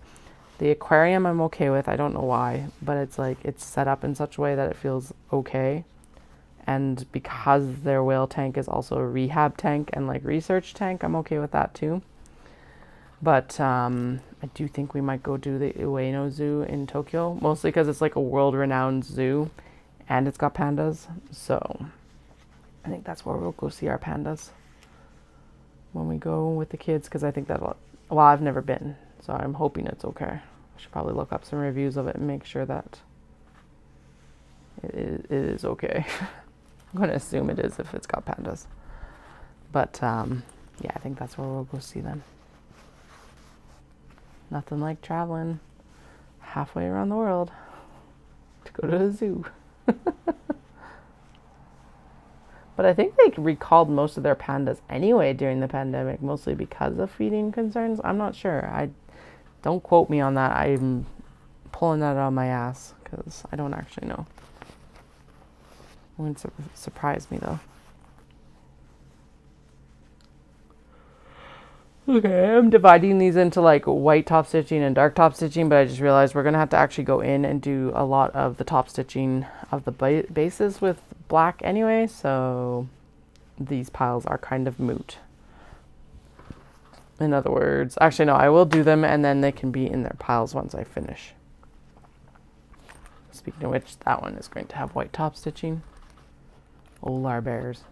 The aquarium I'm okay with. I don't know why, but it's like it's set up in such a way that it feels okay. And because their whale tank is also a rehab tank and like research tank, I'm okay with that too. But I do think we might go do the Ueno Zoo in Tokyo, mostly because it's like a world-renowned zoo and it's got pandas. So I think that's where we'll go see our pandas when we go with the kids, because I think that'll, well, I've never been, so I'm hoping it's okay. I should probably look up some reviews of it and make sure that it is okay. I'm going to assume it is if it's got pandas. But yeah, I think that's where we'll go see them. Nothing like traveling halfway around the world to go to a zoo. But I think they recalled most of their pandas anyway during the pandemic, mostly because of feeding concerns. I'm not sure. Don't quote me on that. I'm pulling that out of my ass because I don't actually know. It wouldn't surprise me though. Okay, I'm dividing these into like white top stitching and dark top stitching, but I just realized we're going to have to actually go in and do a lot of the top stitching of the bases with black anyway, so these piles are kind of moot. In other words, actually no, I will do them and then they can be in their piles once I finish. Speaking of which, that one is going to have white top stitching. Olar bears.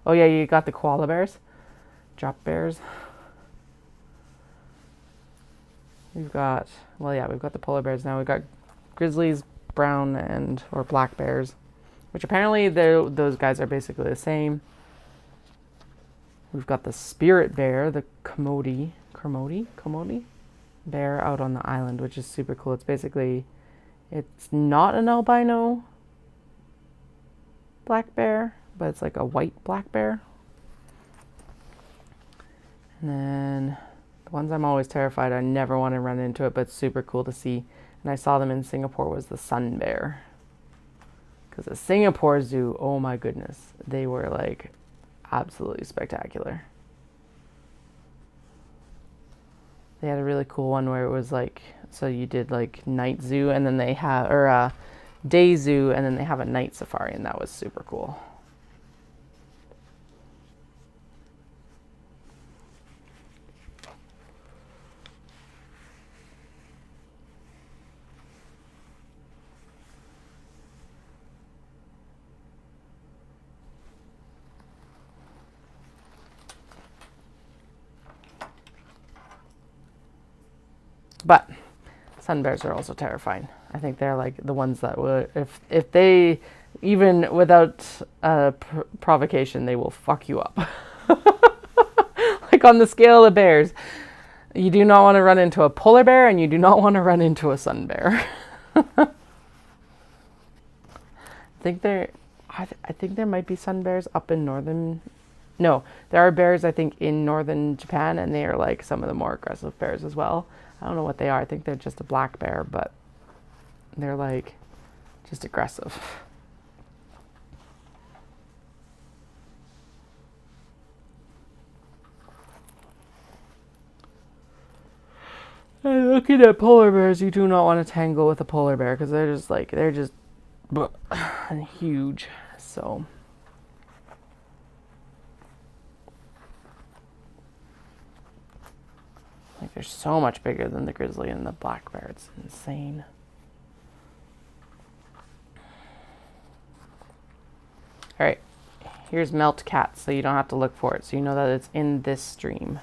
Oh yeah, you got the koala bears? Drop bears. We've got, well yeah, we've got the polar bears now. We've got grizzlies, brown and, or black bears, which apparently those guys are basically the same. We've got the spirit bear, the Kermode bear out on the island, which is super cool. It's basically, it's not an albino black bear, but it's like a white black bear. And then the ones I'm always terrified, I never want to run into it, but it's super cool to see. And I saw them in Singapore, was the sun bear. Because the Singapore zoo, oh my goodness, they were like absolutely spectacular. They had a really cool one where it was like, so you did like night zoo and then they have, or day zoo and then they have a night safari, and that was super cool. But sun bears are also terrifying. I think they're like the ones that would, if they, even without provocation, they will fuck you up. Like on the scale of bears, you do not want to run into a polar bear and you do not want to run into a sun bear. I think there might be sun bears up in northern. No, there are bears I think in northern Japan, and they are like some of the more aggressive bears as well. I don't know what they are. I think they're just a black bear, but they're like just aggressive. And looking at polar bears, you do not want to tangle with a polar bear because they're just and huge. So like they're so much bigger than the grizzly and the black bear. It's insane. All right, here's melt cats, so you don't have to look for it, so you know that it's in this stream.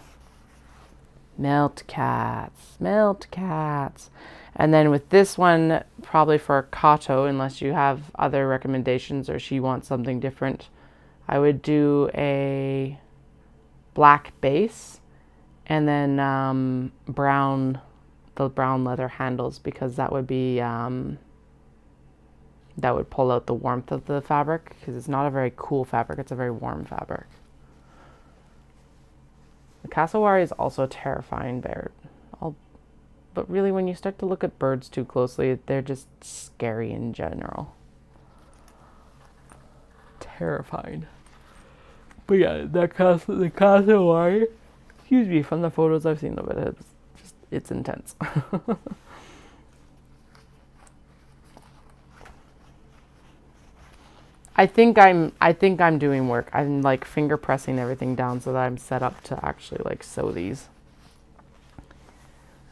Melt cats, melt cats. And then with this one, probably for Kato, unless you have other recommendations or she wants something different, I would do a black base and then the brown leather handles, because that would be that would pull out the warmth of the fabric, because it's not a very cool fabric, it's a very warm fabric. The cassowary is also a terrifying bird. But really, when you start to look at birds too closely, they're just scary in general. Terrifying. But yeah, the cassowary, excuse me, from the photos I've seen of it, it's intense. I think I'm doing work. I'm like finger pressing everything down so that I'm set up to actually like sew these.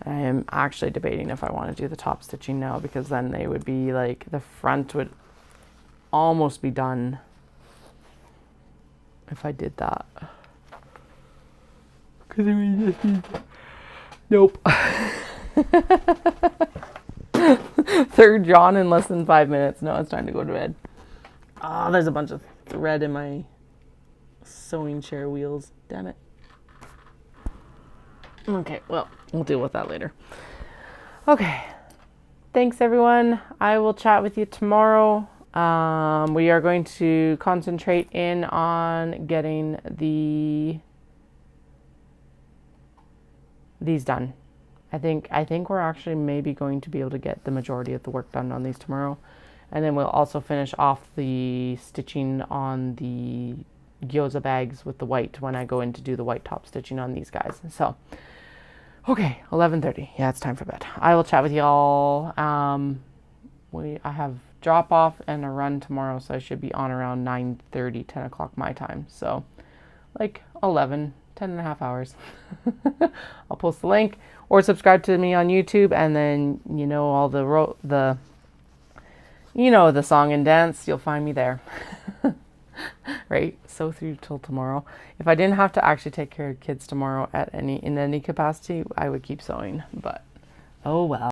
I am actually debating if I want to do the top stitching now, because then they would be like, the front would almost be done if I did that. Because it would just be, nope. Third yawn in less than 5 minutes. No, it's time to go to bed. Oh, there's a bunch of thread in my sewing chair wheels. Damn it. Okay, well, we'll deal with that later. Okay. Thanks, everyone. I will chat with you tomorrow. We are going to concentrate in on getting these done. I think we're actually maybe going to be able to get the majority of the work done on these tomorrow. And then we'll also finish off the stitching on the gyoza bags with the white when I go in to do the white top stitching on these guys. So, okay, 11:30. Yeah, it's time for bed. I will chat with y'all. I have drop off and a run tomorrow, so I should be on around 9:30, 10 o'clock my time. So, like 10 and a half hours. I'll post the link, or subscribe to me on YouTube, and then all the song and dance, you'll find me there. Right? So through till tomorrow. If I didn't have to actually take care of kids tomorrow in any capacity, I would keep sewing, but oh well.